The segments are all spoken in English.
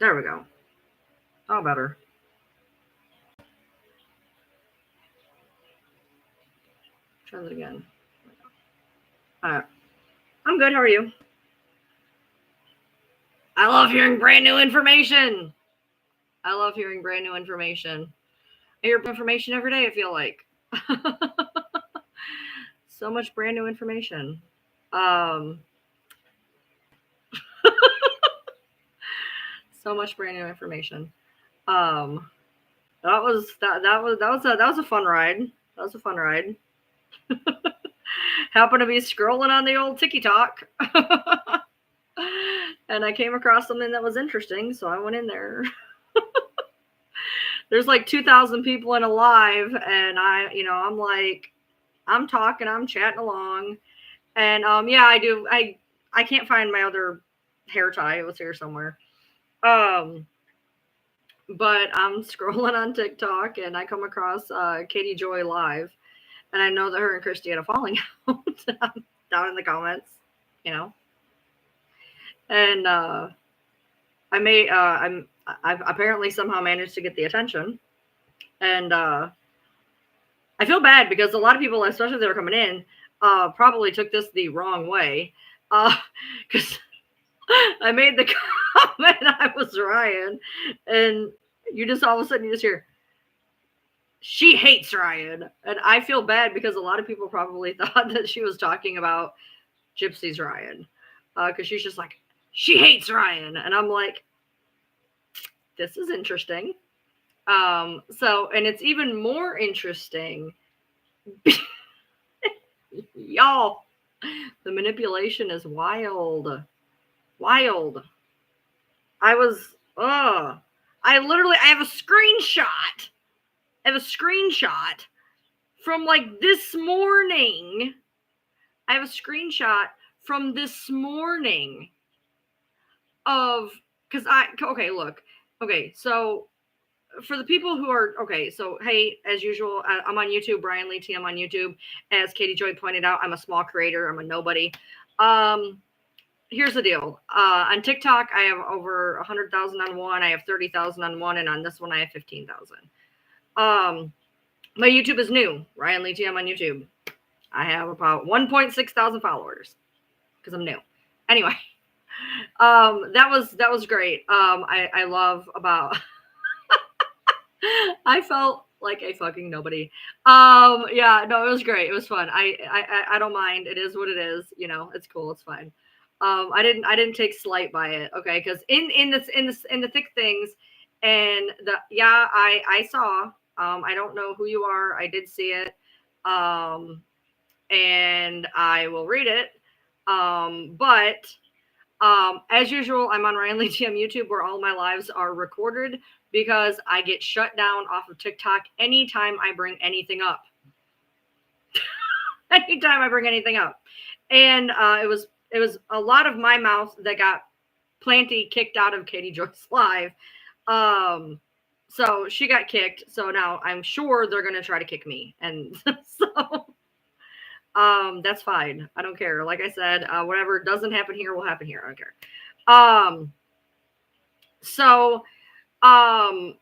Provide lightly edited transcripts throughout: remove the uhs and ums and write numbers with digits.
There we go. Oh, better. Try that again. I'm good. How are you? I love hearing brand new information. I love hearing brand new information. I hear information every day, I feel like. So much brand new information. Um, so much brand new information. Um, that was a fun ride. That was a fun ride. Happened to be scrolling on the old TikTok, and I came across something that was interesting, so I went in there. There's like 2,000 people in a live, and I'm like, I'm talking, I'm chatting along, and yeah, I do. I can't find my other hair tie. It was here somewhere. Um, but I'm scrolling on TikTok, and I come across Katie Joy live, and I know that her and Christy had a falling out down in the comments, you know, and I've apparently somehow managed to get the attention, and I feel bad because a lot of people, especially that are coming in, probably took this the wrong way, because I made the comment I was Ryan, and you just all of a sudden you just hear, she hates Ryan, and I feel bad because a lot of people probably thought that she was talking about Gypsy's Ryan, because she's just like, she hates Ryan, and I'm like, this is interesting. So, and it's even more interesting, y'all. The manipulation is wild, wild. I was, I have a screenshot. I have a screenshot from like this morning. I have a screenshot from this morning of, okay, look, okay, so for the people who are, okay, so hey, as usual, I'm on YouTube, Brian Lee T, I'm on YouTube. As Katie Joy pointed out, I'm a small creator, I'm a nobody. Here's the deal. On TikTok, I have over 100,000 on one, I have 30,000 on one, and on this one, I have 15,000. My YouTube is new, Ryan Lee T, I'm on YouTube. I have about 1.6 thousand followers because I'm new. Anyway, that was great. I love about. I felt like a fucking nobody. Yeah, no, it was great. It was fun. I don't mind. It is what it is. You know, it's cool. It's fine. I didn't take slight by it. Okay, because in the thick things, and I saw. I don't know who you are. I did see it. And I will read it. But as usual, I'm on Ryan Lee TM YouTube, where all my lives are recorded because I get shut down off of TikTok anytime I bring anything up. Anytime I bring anything up. And it was a lot of my mouth that got plenty kicked out of Katie Joy's live. So she got kicked. So now I'm sure they're going to try to kick me. And so that's fine. I don't care. Like I said, whatever doesn't happen here will happen here. I don't care. So oh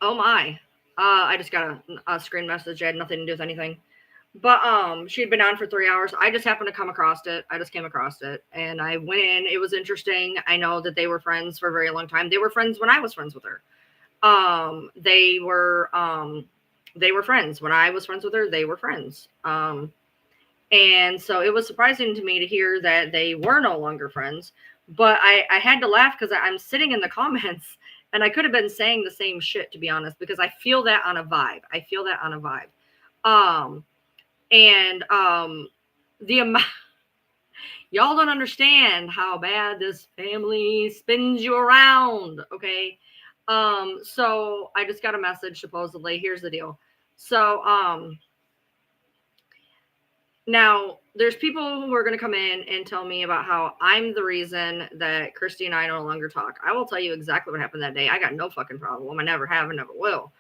my, I just got a screen message. I had nothing to do with anything, but she had been on for 3 hours. I just happened to come across it. I just came across it, and I went in. It was interesting. I know that they were friends for a very long time. They were friends when I was friends with her. They were friends when I was friends with her. They were friends. And so it was surprising to me to hear that they were no longer friends. But I had to laugh because I'm sitting in the comments, and I could have been saying the same shit, to be honest, because I feel that on a vibe. The amount, y'all don't understand how bad this family spins you around. Okay. So I just got a message, supposedly. Here's the deal. So, now there's people who are going to come in and tell me about how I'm the reason that Christy and I no longer talk. I will tell you exactly what happened that day. I got no fucking problem. I never have and never will.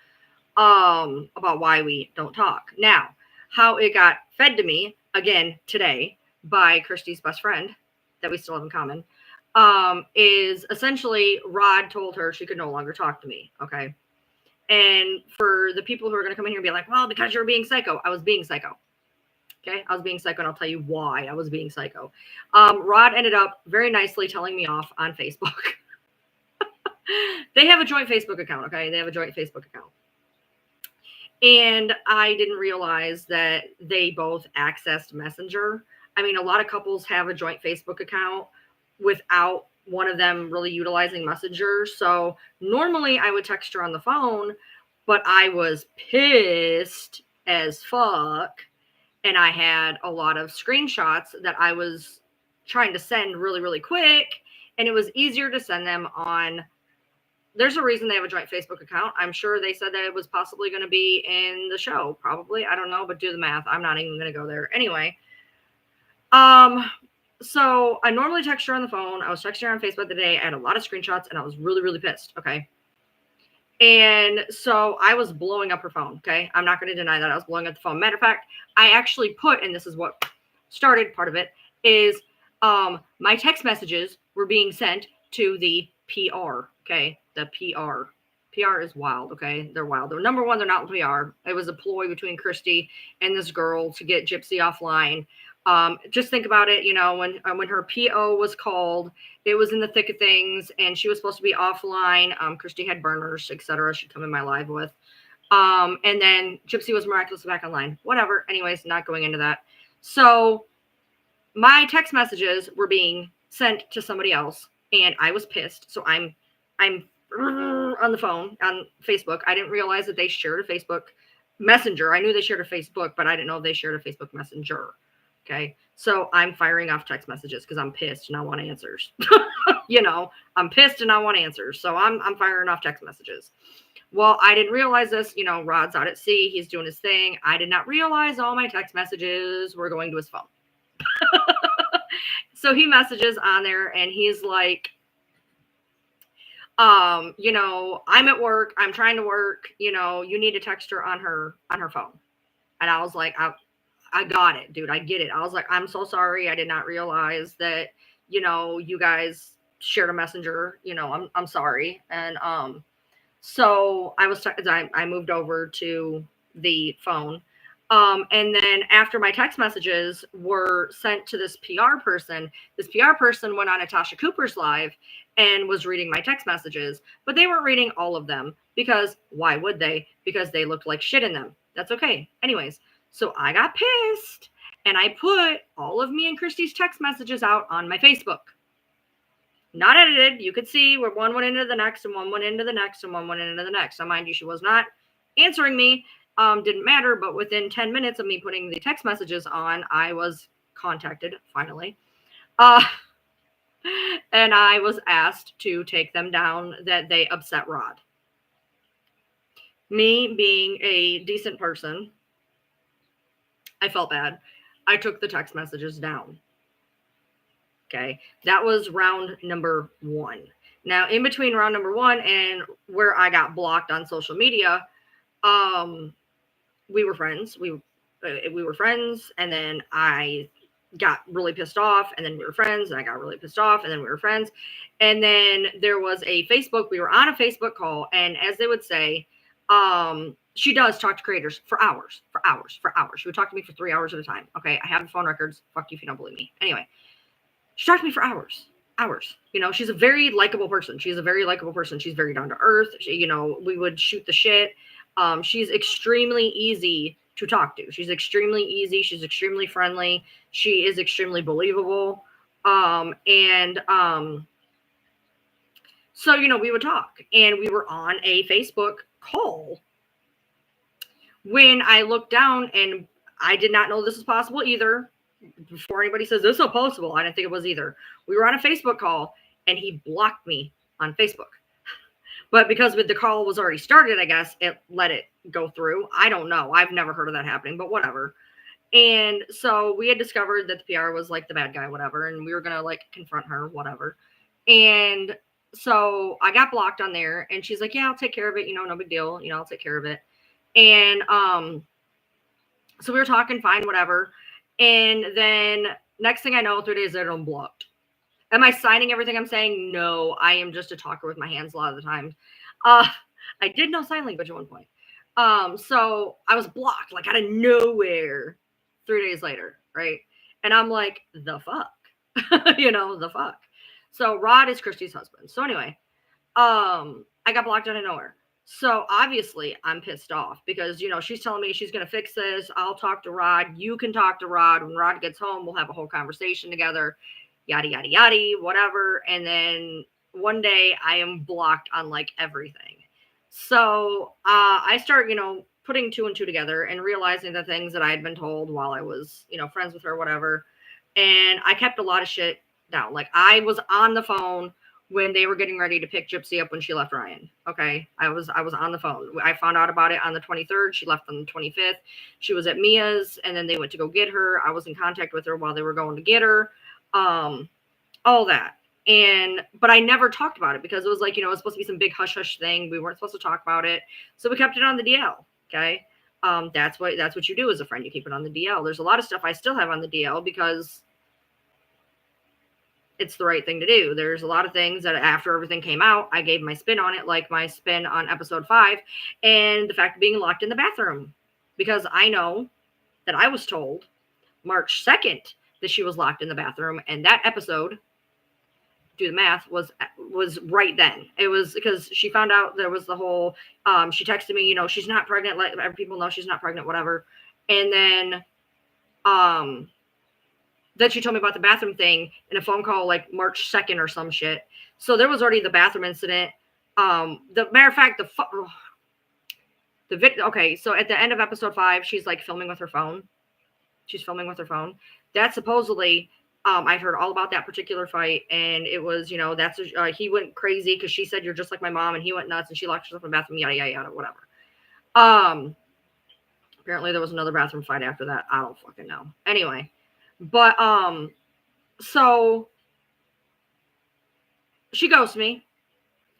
About why we don't talk. Now, how it got fed to me again today by Christy's best friend. that we still have in common, is essentially Rod told her she could no longer talk to me. Okay. And for the people who are going to come in here and be like, well, because you're being psycho, I was being psycho. Okay. I was being psycho, and I'll tell you why I was being psycho. Rod ended up very nicely telling me off on Facebook. They have a joint Facebook account. Okay. They have a joint Facebook account. And I didn't realize that they both accessed Messenger. I mean, a lot of couples have a joint Facebook account without one of them really utilizing Messenger. So normally I would text her on the phone, but I was pissed as fuck. And I had a lot of screenshots that I was trying to send really, really quick. And it was easier to send them on. There's a reason they have a joint Facebook account. I'm sure they said that it was possibly going to be in the show. Probably. I don't know, but do the math. I'm not even going to go there. Anyway. So I normally text her on the phone. I was texting her on Facebook today. I had a lot of screenshots and I was really, really pissed. Okay. And so I was blowing up her phone. Okay. I'm not going to deny that I was blowing up the phone. Matter of fact, I actually put, and this is what started part of it, is my text messages were being sent to the PR. Okay. The PR. PR is wild. Okay. They're wild. They're number one. They're not PR. It was a ploy between Christy and this girl to get Gypsy offline. Just think about it. You know, when her PO was called, it was in the thick of things and she was supposed to be offline. Christy had burners, etc. She'd come in my live with. And then Gypsy was miraculously back online. Whatever. Anyways, not going into that. So my text messages were being sent to somebody else and I was pissed. So I'm on the phone on Facebook. I didn't realize that they shared a Facebook Messenger. I knew they shared a Facebook, but I didn't know they shared a Facebook Messenger. Okay. So I'm firing off text messages because I'm pissed and I want answers. You know, I'm pissed and I want answers. So I'm firing off text messages. Well, I didn't realize this. You know, Rod's out at sea. He's doing his thing. I did not realize all my text messages were going to his phone. So he messages on there and he's like, you know, I'm at work. I'm trying to work. You know, you need to text her on her phone. And I was like, I got it, dude. I get it. I was like, I'm so sorry. I did not realize that, you know, you guys shared a messenger. You know, I'm sorry. And so I moved over to the phone. And then after my text messages were sent to this PR person went on Natasha Cooper's live and was reading my text messages, but they weren't reading all of them because why would they? Because they looked like shit in them. That's okay. Anyways, so I got pissed and I put all of me and Christy's text messages out on my Facebook. Not edited. You could see where one went into the next and one went into the next and one went into the next. Now, mind you, she was not answering me. Didn't matter, but within 10 minutes of me putting the text messages on, I was contacted finally. And I was asked to take them down, that they upset Rod. Me being a decent person, I felt bad. I took the text messages down. Okay. That was round number 1. Now, in between round number 1 and where I got blocked on social media, we were friends. We were friends, and then I got really pissed off, and then we were friends, and I got really pissed off, and then we were friends. And then there was a Facebook, we were on a Facebook call, and as they would say, she does talk to creators for hours. She would talk to me for 3 hours at a time. Okay, I have the phone records. Fuck you if you don't believe me. Anyway, she talked to me for hours. You know, she's a very likable person. She's very down to earth. You know, we would shoot the shit. She's extremely easy to talk to. She's extremely easy. She's extremely friendly. She is extremely believable. So, you know, we would talk, and we were on a Facebook call when I looked down, and I did not know this was possible either. Before anybody says this is possible, I didn't think it was either. We were on a Facebook call and he blocked me on Facebook. But because the call was already started, I guess it let it go through. I don't know. I've never heard of that happening, but whatever. And so we had discovered that the PR was like the bad guy, whatever. And we were going to like confront her, whatever. And so I got blocked on there, and she's like, yeah, I'll take care of it. You know, no big deal. You know, I'll take care of it. And so we were talking, fine, whatever. And then next thing I know, 3 days later, I'm blocked. Am I signing everything I'm saying? No, I am just a talker with my hands a lot of the time. I did know sign language at one point. So I was blocked like out of nowhere 3 days later, right? And I'm like, the fuck, the fuck. So Rod is Christy's husband. So anyway, I got blocked out of nowhere. So obviously I'm pissed off because, she's telling me she's going to fix this. I'll talk to Rod. You can talk to Rod. When Rod gets home, we'll have a whole conversation together, yada, yada, yada, whatever. And then one day I am blocked on like everything. So I start, putting two and two together and realizing the things that I had been told while I was, friends with her, whatever. And I kept a lot of shit down. Like I was on the phone when they were getting ready to pick Gypsy up when she left Ryan. Okay. I was on the phone. I found out about it on the 23rd. She left on the 25th. She was at Mia's and then they went to go get her. I was in contact with her while they were going to get her. All that. But I never talked about it because it was like, it was supposed to be some big hush hush thing. We weren't supposed to talk about it. So we kept it on the DL. Okay. That's what you do as a friend. You keep it on the DL. There's a lot of stuff I still have on the DL because it's the right thing to do. There's a lot of things that after everything came out, I gave my spin on it, like my spin on episode 5 and the fact of being locked in the bathroom, because I know that I was told March 2nd that she was locked in the bathroom. And that episode, do the math, was right then. It was because she found out there was the whole, she texted me, she's not pregnant. Let people know she's not pregnant, whatever. And then, then she told me about the bathroom thing in a phone call like March 2nd or some shit. So there was already the bathroom incident. The matter of fact, the video. Okay, so at the end of episode 5, she's like filming with her phone. She's filming with her phone. That supposedly, I heard all about that particular fight, and it was, that's he went crazy because she said you're just like my mom, and he went nuts, and she locked herself in the bathroom, yada yada yada, whatever. Apparently there was another bathroom fight after that. I don't fucking know. Anyway. But, so she ghosted me.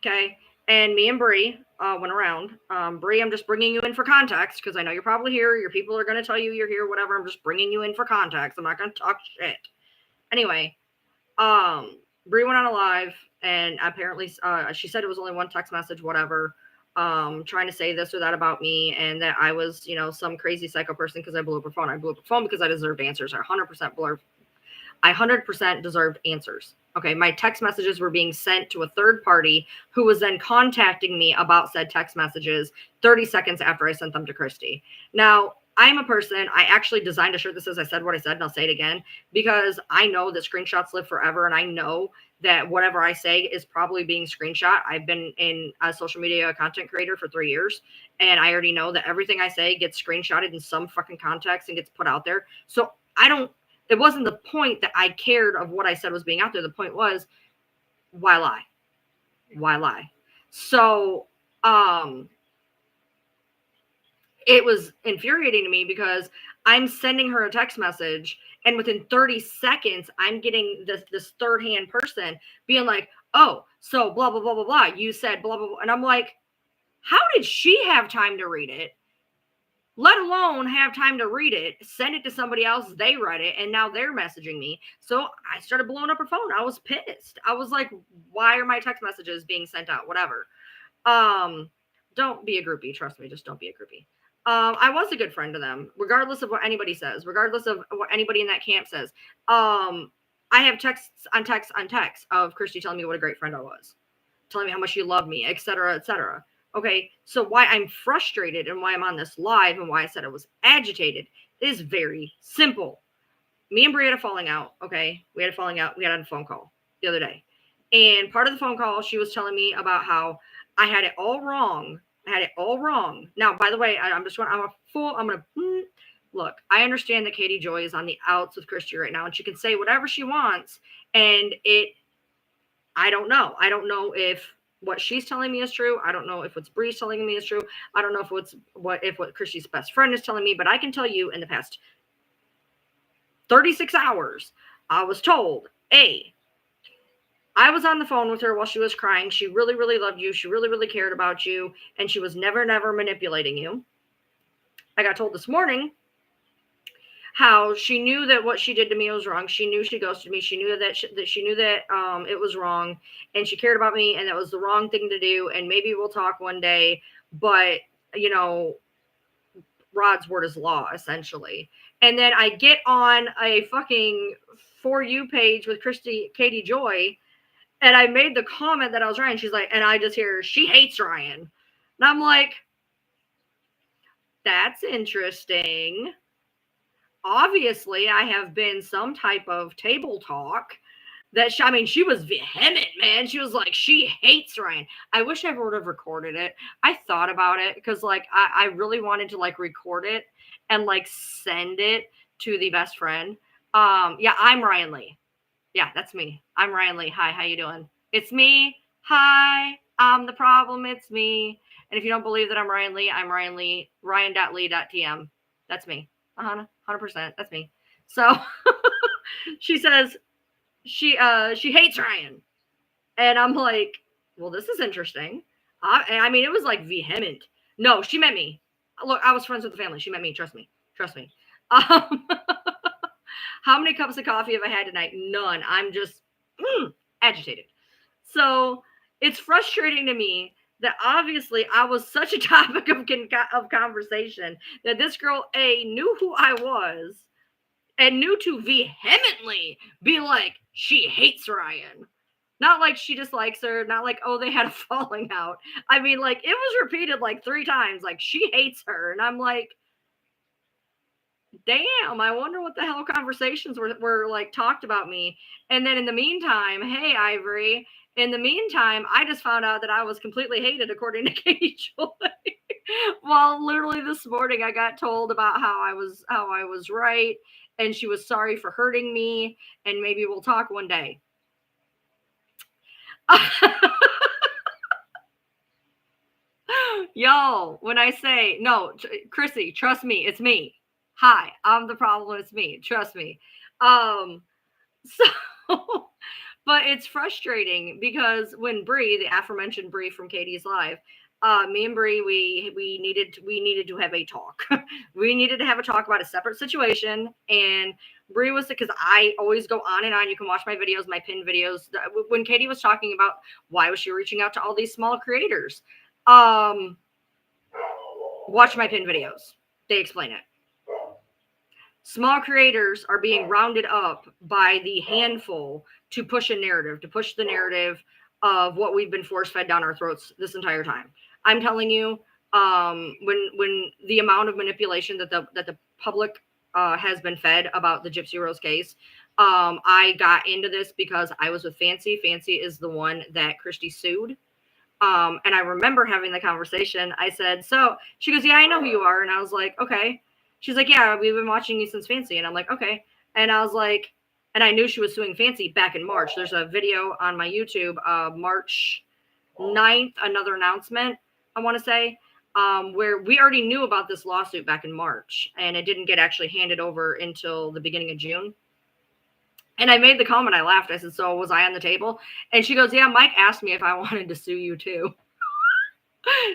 Okay. And me and Bree, went around. Bree, I'm just bringing you in for context because I know you're probably here. Your people are going to tell you you're here, whatever. I'm just bringing you in for context. I'm not going to talk shit. Anyway, Bree went on a live and apparently, she said it was only one text message, whatever. Trying to say this or that about me and that I was, some crazy psycho person because I blew up her phone. I blew up her phone because I deserved answers. I 100% deserved answers. Okay, my text messages were being sent to a third party who was then contacting me about said text messages 30 seconds after I sent them to Christy. Now, I'm a person, I actually designed a shirt that says I said what I said, and I'll say it again, because I know that screenshots live forever, and I know that whatever I say is probably being screenshot. I've been in a social media content creator for 3 years, and I already know that everything I say gets screenshotted in some fucking context and gets put out there. So it wasn't the point that I cared of what I said was being out there. The point was, why lie? Why lie? So, it was infuriating to me because I'm sending her a text message and within 30 seconds, I'm getting this third-hand person being like, oh, so blah, blah, blah, blah, blah. You said blah, blah, blah. And I'm like, how did she have time to read it? Let alone have time to read it, send it to somebody else, they read it, and now they're messaging me. So I started blowing up her phone. I was pissed. I was like, why are my text messages being sent out? Whatever. Don't be a groupie. Trust me, just don't be a groupie. I was a good friend to them, regardless of what anybody says, regardless of what anybody in that camp says. I have texts on text of Christy telling me what a great friend I was, telling me how much she loved me, et cetera, et cetera. Okay, so why I'm frustrated and why I'm on this live and why I said I was agitated is very simple. Me and Brie had a falling out, okay? We had a falling out. We had a phone call the other day. And part of the phone call, she was telling me about how I had it all wrong. Now, by the way, I'm a fool. Look, I understand that Katie Joy is on the outs with Christy right now, and she can say whatever she wants. And I don't know. I don't know if what she's telling me is true. I don't know if what Bree's telling me is true. I don't know if what Christy's best friend is telling me, but I can tell you in the past 36 hours, I was told, I was on the phone with her while she was crying. She really, really loved you. She really, really cared about you. And she was never, never manipulating you. I got told this morning how she knew that what she did to me was wrong. She knew she ghosted me. She knew that she knew that it was wrong, and she cared about me, and that was the wrong thing to do. And maybe we'll talk one day, but you know, Rod's word is law, essentially. And then I get on a fucking For You page with Katie Joy, and I made the comment that I was Ryan. She's like, and I just hear, she hates Ryan. And I'm like, that's interesting. Obviously, I have been some type of table talk that she was vehement, man. She was like, she hates Ryan. I wish I would have recorded it. I thought about it because like I really wanted to like record it and like send it to the best friend. Yeah, I'm Ryan Lee. Yeah, that's me. I'm Ryan Lee. Hi, how you doing? It's me. Hi, I'm the problem. It's me. And if you don't believe that I'm Ryan Lee, I'm Ryan Lee. Ryan.lee.tm. That's me. 100%. That's me. So she says she hates Ryan. And I'm like, well, this is interesting. I mean, it was like vehement. No, she met me. Look, I was friends with the family. She met me. Trust me. Trust me. How many cups of coffee have I had tonight? None. I'm just agitated. So it's frustrating to me that obviously I was such a topic of conversation that this girl knew who I was and knew to vehemently be like, she hates Ryan. Not like she dislikes her, not like, oh, they had a falling out. I mean, like, it was repeated like 3 times, like, she hates her. And I'm like, damn, I wonder what the hell conversations were like talked about me. And then in the meantime, hey, Ivory, in the meantime, I just found out that I was completely hated according to Katie Joy. Well, literally this morning I got told about how I was right, and she was sorry for hurting me, and maybe we'll talk one day. Yo, when I say no, Chrissy, trust me, it's me. Hi, I'm the problem. It's me. Trust me. So, but it's frustrating because when Bree, the aforementioned Bree from Katie's Live, me and Bree, we needed to have a talk. We needed to have a talk about a separate situation, and Bree was, because I always go on and on. You can watch my videos, my pin videos. When Katie was talking about why was she reaching out to all these small creators, watch my pin videos. They explain it. Small creators are being rounded up by the handful to push a narrative, to push the narrative of what we've been force fed down our throats this entire time. I'm telling you, when the amount of manipulation that the public has been fed about the Gypsy Rose case, I got into this because I was with Fancy. Fancy is the one that Christy sued. And I remember having the conversation. I said, so she goes, yeah, I know who you are. And I was like, okay. She's like, yeah, we've been watching you since Fancy. And I'm like, okay. And I was like, and I knew she was suing Fancy back in March. There's a video on my YouTube, March 9th, another announcement, I want to say, where we already knew about this lawsuit back in March, and it didn't get actually handed over until the beginning of June. And I made the comment, I laughed. I said, so was I on the table? And she goes, yeah, Mike asked me if I wanted to sue you too.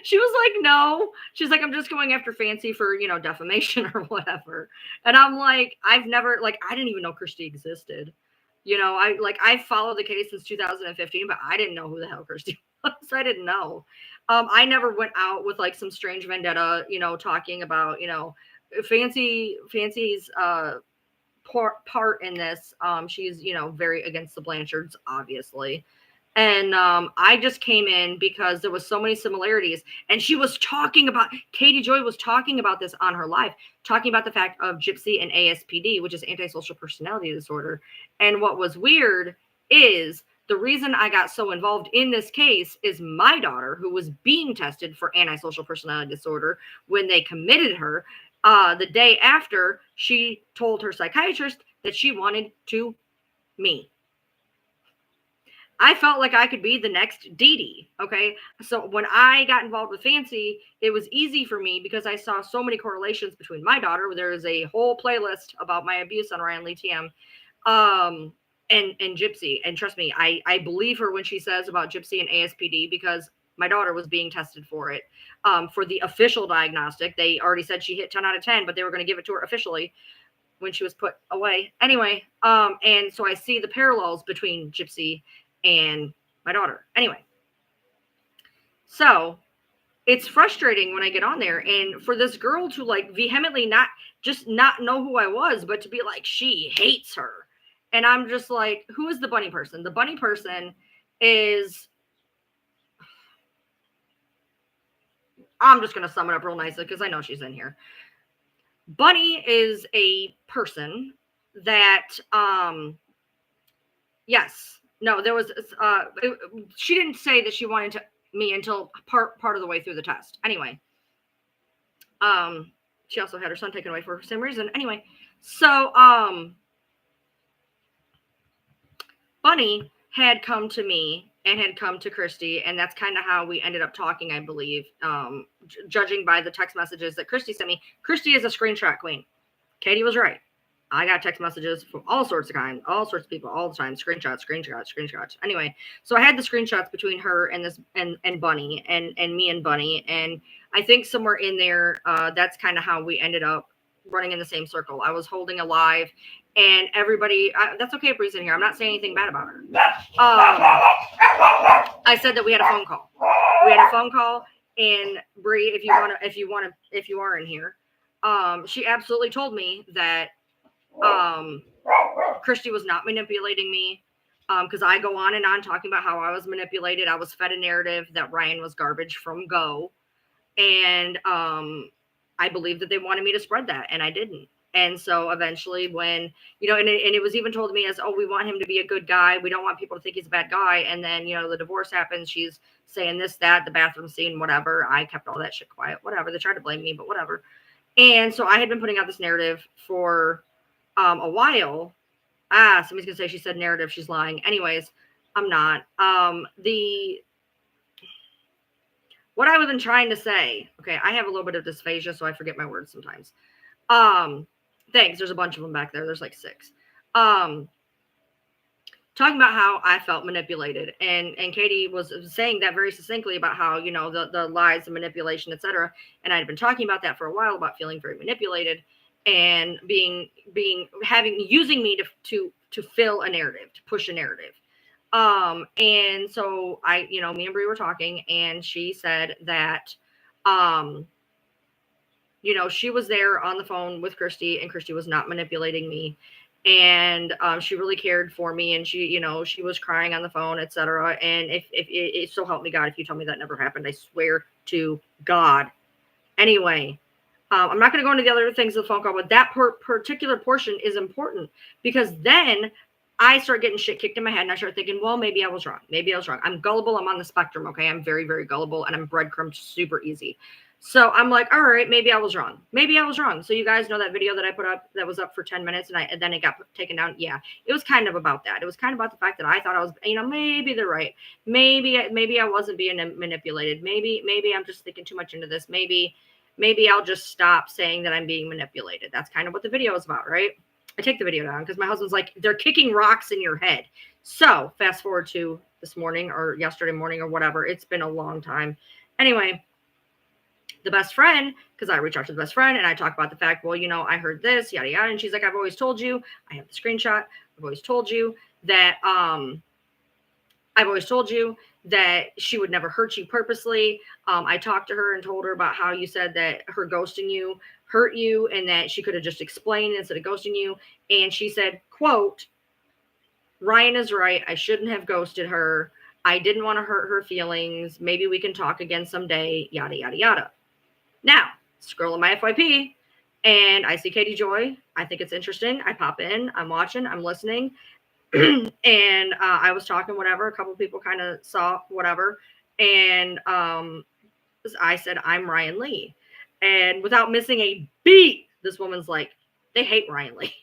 She was like, no. She's like, I'm just going after Fancy for, defamation or whatever. And I'm like, I've never, like, I didn't even know Christy existed. I followed the case since 2015, but I didn't know who the hell Christy was. I didn't know. I never went out with like some strange vendetta, talking about, Fancy's part in this. She's, very against the Blanchards, obviously. And I just came in because there was so many similarities. And Katie Joy was talking about this on her live, talking about the fact of Gypsy and ASPD, which is antisocial personality disorder. And what was weird is the reason I got so involved in this case is my daughter, who was being tested for antisocial personality disorder when they committed her, the day after, she told her psychiatrist that she wanted me. I felt like I could be the next Dee Dee. Okay. So when I got involved with Fancy, it was easy for me because I saw so many correlations between my daughter. There is a whole playlist about my abuse on Ryan Lee TM, and Gypsy. And trust me, I believe her when she says about Gypsy and ASPD because my daughter was being tested for it. For the official diagnostic, they already said she hit 10 out of 10, but they were going to give it to her officially. when she was put away. Anyway, and so I see the parallels between Gypsy and my daughter. Anyway, so it's frustrating when I get on there and for this girl to like vehemently not know who I was, but to be like, she hates her. And I'm just like, who is the bunny person? The bunny person is, I'm just going to sum it up real nicely because I know she's in here. Bunny is a person that, yes, no, there was, she didn't say that she wanted me until part of the way through the test. Anyway, she also had her son taken away for the same reason. Anyway, so, Bunny had come to me and had come to Christy, and that's kind of how we ended up talking, I believe, judging by the text messages that Christy sent me. Christy is a screenshot queen. Katie was right. I got text messages from all sorts of kinds, all sorts of people, all the time. Screenshots. Anyway, so I had the screenshots between her and this and Bunny and me and Bunny, and I think somewhere in there, that's kind of how we ended up running in the same circle. I was holding a live, and everybody. That's okay, Bree's in here. I'm not saying anything bad about her. I said that we had a phone call. We had a phone call, and Bree, if you are in here, she absolutely told me that Christy was not manipulating me, because I go on and on talking about how I was manipulated. I was fed a narrative that Ryan was garbage from go, and I believe that they wanted me to spread that, and I didn't. And so eventually when, and it was even told to me as, oh, we want him to be a good guy. We don't want people to think he's a bad guy. And then, the divorce happens. She's saying this, that, the bathroom scene, whatever. I kept all that shit quiet, whatever. They tried to blame me, but whatever. And so I had been putting out this narrative for a while. Somebody's going to say she said narrative. She's lying. Anyways, I'm not. What I was been trying to say, okay, I have a little bit of dysphagia, so I forget my words sometimes. Thanks. There's a bunch of them back there. There's like 6. Talking about how I felt manipulated, and Katie was saying that very succinctly about how, the lies and manipulation, etc. And I'd been talking about that for a while, about feeling very manipulated and using me to fill a narrative, to push a narrative. And so me and Brie were talking, and she said that, she was there on the phone with Christy, and Christy was not manipulating me. And she really cared for me, and she was crying on the phone, etc. And if it so help me God, if you tell me that never happened, I swear to God. Anyway, I'm not going to go into the other things of the phone call, but that particular portion is important, because then I start getting shit kicked in my head, and I start thinking, well, maybe I was wrong. I'm gullible. I'm on the spectrum. Okay. I'm very, very gullible, and I'm breadcrumbed super easy. So I'm like, all right, maybe I was wrong. So you guys know that video that I put up that was up for 10 minutes and then it got taken down. Yeah, it was kind of about that. It was kind of about the fact that I thought I was, maybe they're right. Maybe I wasn't being manipulated. Maybe I'm just thinking too much into this. Maybe I'll just stop saying that I'm being manipulated. That's kind of what the video is about, right? I take the video down because my husband's like, they're kicking rocks in your head. So fast forward to this morning or yesterday morning or whatever. It's been a long time. Anyway, the best friend, because I reach out to the best friend and I talk about the fact, well, I heard this, yada, yada. And she's like, I've always told you, I have the screenshot. I've always told you that, she would never hurt you purposely. I talked to her and told her about how you said that her ghosting you hurt you and that she could have just explained instead of ghosting you. And she said, quote, Ryan is right. I shouldn't have ghosted her. I didn't want to hurt her feelings. Maybe we can talk again someday, yada, yada, yada. Now, scroll on my FYP, and I see Katie Joy. I think it's interesting. I pop in. I'm watching. I'm listening. And I was talking, whatever. A couple people kind of saw whatever. And I said, I'm Ryan Lee. And without missing a beat, this woman's like, they hate Ryan Lee.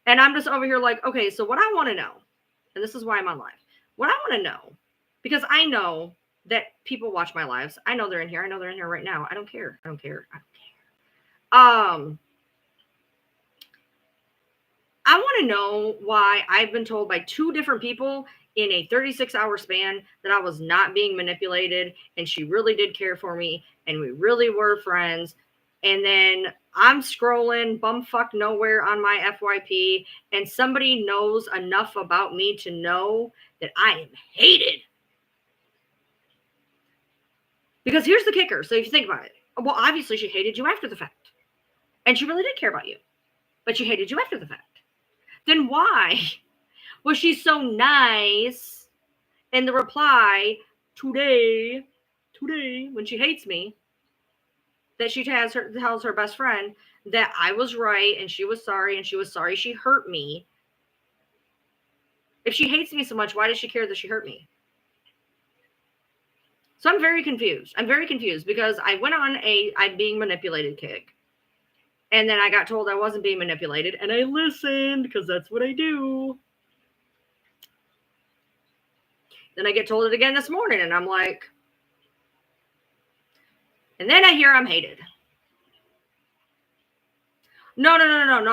And I'm just over here like, okay, so what I want to know, and this is why I'm on live. What I want to know, because I know that people watch my lives. I know they're in here. I know they're in here right now. I don't care. I want to know why I've been told by 2 different people in a 36-hour span that I was not being manipulated, and she really did care for me, and we really were friends. And then I'm scrolling bumfuck nowhere on my FYP, and somebody knows enough about me to know that I am hated. Because here's the kicker. So if you think about it, well, obviously she hated you after the fact. And she really did care about you. But she hated you after the fact. Then why was she so nice in the reply today, when she hates me, that she tells her best friend that I was right and she was sorry and she was sorry she hurt me? If she hates me so much, why does she care that she hurt me? So I'm very confused. I'm very confused because I went on a I'm being manipulated kick. And then I got told I wasn't being manipulated, and I listened because that's what I do. Then I get told it again this morning, and I'm like, and then I hear I'm hated. No.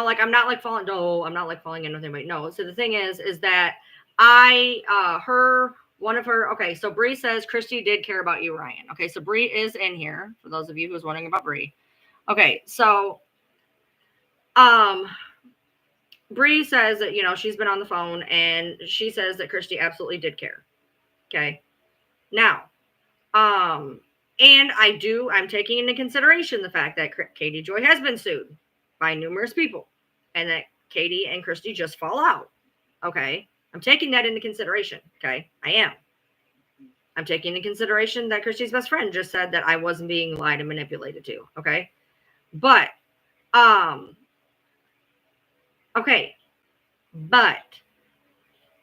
Like, I'm not like falling. No, I'm not like falling in with anybody. No. So the thing is that one of her. Okay, so Bree says Christy did care about you, Ryan. Okay, so Bree is in here for those of you who's wondering about Bree. Okay, so Bree says that, she's been on the phone and she says that Christy absolutely did care. Okay. Now, and I'm taking into consideration the fact that Katie Joy has been sued by numerous people and that Katie and Christy just fall out. Okay. I'm taking that into consideration. Okay. I am. I'm taking into consideration that Christy's best friend just said that I wasn't being lied and manipulated to. Okay. But, okay. But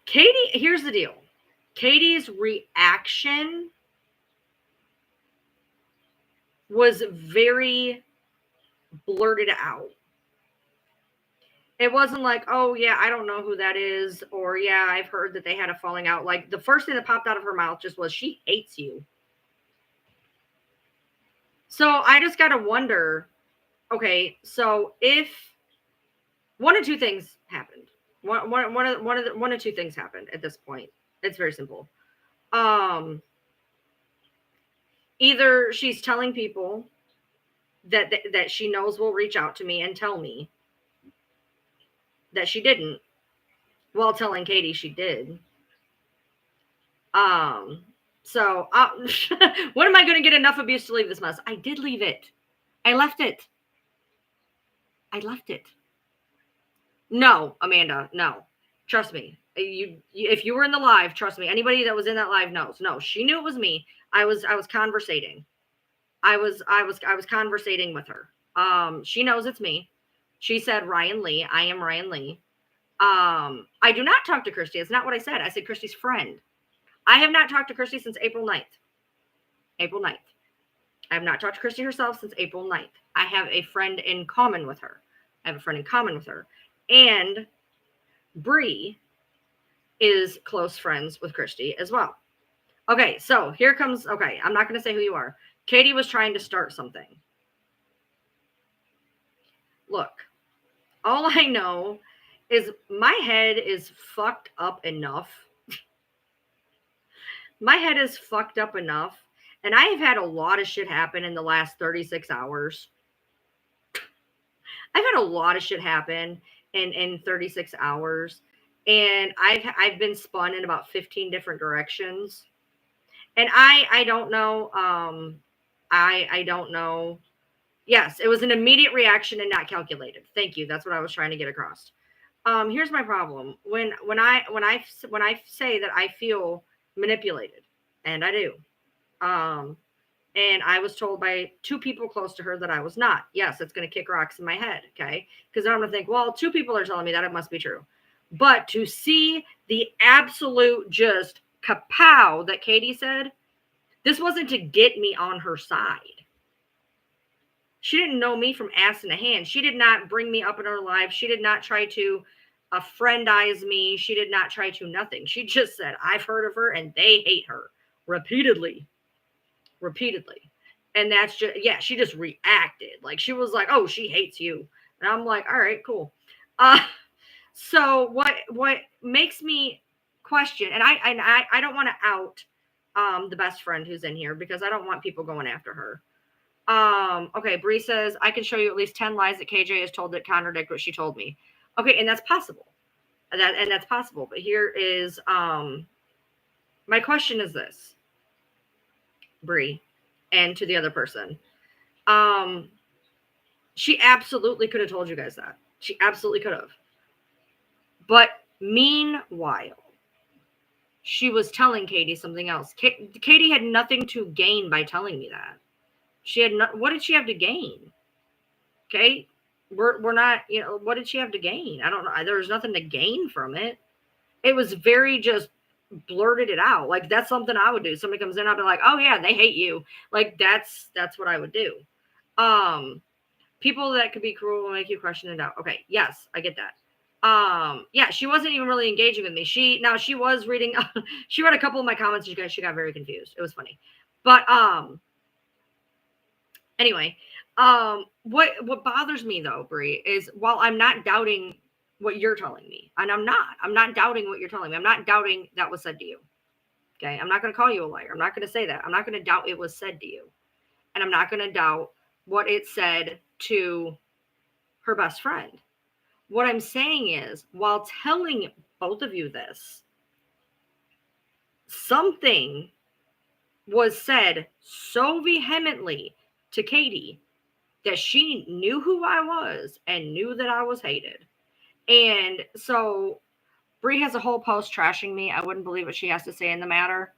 Katie, here's the deal. Katie's reaction was very blurted out. It wasn't like, oh, yeah, I don't know who that is. Or, yeah, I've heard that they had a falling out. Like, the first thing that popped out of her mouth just was, she hates you. So I just got to wonder, okay, so if one of two things happened. One of two things happened at this point. It's very simple. Either she's telling people that she knows will reach out to me and tell me that she didn't, while telling Katie she did. So when am I going to get enough abuse to leave this mess? I did leave it. I left it. No, Amanda, no. Trust me. If you were in the live, trust me. Anybody that was in that live knows. No, she knew it was me. I was conversating. I was conversating with her. She knows it's me. She said Ryan Lee. I am Ryan Lee. I do not talk to Christy. It's not what I said. I said Christy's friend. I have not talked to Christy since April 9th. April 9th. I have not talked to Christy herself since April 9th. I have a friend in common with her. And Bree is close friends with Christy as well. Okay, so here comes, okay, I'm not going to say who you are. Katie was trying to start something. Look, all I know is my head is fucked up enough. My head is fucked up enough. And I have had a lot of shit happen in the last 36 hours. I've had a lot of shit happen in 36 hours. And I've been spun in about 15 different directions. And I don't know. I don't know. Yes, it was an immediate reaction and not calculated. Thank you. That's what I was trying to get across. Here's my problem. When I say that I feel manipulated, and I do. And I was told by two people close to her that I was not. Yes, it's going to kick rocks in my head, okay? Because I'm going to think, well, two people are telling me that, it must be true. But to see the absolute just kapow that Katie said, this wasn't to get me on her side. She didn't know me from ass in a hand. She did not bring me up in her life. She did not try to friendize me. She did not try to nothing. She just said, I've heard of her and they hate her repeatedly. And that's just, yeah, she just reacted. Like, she was like, oh, she hates you. And I'm like, all right, cool. So what makes me question, and I don't want to out the best friend who's in here because I don't want people going after her. Okay, Bree says, I can show you at least 10 lies that KJ has told that contradict what she told me. Okay, and that's possible. That's possible. But here is my question is this, Bree, and to the other person. She absolutely could have told you guys that. She absolutely could have. But meanwhile, she was telling Katie something else. Katie had nothing to gain by telling me that. She had what did she have to gain? Okay, we're not, what did she have to gain? I don't know. There was nothing to gain from it. It was very just blurted it out. Like, that's something I would do. Somebody comes in, I'll be like, oh yeah, they hate you. Like, that's what I would do. People that could be cruel will make you question and doubt. Okay, yes, I get that. Yeah, she wasn't even really engaging with me. She was reading she read a couple of my comments and she got very confused. It was funny. But anyway, what bothers me though, Brie, is while I'm not doubting what you're telling me, and I'm not doubting what you're telling me. I'm not doubting that was said to you. Okay, I'm not going to call you a liar. I'm not going to say that. I'm not going to doubt it was said to you, and I'm not going to doubt what it said to her best friend. What I'm saying is, while telling both of you this, something was said so vehemently to Katie that she knew who I was and knew that I was hated. And so Brie has a whole post trashing me. I wouldn't believe what she has to say in the matter.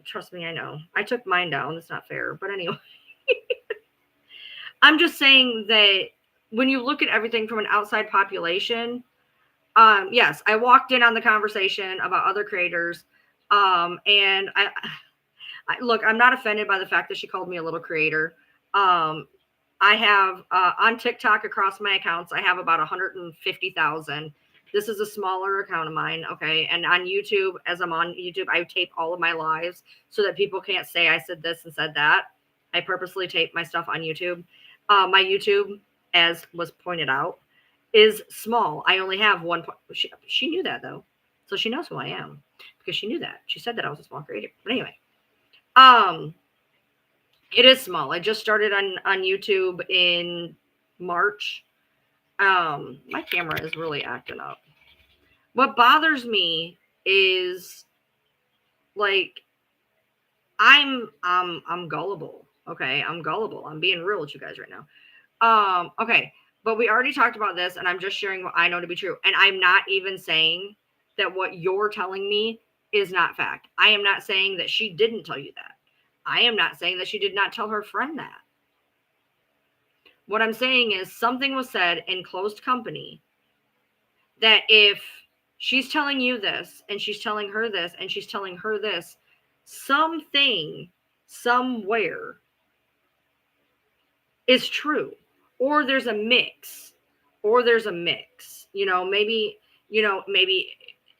Trust me, I know. I took mine down. It's not fair. But anyway, I'm just saying that when you look at everything from an outside population, yes, I walked in on the conversation about other creators. And I look, I'm not offended by the fact that she called me a little creator. I have on TikTok across my accounts, I have about 150,000. This is a smaller account of mine, okay? And on YouTube, as I'm on YouTube, I tape all of my lives so that people can't say I said this and said that. I purposely tape my stuff on YouTube. My YouTube, as was pointed out, is small. I only have one. She knew that though, so she knows who I am because she knew that. She said that I was a small creator. But anyway, it is small. I just started on YouTube in March. My camera is really acting up. What bothers me is, like, I'm gullible. Okay, I'm gullible. I'm being real with you guys right now. Okay, but we already talked about this, and I'm just sharing what I know to be true. And I'm not even saying that what you're telling me is not fact. I am not saying that she didn't tell you that. I am not saying that she did not tell her friend that. What I'm saying is something was said in closed company that if she's telling you this, and she's telling her this, and she's telling her this, something somewhere is true, or there's a mix, maybe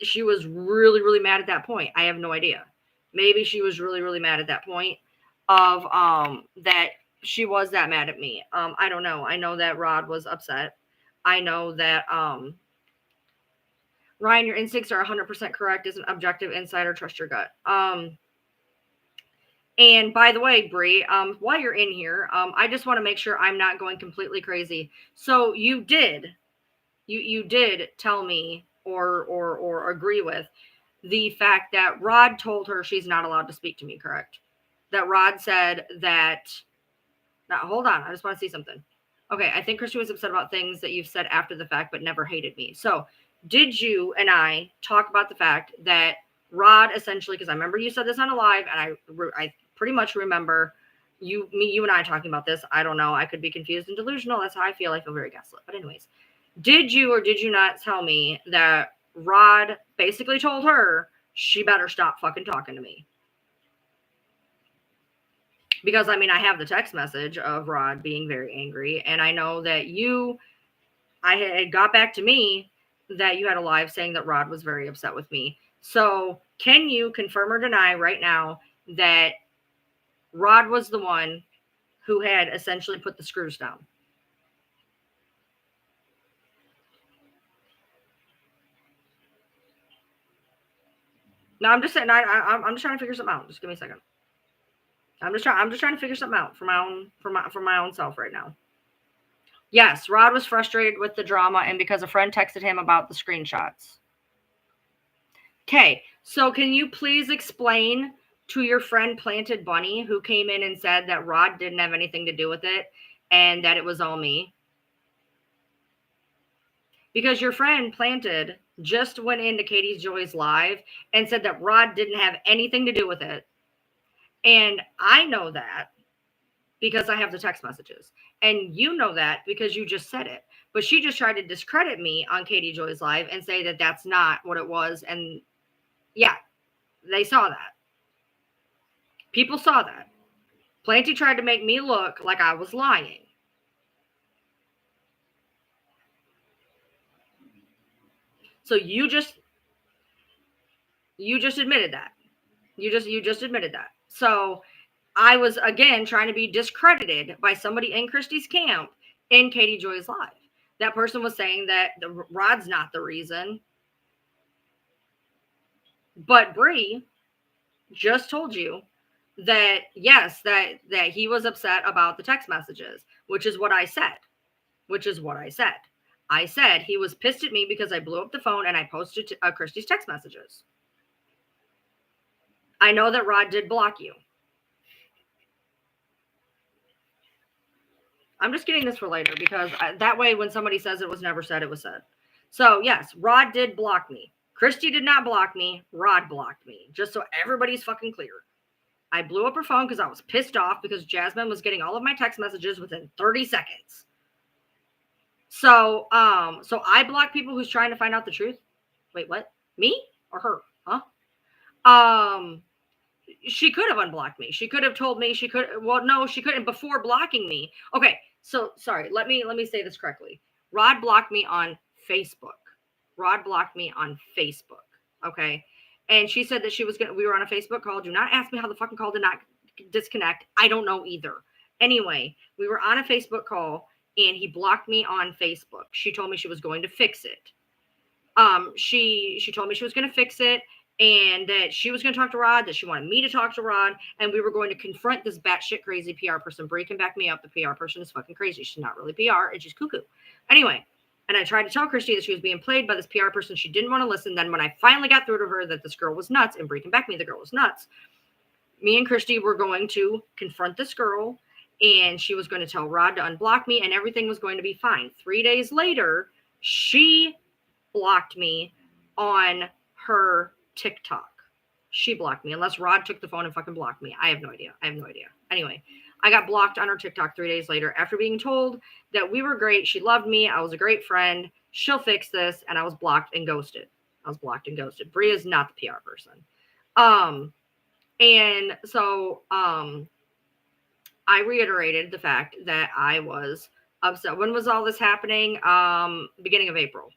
she was really, really mad at that point. I have no idea. Maybe she was really, really mad at that point of that she was that mad at me. I don't know. I know that Rod was upset. I know that Ryan, your instincts are 100% correct. As an objective insider, trust your gut. And by the way, Bree, while you're in here, I just want to make sure I'm not going completely crazy. So you did tell me or agree with the fact that Rod told her she's not allowed to speak to me, correct? That Rod said that. Now, hold on. I just want to see something. Okay, I think Christian was upset about things that you've said after the fact, but never hated me. So, did you and I talk about the fact that Rod essentially, because I remember you said this on a live, and I pretty much remember you and I talking about this. I don't know. I could be confused and delusional. That's how I feel. I feel very gaslit. But anyways, did you or did you not tell me that Rod basically told her she better stop fucking talking to me? Because I have the text message of Rod being very angry, and I know that I had got back to me that you had a live saying that Rod was very upset with me. So can you confirm or deny right now that Rod was the one who had essentially put the screws down? No, I'm just saying. I'm just trying to figure something out. Just give me a second. I'm just trying to figure something out for my own self right now. Yes, Rod was frustrated with the drama and because a friend texted him about the screenshots. Okay, so can you please explain to your friend Planted Bunny who came in and said that Rod didn't have anything to do with it and that it was all me? Because your friend Planted just went into Katie Joy's live and said that Rod didn't have anything to do with it. And I know that because I have the text messages. And you know that because you just said it. But she just tried to discredit me on Katie Joy's live and say that that's not what it was. And yeah, they saw that. People saw that. Planty tried to make me look like I was lying. So you just admitted that. You just admitted that. So I was again trying to be discredited by somebody in Christy's camp in Katie Joy's live. That person was saying that the Rod's not the reason. But Bree just told you that yes, that he was upset about the text messages, which is what I said. I said he was pissed at me because I blew up the phone and I posted Christy's text messages. I know that Rod did block you. I'm just getting this for later because that way when somebody says it was never said, it was said. So yes, Rod did block me. Christy did not block me. Rod blocked me. Just so everybody's fucking clear. I blew up her phone because I was pissed off because Jasmine was getting all of my text messages within 30 seconds. So I block people who's trying to find out the truth. Wait, what? Me or her? Huh? She could have unblocked me. She could have told me she could. Well, no, she couldn't before blocking me. Okay, so sorry. Let me say this correctly. Rod blocked me on Facebook. Okay, and she said that she was gonna. We were on a Facebook call. Do not ask me how the fucking call did not disconnect. I don't know either. Anyway, we were on a Facebook call, and he blocked me on Facebook. She told me she was going to fix it. She told me she was going to fix it. And that she was going to talk to Rod, that she wanted me to talk to Rod, and we were going to confront this batshit crazy PR person. Bree can back me up. The PR person is fucking crazy. She's not really PR. It's just cuckoo. Anyway, and I tried to tell Christy that she was being played by this PR person. She didn't want to listen. Then when I finally got through to her that this girl was nuts, and Bree can back me, the girl was nuts, me and Christy were going to confront this girl, and she was going to tell Rod to unblock me, and everything was going to be fine. 3 days later, she blocked me on her TikTok. She blocked me unless Rod took the phone and fucking blocked me. I have no idea. Anyway, I got blocked on her TikTok 3 days later after being told that we were great. She loved me. I was a great friend. She'll fix this. And I was blocked and ghosted. Bria is not the PR person. And so I reiterated the fact that I was upset. When was all this happening? Beginning of April.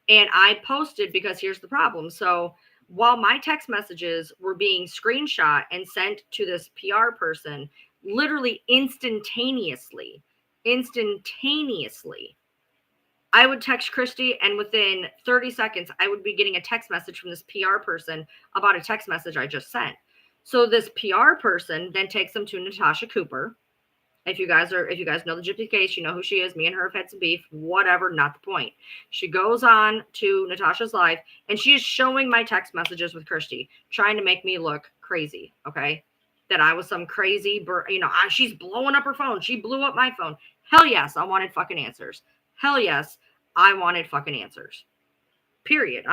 And I posted because here's the problem. So while my text messages were being screenshot and sent to this PR person, literally instantaneously, I would text Christy, and within 30 seconds, I would be getting a text message from this PR person about a text message I just sent. So this PR person then takes them to Natasha Cooper. If you guys know the Gypsy case, you know who she is. Me and her have had some beef, whatever, not the point. She goes on to Natasha's live and she is showing my text messages with Christy, trying to make me look crazy. Okay. That I was some crazy, she's blowing up her phone. She blew up my phone. Hell yes. I wanted fucking answers. Period.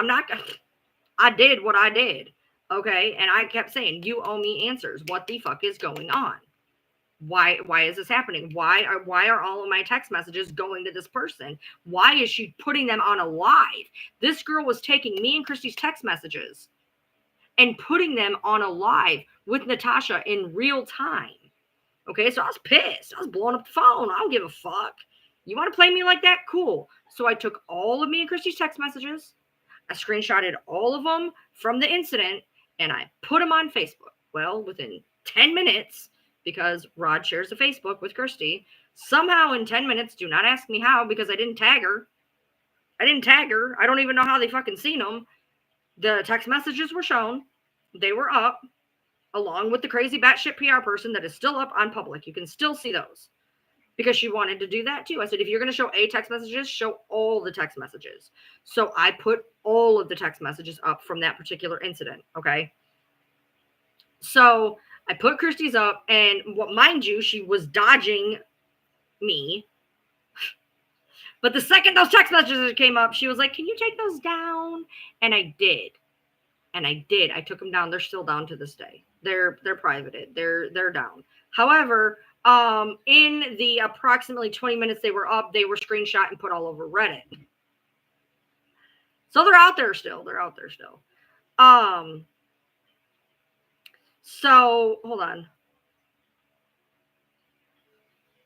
I did what I did. Okay. And I kept saying, you owe me answers. What the fuck is going on? Why is this happening? Why are all of my text messages going to this person? Why is she putting them on a live? This girl was taking me and Christy's text messages and putting them on a live with Natasha in real time. Okay, so I was pissed. I was blowing up the phone. I don't give a fuck. You want to play me like that? Cool. So I took all of me and Christy's text messages. I screenshotted all of them from the incident and I put them on Facebook. Well, within 10 minutes, because Rod shares a Facebook with Christy. Somehow in 10 minutes, do not ask me how, because I didn't tag her. I don't even know how they fucking seen them. The text messages were shown. They were up. along with the crazy batshit PR person that is still up on public. You can still see those because she wanted to do that too. I said, if you're going to show text messages, show all the text messages. So I put all of the text messages up from that particular incident. Okay. So I put Christy's up, and mind you, she was dodging me. But the second those text messages came up, she was like, can you take those down? And I did. I took them down. They're still down to this day. They're privated. They're down. However, in the approximately 20 minutes they were up, they were screenshot and put all over Reddit. So they're out there still. So hold on.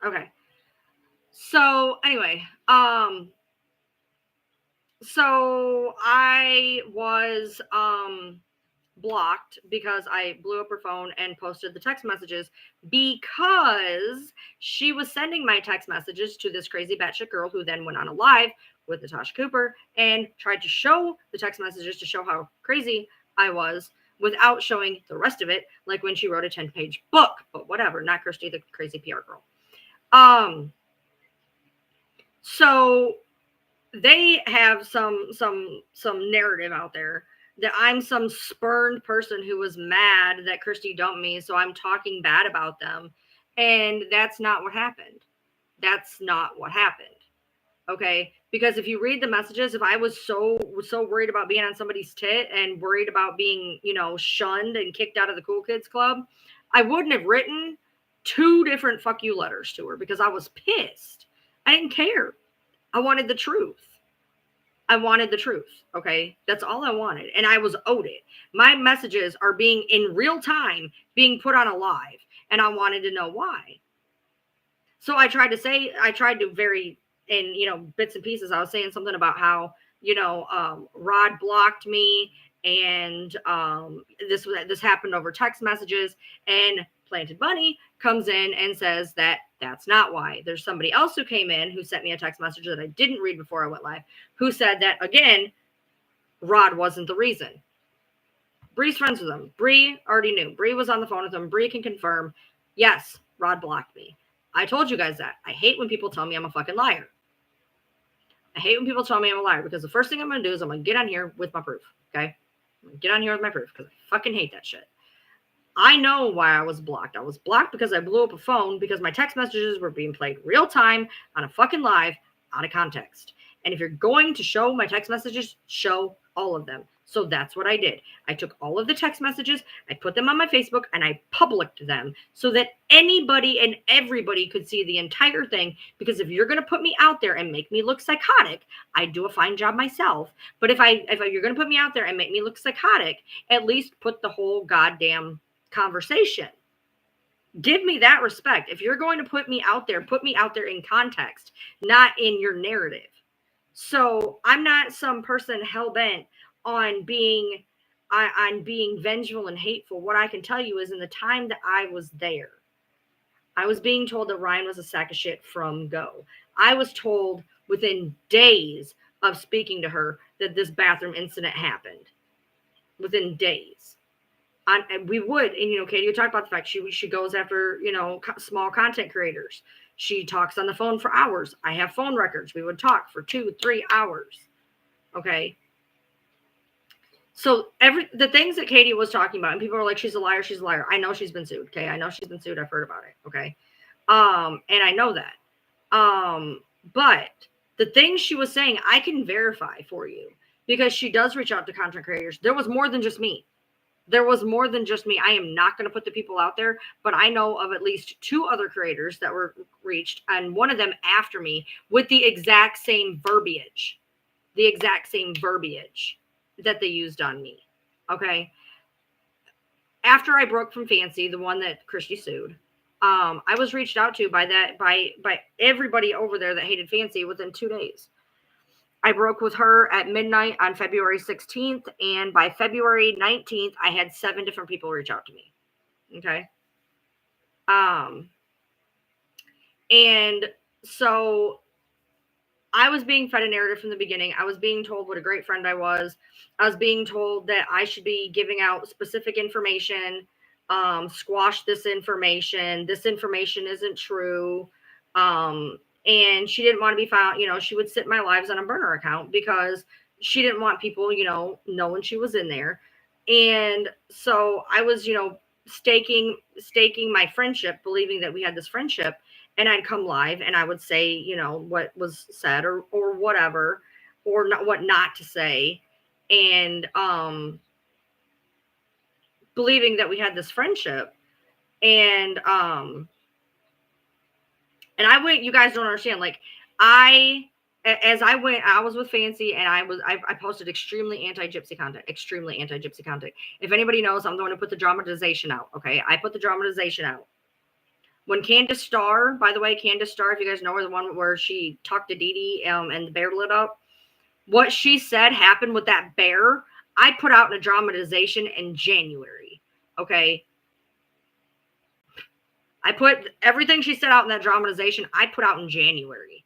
Okay. So anyway, so I was blocked because I blew up her phone and posted the text messages because she was sending my text messages to this crazy batshit girl who then went on a live with Natasha Cooper and tried to show the text messages to show how crazy I was without showing the rest of it, like when she wrote a 10-page book. But whatever, not Christy, the crazy PR girl. So they have some narrative out there that I'm some spurned person who was mad that Christy dumped me, so I'm talking bad about them. And that's not what happened. Okay? Because if you read the messages, if I was so worried about being on somebody's tit and worried about being, shunned and kicked out of the Cool Kids Club, I wouldn't have written 2 different fuck you letters to her because I was pissed. I didn't care. I wanted the truth. Okay? That's all I wanted. And I was owed it. My messages are being in real time being put on a live. And I wanted to know why. So I tried to vary in, bits and pieces. I was saying something about how, Rod blocked me and this happened over text messages, and Planted Bunny comes in and says that that's not why. There's somebody else who came in who sent me a text message that I didn't read before I went live, who said that, again, Rod wasn't the reason. Bree's friends with him. Bree already knew. Bree was on the phone with him. Bree can confirm, yes, Rod blocked me. I told you guys that. I hate when people tell me I'm a fucking liar. I hate when people tell me I'm a liar, because the first thing I'm going to do is I'm going to get on here with my proof, okay? I'm going to get on here with my proof because I fucking hate that shit. I know why I was blocked. I was blocked because I blew up a phone because my text messages were being played real time on a fucking live out of context. And if you're going to show my text messages, show all of them. So that's what I did. I took all of the text messages, I put them on my Facebook, and I published them so that anybody and everybody could see the entire thing. Because if you're going to put me out there and make me look psychotic, I do a fine job myself. But if you're going to put me out there and make me look psychotic, at least put the whole goddamn conversation. Give me that respect. If you're going to put me out there in context, not in your narrative. So I'm not some person hell-bent on being vengeful and hateful. What I can tell you is, in the time that I was there, I was being told that Ryan was a sack of shit from go. I was told within days of speaking to her that this bathroom incident happened. Within days. We would, and Katie would talk about the fact she goes after, small content creators. She talks on the phone for hours. I have phone records. We would talk for 2-3 hours. Okay. So the things that Katie was talking about, and people are like, she's a liar. I know she's been sued. Okay. I know she's been sued. I've heard about it. Okay. And I know that. But the things she was saying, I can verify for you, because she does reach out to content creators. There was more than just me. I am not going to put the people out there, but I know of at least 2 other creators that were reached, and one of them after me, with the exact same verbiage that they used on me. Okay. After I broke from Fancy, the one that Christy sued, I was reached out to by everybody over there that hated Fancy within 2 days. I broke with her at midnight on February 16th, and by February 19th, I had 7 different people reach out to me. Okay. And so I was being fed a narrative from the beginning. I was being told what a great friend I was. I was being told that I should be giving out specific information squash this information. This information isn't true. And she didn't want to be found, she would sit my lives on a burner account because she didn't want people, knowing she was in there. And so I was, staking my friendship, believing that we had this friendship, and I'd come live and I would say, what was said or whatever, or not, what not to say. And believing that we had this friendship. And I went, you guys don't understand, like, as I went, I was with Fancy, and I posted extremely anti-gypsy content. If anybody knows, I'm the one who put the dramatization out. Okay, I put the dramatization out. When Candace Starr, by the way, Candace Starr, if you guys know her, the one where she talked to Dee Dee and the bear lit up, what she said happened with that bear, I put out in a dramatization in January. Okay, I put everything she said out in that dramatization, I put out in January.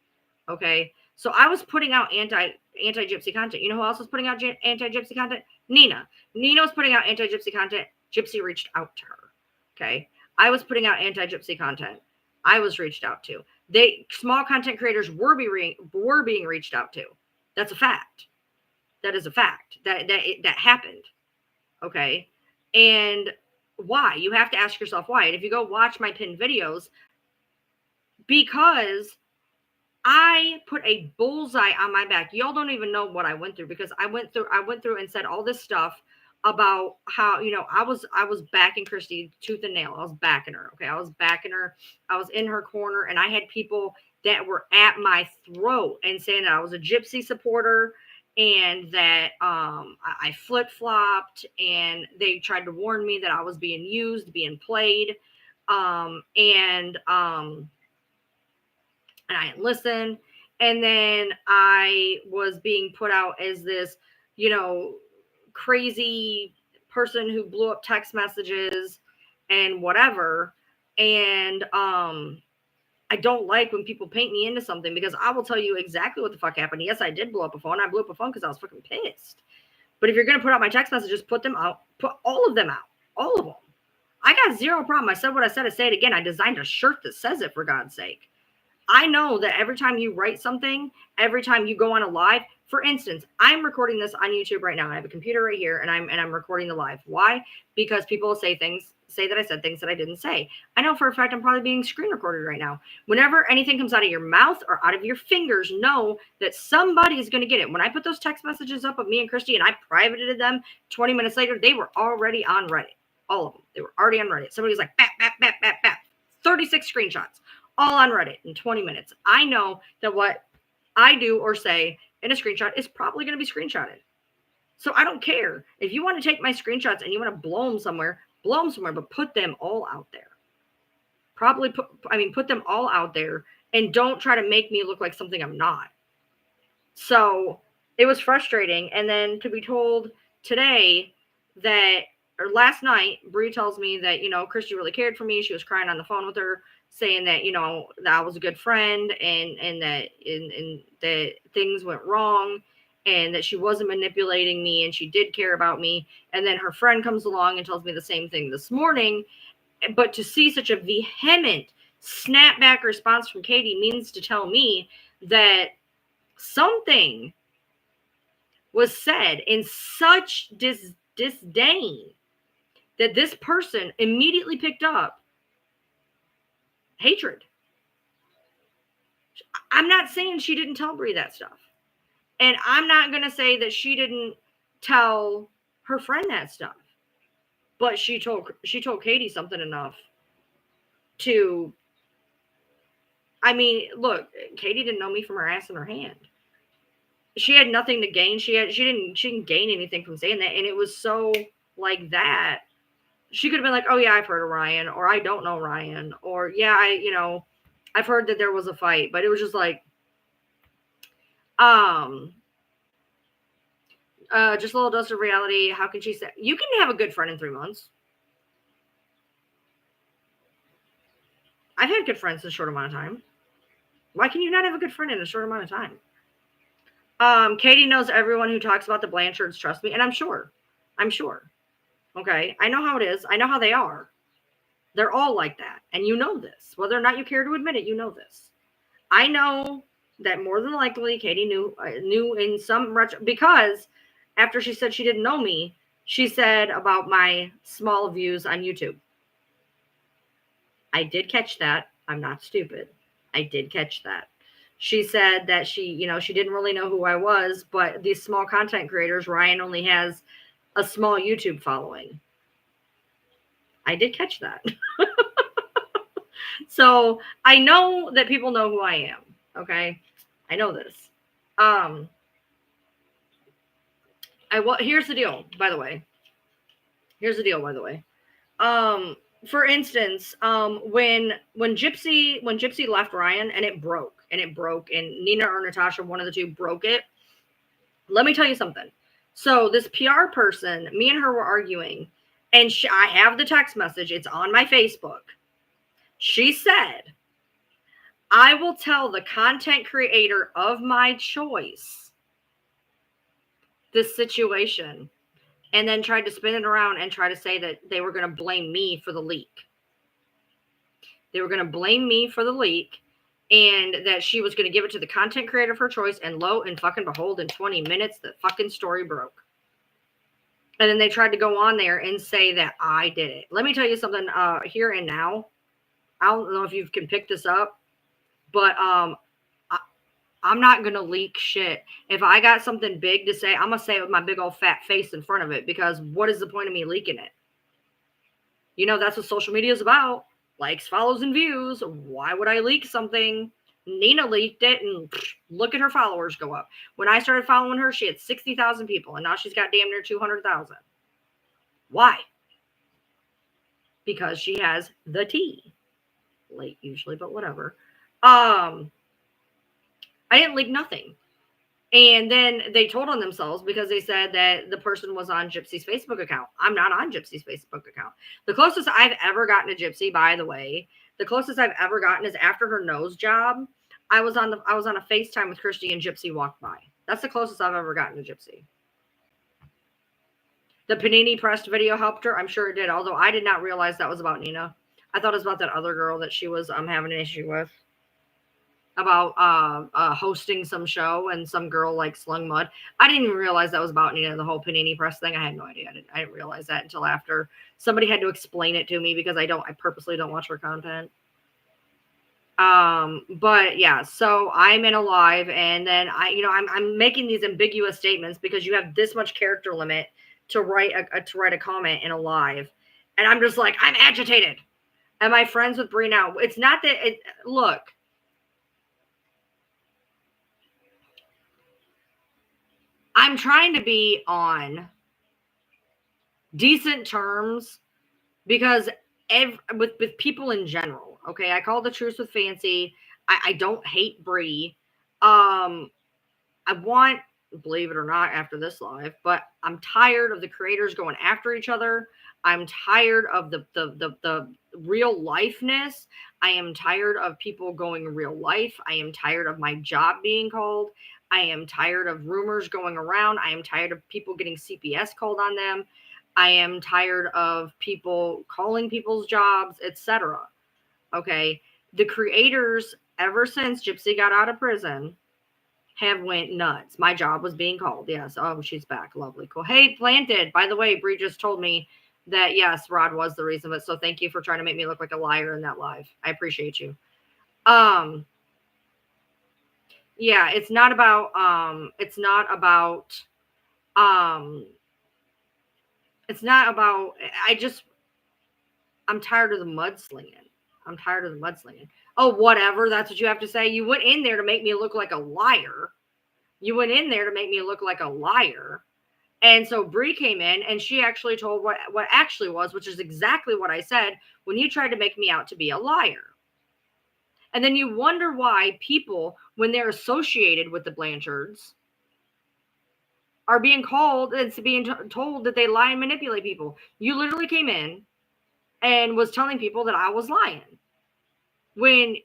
Okay. So I was putting out anti-gypsy content. You know who else was putting out anti-gypsy content? Nina. Nina was putting out anti-gypsy content. Gypsy reached out to her. Okay. I was putting out anti-gypsy content. I was reached out to. Small content creators were being reached out to. That's a fact. That is a fact. That happened. Okay. And why? You have to ask yourself why. And if you go watch my pinned videos, because I put a bullseye on my back. Y'all don't even know what I went through, because I went through and said all this stuff about how, I was backing Christy tooth and nail. I was backing her. Okay. I was backing her. I was in her corner, and I had people that were at my throat and saying that I was a gypsy supporter, and that I flip-flopped, and they tried to warn me that I was being used, being played. And I didn't listen. And then I was being put out as this, crazy person who blew up text messages and whatever. And I don't like when people paint me into something, because I will tell you exactly what the fuck happened. Yes, I did blow up a phone. I blew up a phone because I was fucking pissed. But if you're going to put out my text messages, put them out. Put all of them out. All of them. I got zero problem. I said what I said. I say it again. I designed a shirt that says it, for God's sake. I know that every time you write something, every time you go on a live, for instance, I'm recording this on YouTube right now. I have a computer right here, and I'm recording the live. Why? Because people will say that I said things that I didn't say. I know for a fact I'm probably being screen recorded right now. Whenever anything comes out of your mouth or out of your fingers, know that somebody is going to get it. When I put those text messages up of me and Christy, and I privated them 20 minutes later, they were already on Reddit. All of them. They were already on Reddit. Somebody was like, bap, bap, bap, bap, bap. 36 screenshots. All on Reddit in 20 minutes. I know that what I do or say in a screenshot is probably going to be screenshotted. So I don't care. If you want to take my screenshots and you want to blow them somewhere, but put them all out there. Put them all out there, and don't try to make me look like something I'm not. So it was frustrating. And then to be told today or last night, Bree tells me that, Christy really cared for me. She was crying on the phone with her, saying that, that I was a good friend, and that things went wrong, and that she wasn't manipulating me, and she did care about me. And then her friend comes along and tells me the same thing this morning. But to see such a vehement snapback response from Katie means to tell me that something was said in such disdain that this person immediately picked up hatred. I'm not saying she didn't tell Bree that stuff. And I'm not going to say that she didn't tell her friend that stuff. But she told Katie something enough to, look, Katie didn't know me from her ass in her hand. She had nothing to gain. She didn't gain anything from saying that. And it was so like that. She could have been like, oh yeah, I've heard of Ryan, or I don't know Ryan, or yeah, I've heard that there was a fight. But it was just like, just a little dose of reality. How can she say you can have a good friend in 3 months? I've had good friends in a short amount of time. Why can you not have a good friend in a short amount of time? Katie knows everyone who talks about the Blanchards, trust me, and I'm sure. Okay, I know how it is. I know how they are. They're all like that. And you know this. Whether or not you care to admit it, you know this. I know that more than likely Katie knew in some because after she said she didn't know me, she said about my small views on YouTube. I did catch that. I'm not stupid. I did catch that. She said that she didn't really know who I was, but these small content creators, Ryan only has a small YouTube following. I did catch that. So I know that people know who I am. Okay. I know this. Here's the deal, by the way. For instance, when Gypsy left Ryan and it broke and Nina or Natasha, one of the two, broke it. Let me tell you something. So this PR person, me and her were arguing, and I have the text message. It's on my Facebook. She said, I will tell the content creator of my choice this situation, and then tried to spin it around and try to say that they were going to blame me for the leak. They were going to blame me for the leak, and that she was going to give it to the content creator of her choice, and lo and fucking behold, in 20 minutes, the fucking story broke. And then they tried to go on there and say that I did it. Let me tell you something here and now. I don't know if you can pick this up, but I'm not going to leak shit. If I got something big to say, I'm going to say it with my big old fat face in front of it, because what is the point of me leaking it? You know, that's what social media is about. Likes, follows, and views. Why would I leak something? Nina leaked it, and look at her followers go up. When I started following her, she had 60,000 people, and now she's got damn near 200,000. Why? Because she has the tea. Late usually, but whatever. I didn't leak nothing. And then they told on themselves because they said that the person was on Gypsy's Facebook account. I'm not on Gypsy's Facebook account. The closest I've ever gotten to Gypsy, by the way, the closest I've ever gotten is after her nose job. I was on a FaceTime with Christy and Gypsy walked by. That's the closest I've ever gotten to Gypsy. The Panini pressed video helped her. I'm sure it did, although I did not realize that was about Nina. I thought it was about that other girl that she was having an issue with. About hosting some show and some girl like slung mud. I didn't even realize that was about Nina, the whole Panini press thing. I had no idea. I didn't realize that until after somebody had to explain it to me, because I purposely don't watch her content. But yeah, so I'm in a live, and then I'm making these ambiguous statements because you have this much character limit to write a comment in a live, and I'm just like, I'm agitated. Am I friends with Bree now? It's not that look. I'm trying to be on decent terms because with people in general, okay? I call the truce with Fancy. I don't hate Bree. I want, believe it or not, after this live, but I'm tired of the creators going after each other. I'm tired of the real lifeness. I am tired of people going real life. I am tired of my job being called. I am tired of rumors going around. I am tired of people getting CPS called on them. I am tired of people calling people's jobs, etc. Okay. The creators, ever since Gypsy got out of prison, have went nuts. My job was being called. Yes. Oh, she's back. Lovely. Cool. Hey, Planted. By the way, Bree just told me that, yes, Rod was the reason. But so thank you for trying to make me look like a liar in that live. I appreciate you. Yeah, it's not about I'm tired of the mudslinging. Oh, whatever. That's what you have to say. You went in there to make me look like a liar. And so Bree came in and she actually told what actually was, which is exactly what I said when you tried to make me out to be a liar. And then you wonder why people, when they're associated with the Blanchards, are being called and being told that they lie and manipulate people. You literally came in and was telling people that I was lying. When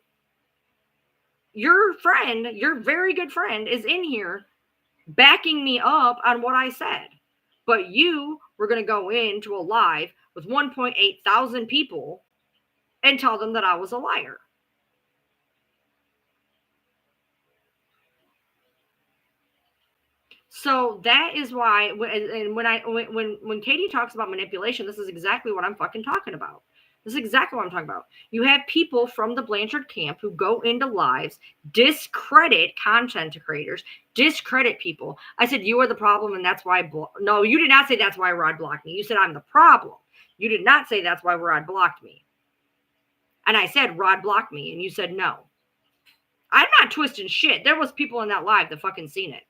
your friend, your very good friend, is in here backing me up on what I said. But you were going to go into a live with 1.8 thousand people and tell them that I was a liar. So that is why, and when Katie talks about manipulation, this is exactly what I'm fucking talking about. This is exactly what I'm talking about. You have people from the Blanchard camp who go into lives, discredit content creators, discredit people. I said, you are the problem, and that's why. No, you did not say that's why Rod blocked me. You said I'm the problem. You did not say that's why Rod blocked me. And I said Rod blocked me, and you said no. I'm not twisting shit. There was people in that live that fucking seen it.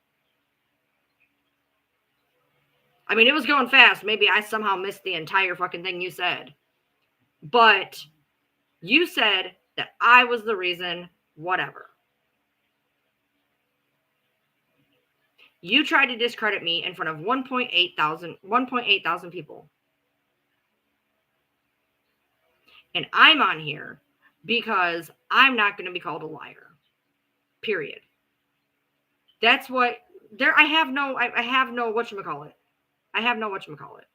I mean, it was going fast. Maybe I somehow missed the entire fucking thing you said. But you said that I was the reason, whatever. You tried to discredit me in front of 1.8 thousand people. And I'm on here because I'm not going to be called a liar. Period. That's what I have no whatchamacallit. I have no whatchamacallit.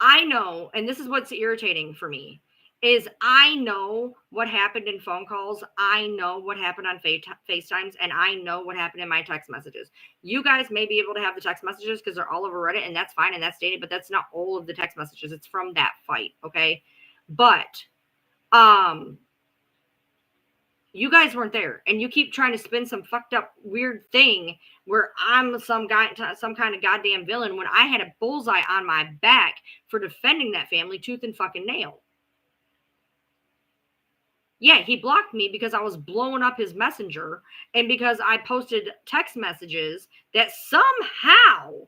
I know, and this is what's irritating for me, is I know what happened in phone calls. I know what happened on FaceTimes, and I know what happened in my text messages. You guys may be able to have the text messages because they're all over Reddit, and that's fine, and that's dated, but that's not all of the text messages. It's from that fight, okay? But you guys weren't there, and you keep trying to spin some fucked up weird thing where I'm some kind of goddamn villain when I had a bullseye on my back for defending that family tooth and fucking nail. Yeah, he blocked me because I was blowing up his messenger and because I posted text messages that somehow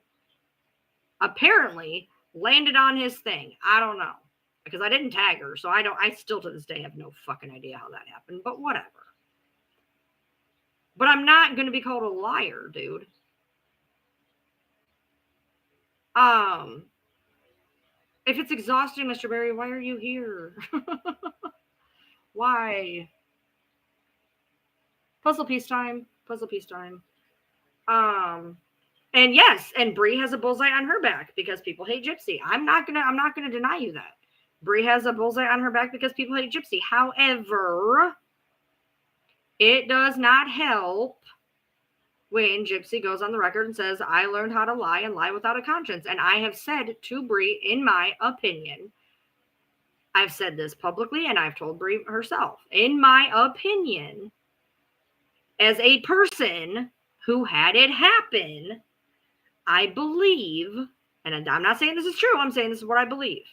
apparently landed on his thing. I don't know, because I didn't tag her, so I still to this day have no fucking idea how that happened, but whatever. But I'm not going to be called a liar, dude. If it's exhausting, Mr. Barry, why are you here? Why? Puzzle piece time. And yes, and Bree has a bullseye on her back because people hate Gypsy. I'm not gonna deny you that. Bree has a bullseye on her back because people hate Gypsy. However, it does not help when Gypsy goes on the record and says, I learned how to lie and lie without a conscience. And I have said to Bree, in my opinion, I've said this publicly and I've told Bree herself, in my opinion, as a person who had it happen, I believe, and I'm not saying this is true, I'm saying this is what I believe.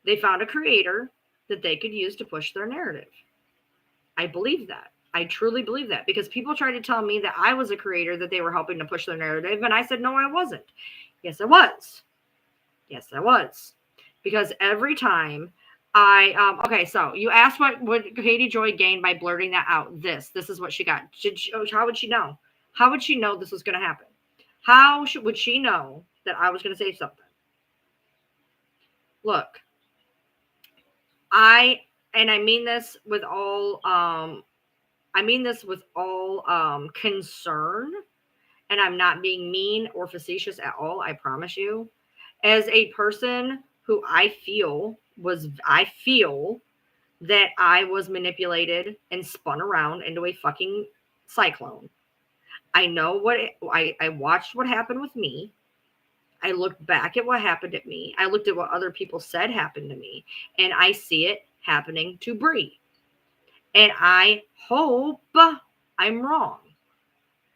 They found a creator that they could use to push their narrative. I believe that. I truly believe that, because people tried to tell me that I was a creator that they were helping to push their narrative. And I said, no, I wasn't. Yes, I was. Because every time okay, so you asked what would Katie Joy gain by blurting that out? This is what she got. How would she know? How would she know this was going to happen? How would she know that I was going to say something? Look, I mean this with all concern, and I'm not being mean or facetious at all, I promise you. As a person who I feel that I was manipulated and spun around into a fucking cyclone. I know I watched what happened with me. I looked back at what happened to me. I looked at what other people said happened to me, and I see it happening to Bree. And I hope I'm wrong,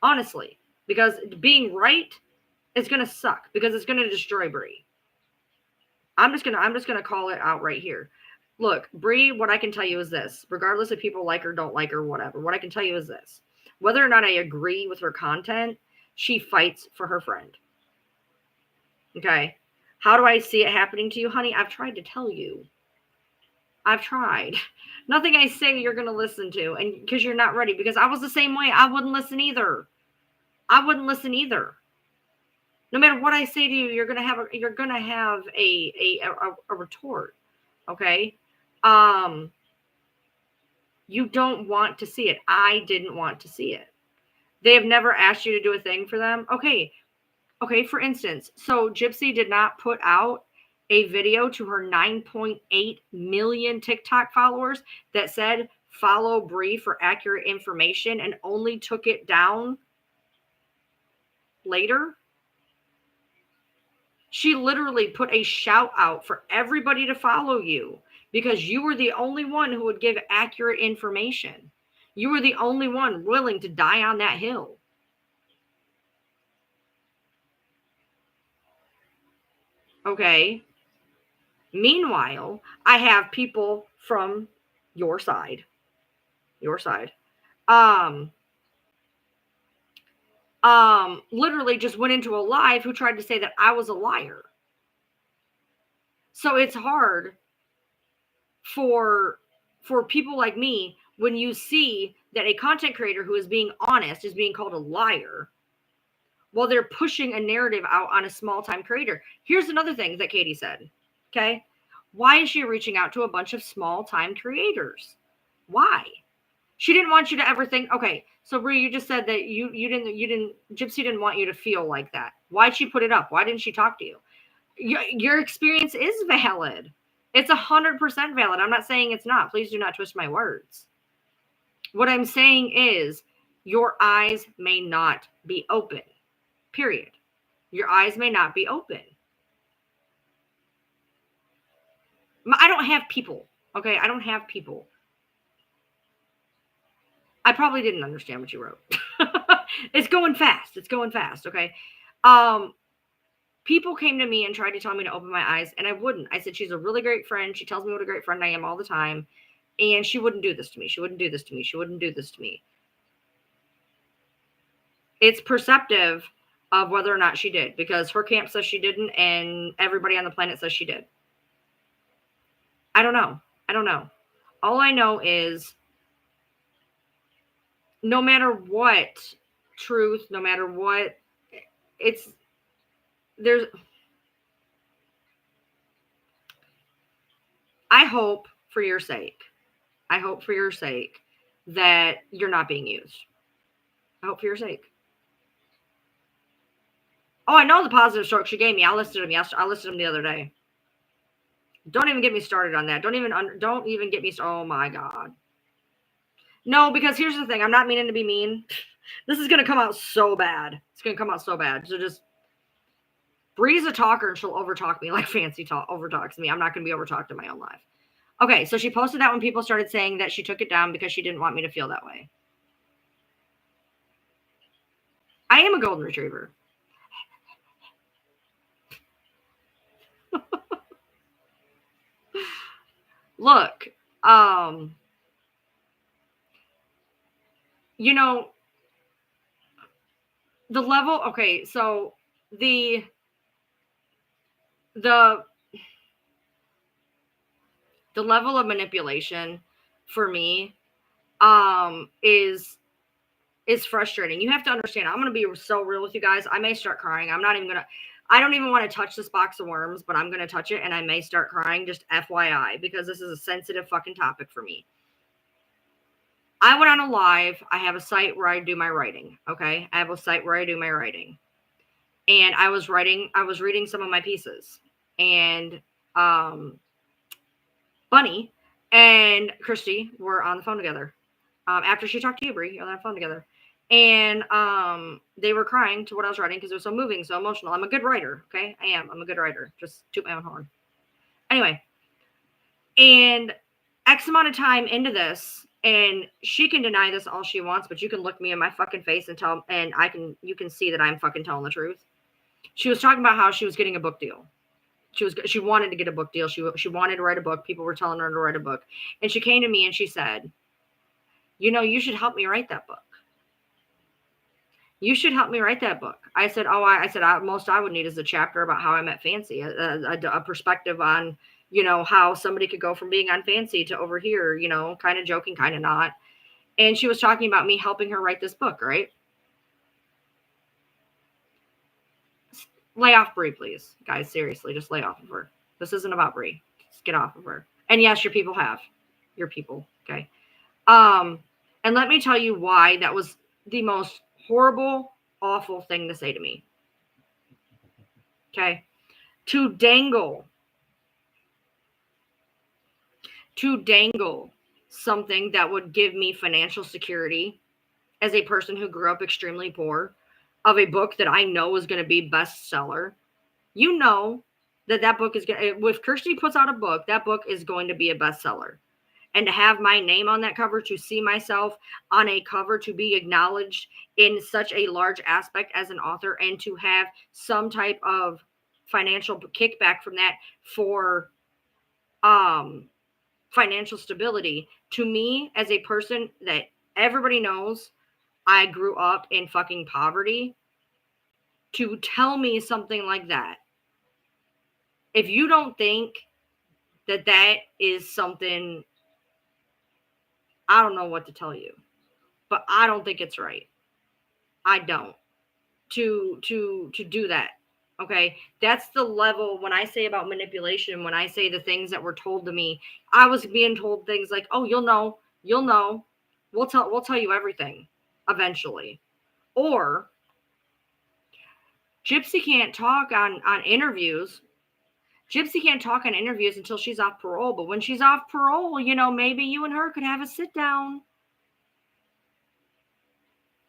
honestly, because being right is going to suck, because it's going to destroy Bree. I'm just gonna call it out right here. Look, Bree, what I can tell you is this: regardless if people like her, don't like her, whatever, what I can tell you is this: whether or not I agree with her content, she fights for her friend. Okay. How do I see it happening to you, honey? I've tried to tell you. I've tried. Nothing I say you're going to listen to, and because you're not ready, because I was the same way. I wouldn't listen either. No matter what I say to you, you're going to have a retort. Okay. You don't want to see it. I didn't want to see it. They have never asked you to do a thing for them. Okay. Okay, for instance, so Gypsy did not put out a video to her 9.8 million TikTok followers that said follow Bree for accurate information and only took it down later. She literally put a shout out for everybody to follow you because you were the only one who would give accurate information. You were the only one willing to die on that hill. Okay. Meanwhile, I have people from your side, um, literally just went into a live who tried to say that I was a liar. So it's hard for people like me when you see that a content creator who is being honest is being called a liar while they're pushing a narrative out on a small time creator. Here's another thing that Katie said. Okay. Why is she reaching out to a bunch of small time creators? Why? She didn't want you to ever think, okay, so Brie, you just said that you didn't, Gypsy didn't want you to feel like that. Why'd she put it up? Why didn't she talk to you? Your experience is valid. It's 100% valid. I'm not saying it's not. Please do not twist my words. What I'm saying is your eyes may not be open, period. Your eyes may not be open. I don't have people, okay? I don't have people. I probably didn't understand what you wrote. It's going fast. It's going fast, okay? People came to me and tried to tell me to open my eyes, and I wouldn't. I said, she's a really great friend. She tells me what a great friend I am all the time, and she wouldn't do this to me. She wouldn't do this to me. She wouldn't do this to me. It's perceptive of whether or not she did, because her camp says she didn't, and everybody on the planet says she did. I don't know. I don't know. All I know is no matter what truth, no matter what, I hope for your sake that you're not being used. I hope for your sake. Oh, I know the positive stroke she gave me. I listed them yesterday. I listed them the other day. Don't even get me started on that. Don't even get me. Oh my God. No, because here's the thing. I'm not meaning to be mean. This is going to come out so bad. It's going to come out so bad. So just Bree's a talker and she'll overtalk me like Fancy overtalks me. I'm not going to be overtalked in my own life. Okay, so she posted that when people started saying that she took it down because she didn't want me to feel that way. I am a golden retriever. Look, you know, the level, okay, so the level of manipulation for me is frustrating. You have to understand, I'm going to be so real with you guys. I may start crying. I don't even want to touch this box of worms, but I'm going to touch it and I may start crying, just FYI, because this is a sensitive fucking topic for me. I went on a live. I have a site where I do my writing. Okay. I have a site where I do my writing. And I was reading some of my pieces. And Bunny and Christy were on the phone together. After she talked to you, Brie, on the phone together. And they were crying to what I was writing because it was so moving, so emotional. I'm a good writer, okay? I am. I'm a good writer. Just toot my own horn. Anyway. And X amount of time into this, and she can deny this all she wants, but you can look me in my fucking face and you can see that I'm fucking telling the truth. She was talking about how she was getting a book deal. She wanted to get a book deal. She wanted to write a book. People were telling her to write a book. And she came to me and she said, you should help me write that book. You should help me write that book. I said, most I would need is a chapter about how I met Fancy, a perspective on, how somebody could go from being on Fancy to over here, kind of joking, kind of not. And she was talking about me helping her write this book, right? Lay off Brie, please. Guys, seriously, just lay off of her. This isn't about Brie. Just get off of her. And yes, your people have. Your people, okay? And let me tell you why that was the most horrible, awful thing to say to me. Okay. To dangle something that would give me financial security as a person who grew up extremely poor, of a book that I know is going to be bestseller. You know that book is going to, if Kirsty puts out a book, that book is going to be a bestseller. And to have my name on that cover, to see myself on a cover, to be acknowledged in such a large aspect as an author, and to have some type of financial kickback from that for financial stability, to me, as a person that everybody knows I grew up in fucking poverty, to tell me something like that, if you don't think that that is something, I don't know what to tell you, but I don't think it's right. I don't. To do that. Okay? That's the level. When I say about manipulation, when I say the things that were told to me, I was being told things like, "Oh, you'll know. We'll tell you everything eventually." Or Gypsy can't talk on interviews. Gypsy can't talk on interviews until she's off parole, but when she's off parole, maybe you and her could have a sit down.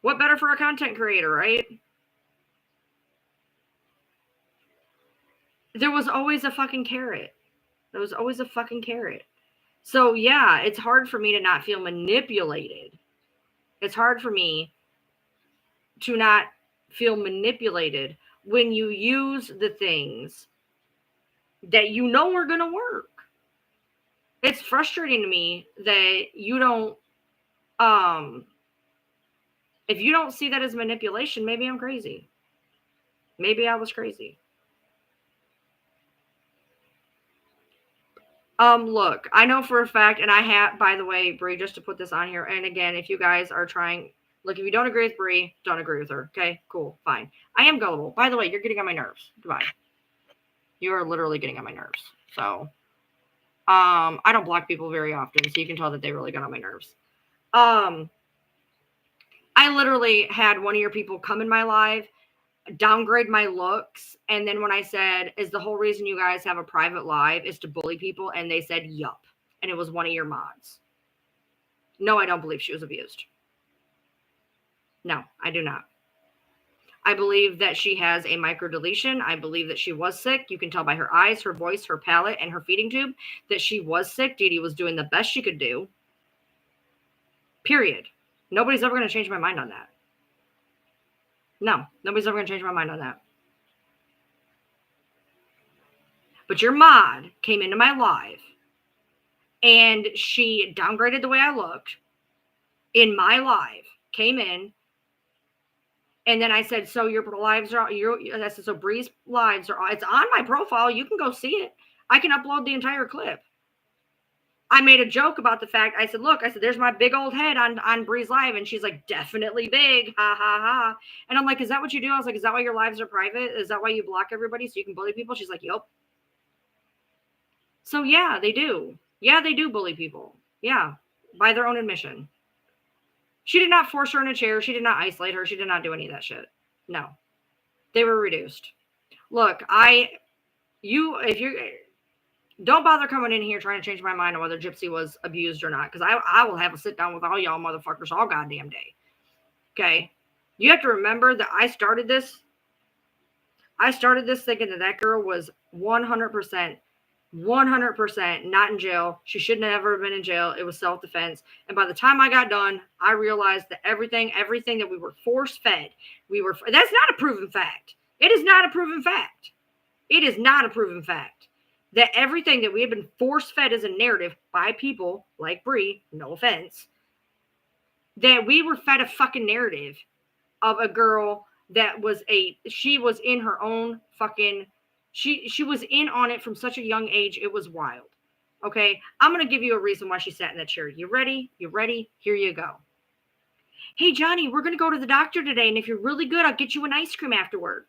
What better for a content creator, right? There was always a fucking carrot. So yeah, it's hard for me to not feel manipulated. It's hard for me to not feel manipulated when you use the things that you know are going to work. It's frustrating to me that you don't, if you don't see that as manipulation, maybe I'm crazy. Maybe I was crazy. Look, I know for a fact, and I have, by the way, Bree, just to put this on here, and again, if you guys are trying, look, if you don't agree with Bree, don't agree with her. Okay, cool, fine. I am gullible. By the way, you're getting on my nerves. Goodbye. You are literally getting on my nerves. So, I don't block people very often, so you can tell that they really got on my nerves. I literally had one of your people come in my live, downgrade my looks, and then when I said, is the whole reason you guys have a private live is to bully people, and they said, yup, and it was one of your mods. No, I don't believe she was abused. No, I do not. I believe that she has a microdeletion. I believe that she was sick. You can tell by her eyes, her voice, her palate, and her feeding tube that she was sick. Dee Dee was doing the best she could do. Period. Nobody's ever going to change my mind on that. No, nobody's ever going to change my mind on that. But your mod came into my live and she downgraded the way I looked in my live, came in, and then I said, so your lives are, I said, so Bree's lives are, it's on my profile. You can go see it. I can upload the entire clip. I made a joke about the fact, I said, look, there's my big old head on Bree's live. And she's like, definitely big. Ha, ha, ha. And I'm like, is that what you do? I was like, is that why your lives are private? Is that why you block everybody so you can bully people? She's like, yep. So yeah, they do. Yeah, they do bully people. Yeah, by their own admission. She did not force her in a chair. She did not isolate her. She did not do any of that shit. No. They were reduced. Look, if you don't bother coming in here trying to change my mind on whether Gypsy was abused or not, because I will have a sit down with all y'all motherfuckers all goddamn day. Okay? You have to remember that I started this thinking that girl was 100% not in jail. She shouldn't have ever been in jail. It was self-defense. And by the time I got done, I realized that everything that we were force-fed, that's not a proven fact. It is not a proven fact. It is not a proven fact that everything that we have been force-fed as a narrative by people like Bree, no offense, that we were fed a fucking narrative of a girl that she was in her own fucking, she was in on it from such a young age. It was wild. Okay. I'm going to give you a reason why she sat in that chair. You ready? Here you go. Hey, Johnny, we're going to go to the doctor today. And if you're really good, I'll get you an ice cream afterward.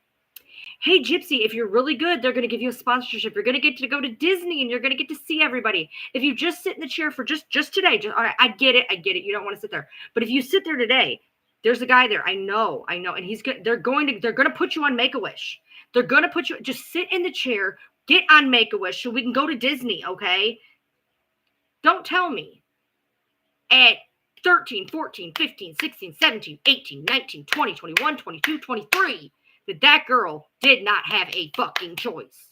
Hey, Gypsy, if you're really good, they're going to give you a sponsorship. You're going to get to go to Disney and you're going to get to see everybody. If you just sit in the chair for just today, all right, I get it. You don't want to sit there. But if you sit there today, there's a guy there. I know. And they're going to put you on Make-A-Wish. They're going to put you, just sit in the chair, get on Make-A-Wish so we can go to Disney, okay? Don't tell me at 13, 14, 15, 16, 17, 18, 19, 20, 21, 22, 23 that girl did not have a fucking choice.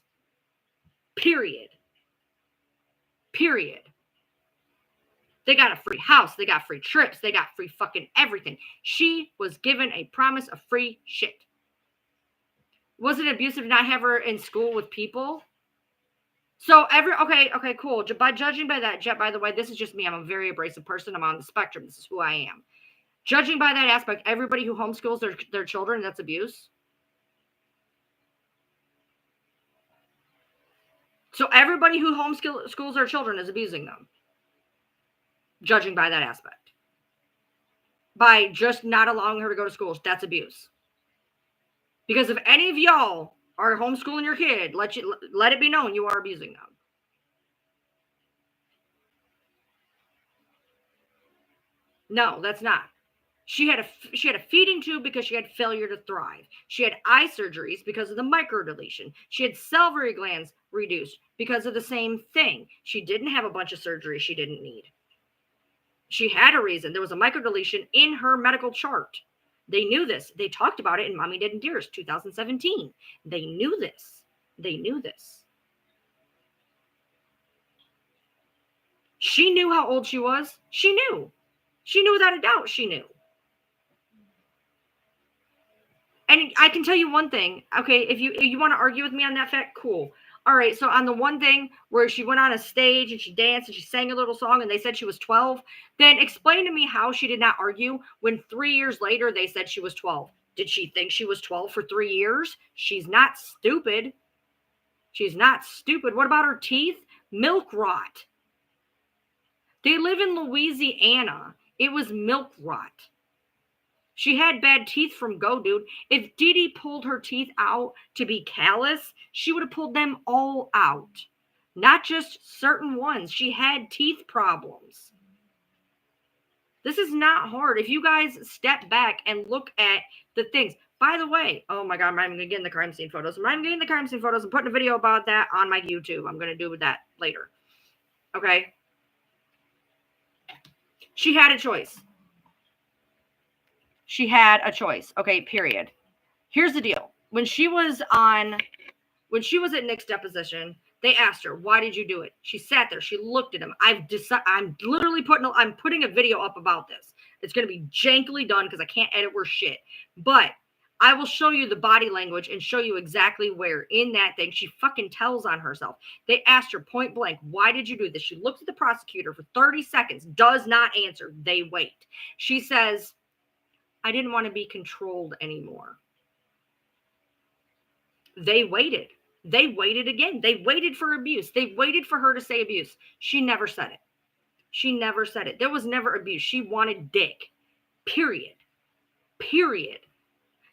Period. Period. They got a free house. They got free trips. They got free fucking everything. She was given a promise of free shit. Was it abusive to not have her in school with people? So okay, cool. By judging by that, by the way, this is just me. I'm a very abrasive person. I'm on the spectrum. This is who I am. Judging by that aspect, everybody who homeschools their children, that's abuse. So everybody who homeschools their children is abusing them. Judging by that aspect. By just not allowing her to go to school, that's abuse. Because if any of y'all are homeschooling your kid, let it be known you are abusing them. No, that's not. She had a feeding tube because she had failure to thrive. She had eye surgeries because of the microdeletion. She had salivary glands reduced because of the same thing. She didn't have a bunch of surgeries she didn't need. She had a reason. There was a microdeletion in her medical chart. They knew this. They talked about it in Mommy Dead and Dearest 2017. They knew this. They knew this. She knew how old she was. She knew. She knew without a doubt. She knew. And I can tell you one thing. Okay, if you want to argue with me on that fact, cool. All right, so on the one thing where she went on a stage and she danced and she sang a little song and they said she was 12, then explain to me how she did not argue when 3 years later they said she was 12. Did she think she was 12 for 3 years? She's not stupid. She's not stupid. What about her teeth? Milk rot. They live in Louisiana. It was milk rot. She had bad teeth from Go, dude. If Dee Dee pulled her teeth out to be callous, she would have pulled them all out. Not just certain ones. She had teeth problems. This is not hard. If you guys step back and look at the things. By the way, oh my God, I'm not even going to get in the crime scene photos. I'm not even getting the crime scene photos. I'm putting a video about that on my YouTube. I'm going to do that later. Okay? She had a choice. She had a choice. Okay, period. Here's the deal. When she was at Nick's deposition, they asked her, why did you do it? She sat there. She looked at him. I'm literally putting a video up about this. It's going to be jankily done because I can't edit worth shit. But I will show you the body language and show you exactly where in that thing she fucking tells on herself. They asked her point blank, why did you do this? She looks at the prosecutor for 30 seconds, does not answer. They wait. She says, I didn't want to be controlled anymore. They waited. They waited again. They waited for abuse. They waited for her to say abuse. She never said it. She never said it. There was never abuse. She wanted dick. Period. Period.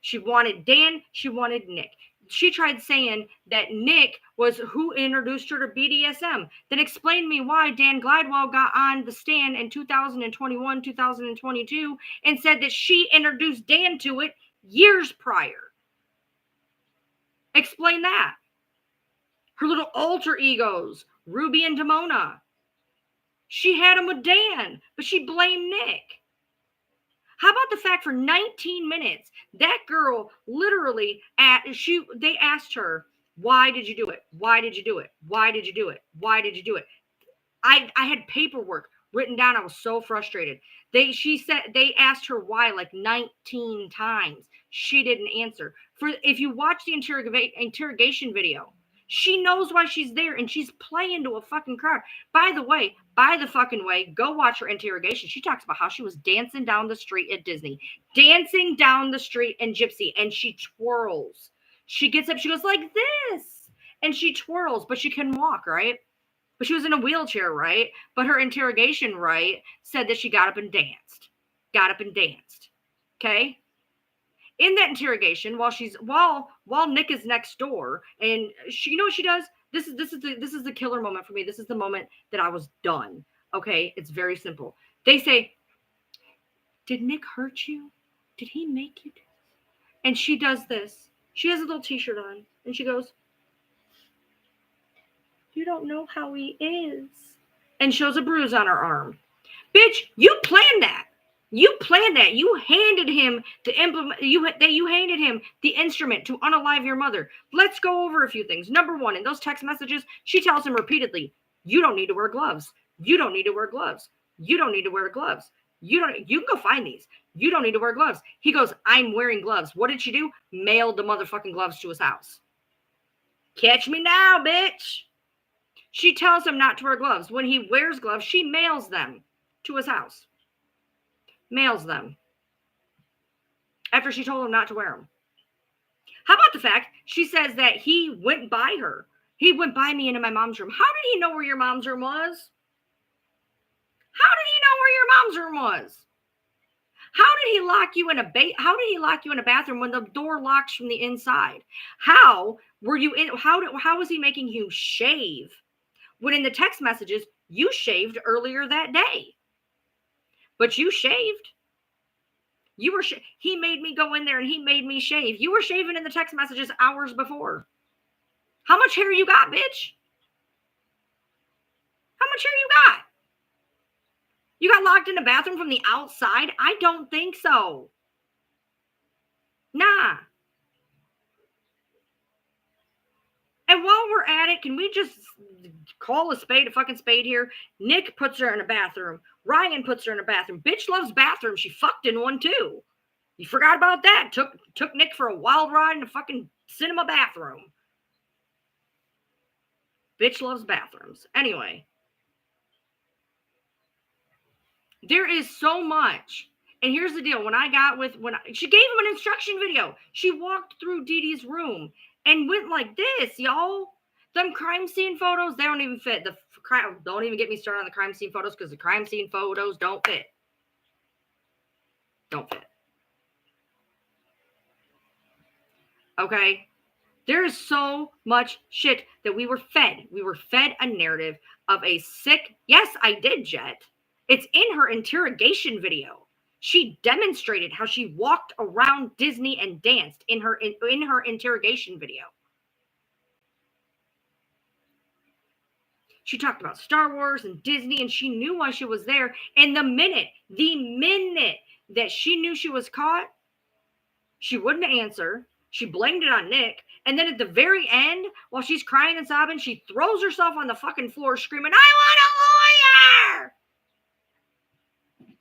She wanted Dan. She wanted Nick. She tried saying that Nick was who introduced her to BDSM. Then explain to me why Dan Glidewell got on the stand in 2021, 2022 and said that she introduced Dan to it years prior. Explain that. Her little alter egos, Ruby and Damona. She had them with Dan, but she blamed Nick. How about the fact for 19 minutes, that girl literally they asked her, why did you do it? Why did you do it? Why did you do it? Why did you do it? I had paperwork written down. I was so frustrated. They asked her why like 19 times. She didn't answer. If you watch the interrogation video, she knows why she's there and she's playing to a fucking crowd. By the fucking way, go watch her interrogation. She talks about how she was dancing down the street at Disney, dancing down the street in Gypsy, and she twirls. She gets up, she goes like this, and she twirls, but she can walk, right? But she was in a wheelchair, right? But her interrogation, right, said that she got up and danced. Okay? In that interrogation, while Nick is next door, and she, you know what she does? This is the killer moment for me. This is the moment that I was done. Okay, it's very simple. They say, "Did Nick hurt you? Did he make you do this?" And she does this. She has a little t-shirt on, and she goes, "You don't know how he is," and shows a bruise on her arm. Bitch, you planned that. You planned that. You handed him the implement. You handed him the instrument to unalive your mother. Let's go over a few things. Number one, in those text messages, she tells him repeatedly, "You don't need to wear gloves. You don't need to wear gloves. You don't need to wear gloves. You can go find these. You don't need to wear gloves." He goes, "I'm wearing gloves." What did she do? Mailed the motherfucking gloves to his house. Catch me now, bitch. She tells him not to wear gloves. When he wears gloves, she mails them to his house. Mails them. After she told him not to wear them. How about the fact she says that he went by her? He went by me into my mom's room. How did he know where your mom's room was? How did he know where your mom's room was? How did he lock you in a bathroom when the door locks from the inside? How were you in? How was he making you shave? When in the text messages, you shaved earlier that day. But you shaved. He made me go in there and he made me shave. You were shaving in the text messages hours before. How much hair you got, bitch? How much hair you got? You got locked in the bathroom from the outside? I don't think so. Nah. And while we're at it, can we just call a spade a fucking spade here? Nick puts her in a bathroom. Ryan puts her in a bathroom. Bitch loves bathrooms. She fucked in one too. You forgot about that. Took Nick for a wild ride in a fucking cinema bathroom. Bitch loves bathrooms. Anyway. There is so much. And here's the deal. She gave him an instruction video. She walked through Dee Dee's room and went like this, y'all. Them crime scene photos, they don't even fit. Don't even get me started on the crime scene photos because the crime scene photos don't fit. Don't fit. Okay? There is so much shit that we were fed. We were fed a narrative of a sick, yes, I did, Jet. It's in her interrogation video. She demonstrated how she walked around Disney and danced in her interrogation video. She talked about Star Wars and Disney, and she knew why she was there. And the minute that she knew she was caught, she wouldn't answer. She blamed it on Nick. And then at the very end, while she's crying and sobbing, she throws herself on the fucking floor screaming, "I want a lawyer!"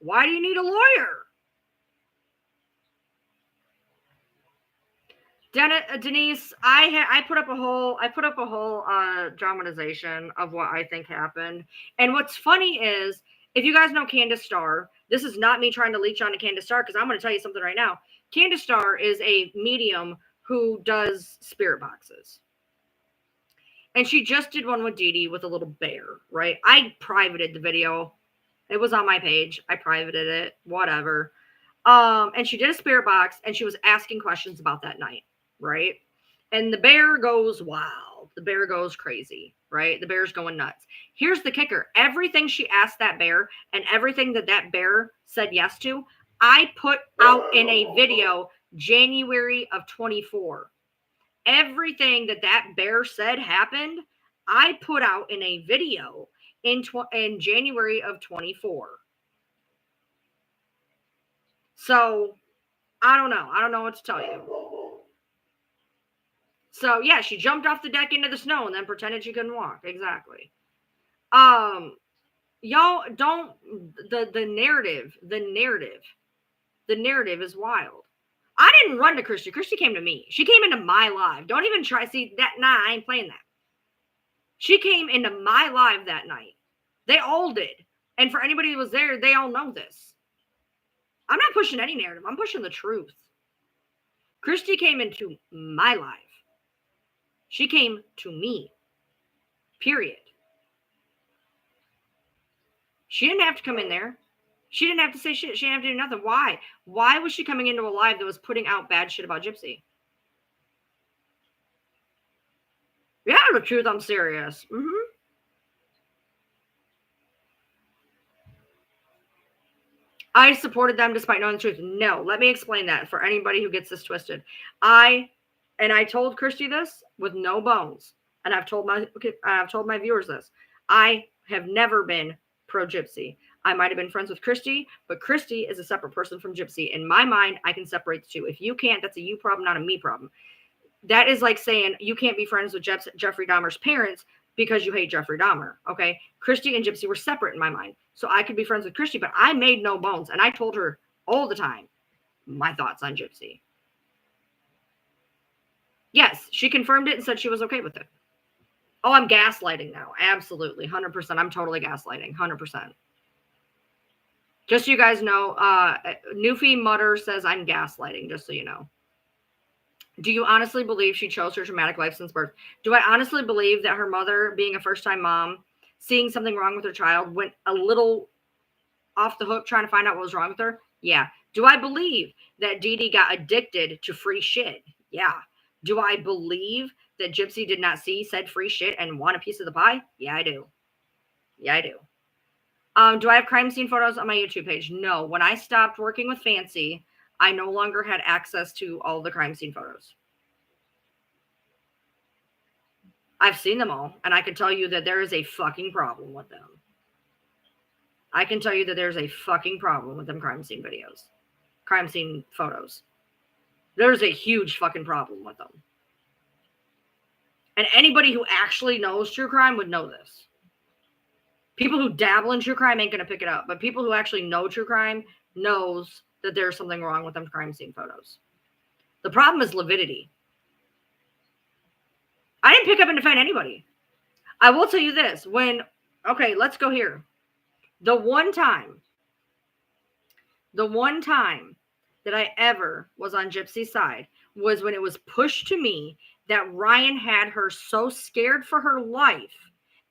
Why do you need a lawyer? Denise, I put up a whole dramatization of what I think happened. And what's funny is, if you guys know Candace Starr, this is not me trying to leech on to Candace Starr, because I'm going to tell you something right now. Candace Starr is a medium who does spirit boxes. And she just did one with Dee Dee with a little bear, right? I privated the video. It was on my page. I privated it, whatever. And she did a spirit box, and she was asking questions about that night, right? And the bear goes wild. The bear goes crazy, right? The bear's going nuts. Here's the kicker. Everything she asked that bear and everything that bear said yes to, I put out in a video January of 24. Everything that bear said happened, I put out in a video in January of 24. So, I don't know. I don't know what to tell you. So, yeah, she jumped off the deck into the snow and then pretended she couldn't walk. Exactly. Y'all don't, the narrative is wild. I didn't run to Christy. Christy came to me. She came into my live. Don't even try. See, I ain't playing that. She came into my live that night. They all did. And for anybody who was there, they all know this. I'm not pushing any narrative. I'm pushing the truth. Christy came into my life. She came to me. Period. She didn't have to come in there. She didn't have to say shit. She didn't have to do nothing. Why? Why was she coming into a live that was putting out bad shit about Gypsy? Yeah, the truth, I'm serious. I supported them despite knowing the truth. No, let me explain that for anybody who gets this twisted. I And I told Christy this with no bones. And I've told my viewers this. I have never been pro Gypsy. I might have been friends with Christy, but Christy is a separate person from Gypsy. In my mind, I can separate the two. If you can't, that's a you problem, not a me problem. That is like saying you can't be friends with Jeffrey Dahmer's parents because you hate Jeffrey Dahmer. Okay. Christy and Gypsy were separate in my mind. So I could be friends with Christy, but I made no bones. And I told her all the time my thoughts on Gypsy. Yes, she confirmed it and said she was okay with it. Oh, I'm gaslighting now. Absolutely. 100%. I'm totally gaslighting. 100%. Just so you guys know, Newfie Mutter says I'm gaslighting, just so you know. Do you honestly believe she chose her traumatic life since birth? Do I honestly believe that her mother, being a first-time mom, seeing something wrong with her child, went a little off the hook trying to find out what was wrong with her? Yeah. Do I believe that Dee Dee got addicted to free shit? Yeah. Do I believe that Gypsy did not see said free shit and want a piece of the pie? Yeah, I do. Yeah, I do. Do I have crime scene photos on my YouTube page? No. When I stopped working with Fancy, I no longer had access to all the crime scene photos. I've seen them all, and I can tell you that there is a fucking problem with them. I can tell you that there's a fucking problem with them crime scene videos. Crime scene photos. There's a huge fucking problem with them. And anybody who actually knows true crime would know this. People who dabble in true crime ain't going to pick it up. But people who actually know true crime knows that there's something wrong with them crime scene photos. The problem is lividity. I didn't pick up and defend anybody. I will tell you this. Okay, let's go here. The one time that I ever was on Gypsy's side was when it was pushed to me that Ryan had her so scared for her life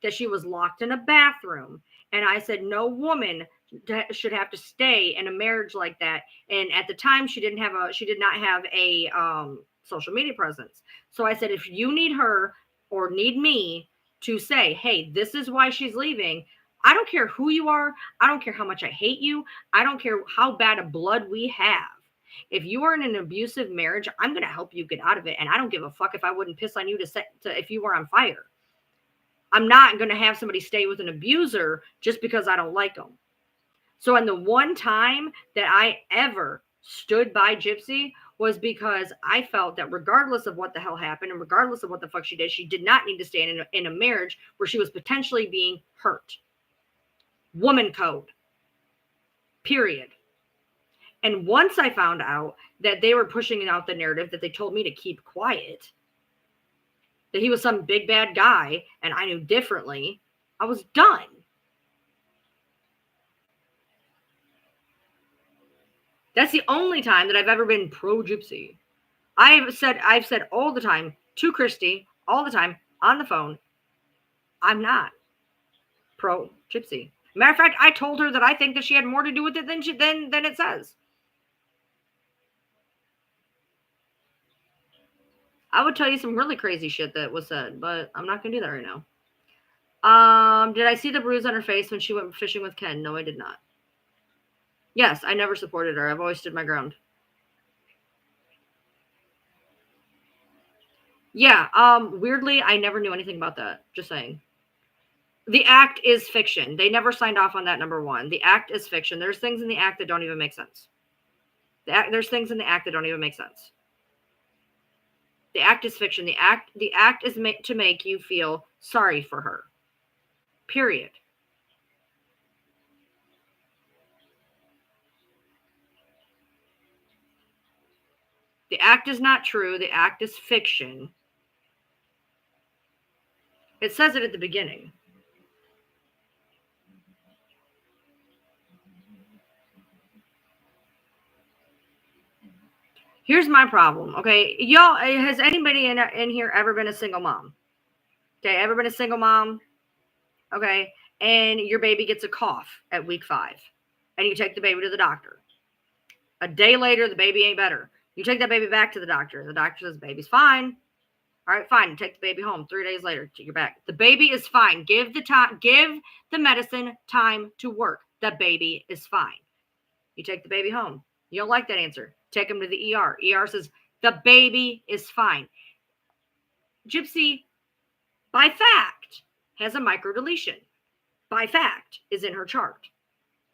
that she was locked in a bathroom. And I said, no woman should have to stay in a marriage like that. And at the time, she did not have a social media presence. So I said, if you need her or need me to say, hey, this is why she's leaving, I don't care who you are. I don't care how much I hate you. I don't care how bad of blood we have. If you are in an abusive marriage, I'm going to help you get out of it. And I don't give a fuck if I wouldn't piss on you if you were on fire. I'm not going to have somebody stay with an abuser just because I don't like them. So, and the one time that I ever stood by Gypsy was because I felt that regardless of what the hell happened and regardless of what the fuck she did not need to stay in a marriage where she was potentially being hurt. Woman code. Period. And once I found out that they were pushing out the narrative that they told me to keep quiet, that he was some big bad guy and I knew differently, I was done. That's the only time that I've ever been pro Gypsy. I've said all the time to Christy, all the time on the phone, I'm not pro Gypsy. Matter of fact, I told her that I think that she had more to do with it than it says. I would tell you some really crazy shit that was said, but I'm not going to do that right now. Did I see the bruise on her face when she went fishing with Ken? No, I did not. Yes, I never supported her. I've always stood my ground. Yeah, weirdly, I never knew anything about that. Just saying. The act is fiction. They never signed off on that, number one. The act is fiction. There's things in the act that don't even make sense. There's things in the act that don't even make sense. The act is fiction. The act is meant to make you feel sorry for her. Period. The act is not true. The act is fiction. It says it at the beginning. Here's my problem, okay? Y'all, has anybody in here ever been a single mom? Okay, ever been a single mom? Okay, and your baby gets a cough at week 5, and you take the baby to the doctor. A day later, the baby ain't better. You take that baby back to the doctor. The doctor says, baby's fine. All right, fine. You take the baby home. 3 days later, you're back. The baby is fine. Give the medicine time to work. The baby is fine. You take the baby home. You don't like that answer. Take him to the ER. ER says, The baby is fine. Gypsy, by fact, has a microdeletion. By fact, is in her chart.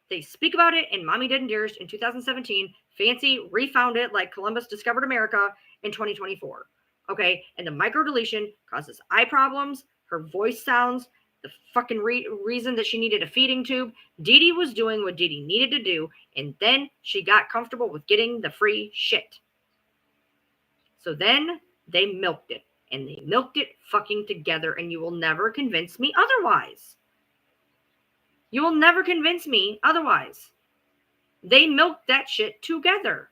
They speak about it in Mommy Dead and Dearest in 2017. Fancy refound it like Columbus discovered America in 2024. Okay, and the microdeletion causes eye problems. Her voice sounds the fucking reason that she needed a feeding tube. Dee Dee was doing what Dee Dee needed to do, and then she got comfortable with getting the free shit. So then they milked it, and they milked it fucking together, and you will never convince me otherwise. You will never convince me otherwise. They milked that shit together.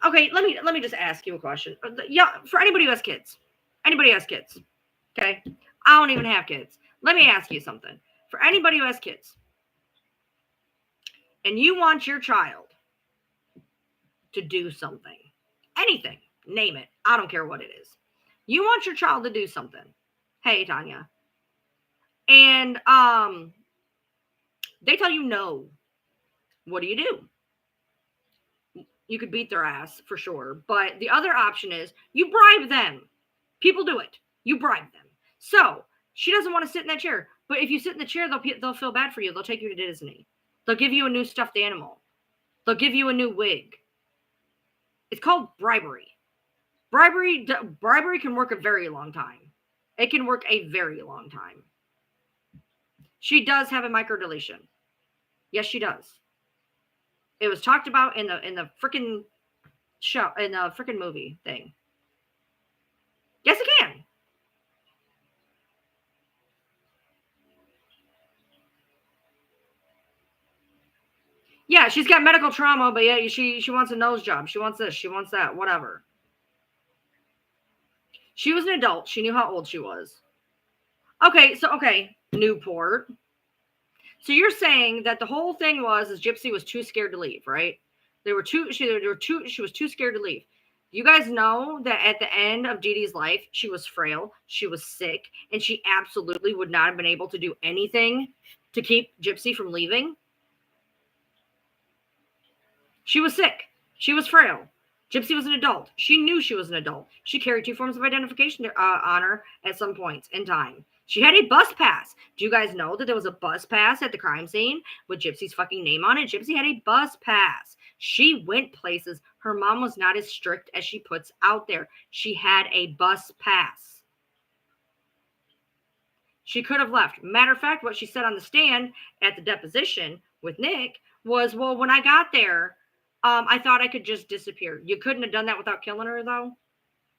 Okay, let me just ask you a question. Yeah, for anybody who has kids. Anybody who has kids. Okay? I don't even have kids. Let me ask you something. For anybody who has kids, and you want your child to do something, anything, name it, I don't care what it is. You want your child to do something. Hey, Tanya. And they tell you no. What do? You could beat their ass for sure. But the other option is you bribe them. People do it. You bribe them. So she doesn't want to sit in that chair. But if you sit in the chair, they'll feel bad for you. They'll take you to Disney. They'll give you a new stuffed animal. They'll give you a new wig. It's called bribery. Bribery can work a very long time. It can work a very long time. She does have a microdeletion. Yes, she does. It was talked about in the freaking show, in the freaking movie thing. Yes, it can. Yeah, she's got medical trauma, but yeah, she wants a nose job. She wants this. She wants that. Whatever. She was an adult. She knew how old she was. Okay, Newport. So you're saying that the whole thing is Gypsy was too scared to leave, right? She was too scared to leave. You guys know that at the end of Dee Dee's life, she was frail, she was sick, and she absolutely would not have been able to do anything to keep Gypsy from leaving. She was sick. She was frail. Gypsy was an adult. She knew she was an adult. She carried 2 forms of identification on her at some points in time. She had a bus pass. Do you guys know that there was a bus pass at the crime scene with Gypsy's fucking name on it? Gypsy had a bus pass. She went places. Her mom was not as strict as she puts out there. She had a bus pass. She could have left. Matter of fact, what she said on the stand at the deposition with Nick was, well, when I got there, I thought I could just disappear. You couldn't have done that without killing her, though.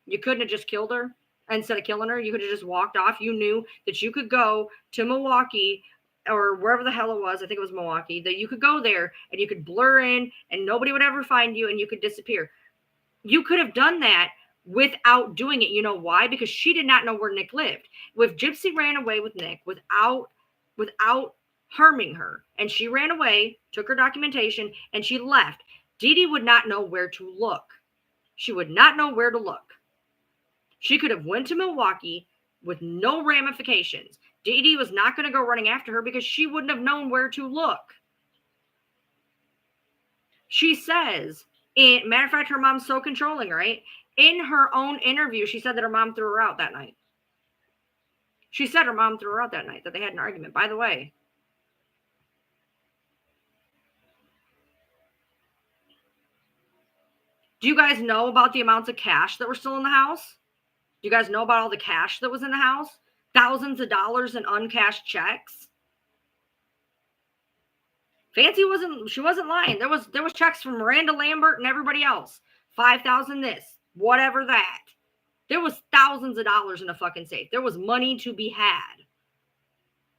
You couldn't have just killed her instead of killing her. You could have just walked off. You knew that you could go to Milwaukee or wherever the hell it was. I think it was Milwaukee. That you could go there and you could blur in and nobody would ever find you and you could disappear. You could have done that without doing it. You know why? Because she did not know where Nick lived. If Gypsy ran away with Nick without harming her, and she ran away, took her documentation, and she left, Dee Dee would not know where to look. She would not know where to look. She could have went to Milwaukee with no ramifications. Dee Dee was not going to go running after her because she wouldn't have known where to look. She says, matter of fact, her mom's so controlling, right? In her own interview, she said that her mom threw her out that night. She said her mom threw her out that night, that they had an argument. By the way, do you guys know about the amounts of cash that were still in the house? Do you guys know about all the cash that was in the house? Thousands of dollars in uncashed checks. Fancy wasn't lying. There was checks from Miranda Lambert and everybody else. 5,000 this, whatever that. There was thousands of dollars in a fucking safe. There was money to be had.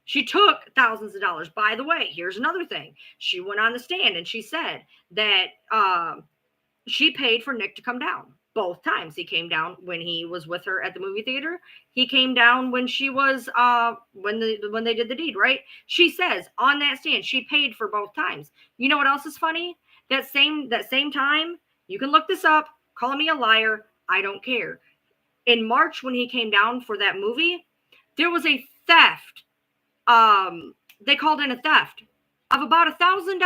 She took thousands of dollars. By the way, here's another thing. She went on the stand and she said that she paid for Nick to come down. Both times. He came down when he was with her at the movie theater. He came down when she was when they did the deed, right? She says on that stand she paid for both times. You know what else is funny? That same time, you can look this up, call me a liar, I don't care. In March when he came down for that movie, there was a theft. They called in a theft of about $1,000.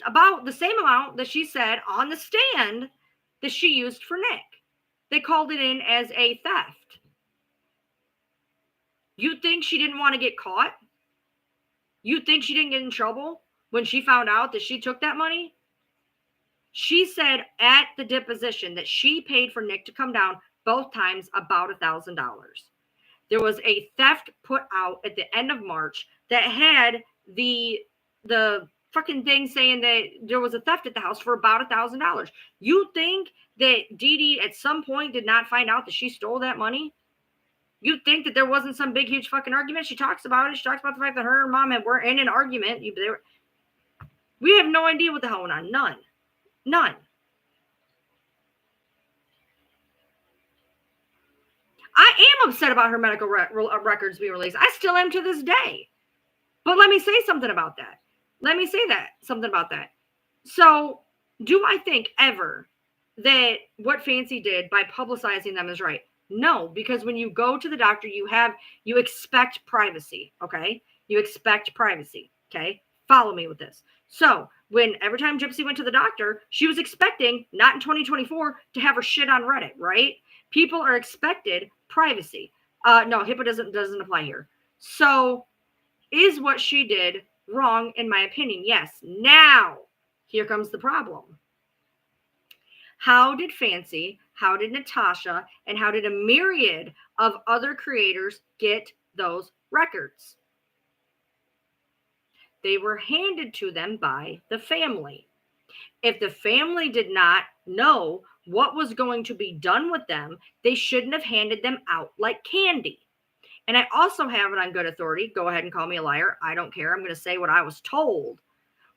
about the same amount that she said on the stand that she used for Nick. They called it in as a theft. You think she didn't want to get caught? You think she didn't get in trouble when she found out that she took that money? She said at the deposition that she paid for Nick to come down both times about $1,000. There was a theft put out at the end of March that had the fucking thing saying that there was a theft at the house for about $1,000. You think that Dee Dee at some point did not find out that she stole that money? You think that there wasn't some big, huge fucking argument? She talks about it. She talks about the fact that her and mom were in an argument. We have no idea what the hell went on. None. I am upset about her medical records being released. I still am to this day. But let me say something about that. Something about that. So, do I think ever that what Fancy did by publicizing them is right? No, because when you go to the doctor, you expect privacy, okay? You expect privacy, okay? Follow me with this. So, every time Gypsy went to the doctor, she was expecting, not in 2024, to have her shit on Reddit, right? People are expected privacy. No, HIPAA doesn't apply here. So, is what she did wrong, in my opinion? Yes. Now, here comes the problem. How did Fancy, how did Natasha, and how did a myriad of other creators get those records? They were handed to them by the family. If the family did not know what was going to be done with them, they shouldn't have handed them out like candy. And I also have it on good authority. Go ahead and call me a liar. I don't care. I'm going to say what I was told,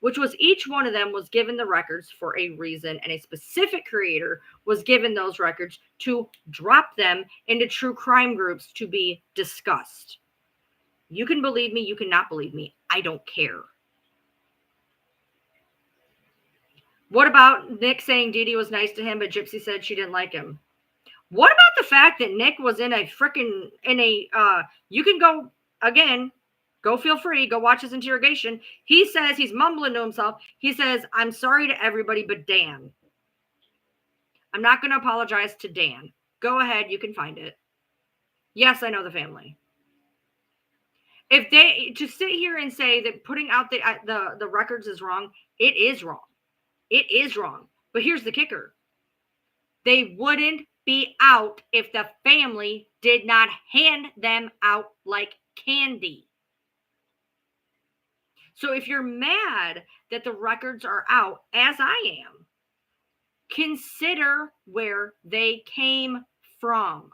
which was each one of them was given the records for a reason, and a specific creator was given those records to drop them into true crime groups to be discussed. You can believe me. You cannot believe me. I don't care. What about Nick saying Dee Dee was nice to him, but Gypsy said she didn't like him? What about the fact that Nick was you can go, again, go feel free, go watch his interrogation. He says, he's mumbling to himself. He says, I'm sorry to everybody but Dan. I'm not going to apologize to Dan. Go ahead, you can find it. Yes, I know the family. If they, to sit here and say that putting out the records is wrong, it is wrong. It is wrong. But here's the kicker. They wouldn't be out if the family did not hand them out like candy. So if you're mad that the records are out, as I am, consider where they came from.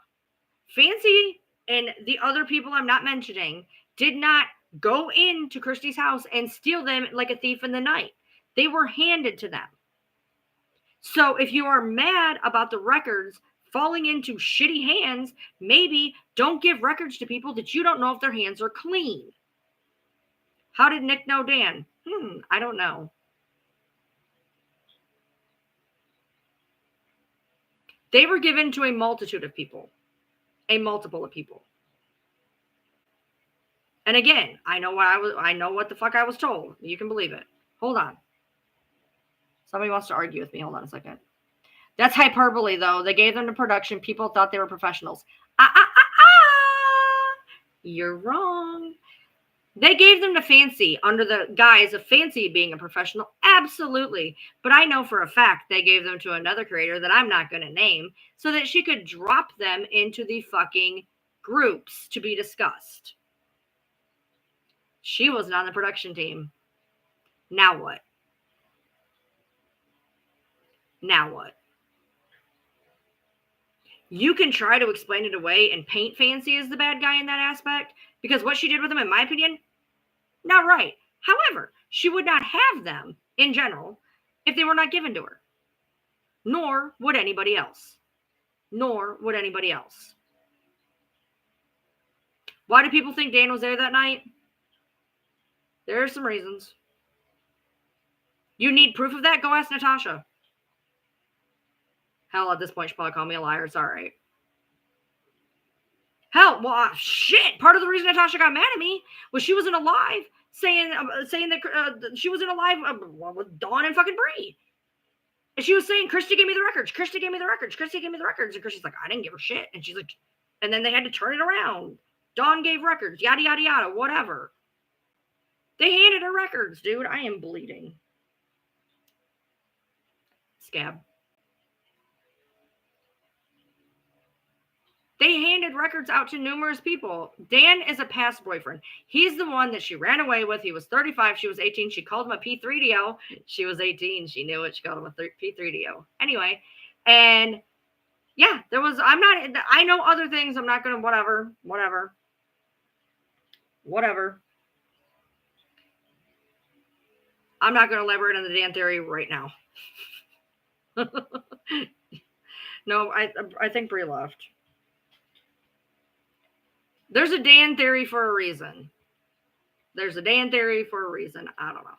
Fancy and the other people I'm not mentioning did not go into Christy's house and steal them like a thief in the night. They were handed to them. So if you are mad about the records falling into shitty hands, maybe don't give records to people that you don't know if their hands are clean. How did Nick know Dan? I don't know. They were given to a multitude of people. A multiple of people. And again, I know what the fuck I was told. You can believe it. Hold on. Somebody wants to argue with me. Hold on a second. That's hyperbole, though. They gave them to production. People thought they were professionals. You're wrong. They gave them to Fancy under the guise of Fancy being a professional. Absolutely. But I know for a fact they gave them to another creator that I'm not going to name so that she could drop them into the fucking groups to be discussed. She wasn't on the production team. Now what? Now what? You can try to explain it away and paint Fancy as the bad guy in that aspect, because what she did with them, in my opinion, not right. However, she would not have them in general if they were not given to her. Nor would anybody else. Why do people think Dan was there that night? There are some reasons. You need proof of that? Go ask Natasha. Hell, at this point, she'll probably call me a liar. It's all right. Hell, well, shit. Part of the reason Natasha got mad at me was she wasn't alive saying that she was in a live with Dawn and fucking Brie. And she was saying, Christy gave me the records. Christy gave me the records. Christy gave me the records. And Christy's like, I didn't give her shit. And she's like, and then they had to turn it around. Dawn gave records, yada, yada, yada, whatever. They handed her records, dude. I am bleeding. Scab. They handed records out to numerous people. Dan is a past boyfriend. He's the one that she ran away with. He was 35. She was 18. She called him a P3DO. She was 18. She knew it. She called him a P3DO. Anyway, and yeah, I know other things. I'm not going to, whatever. I'm not going to elaborate on the Dan theory right now. No, I think Brie left. There's a Dan theory for a reason. I don't know.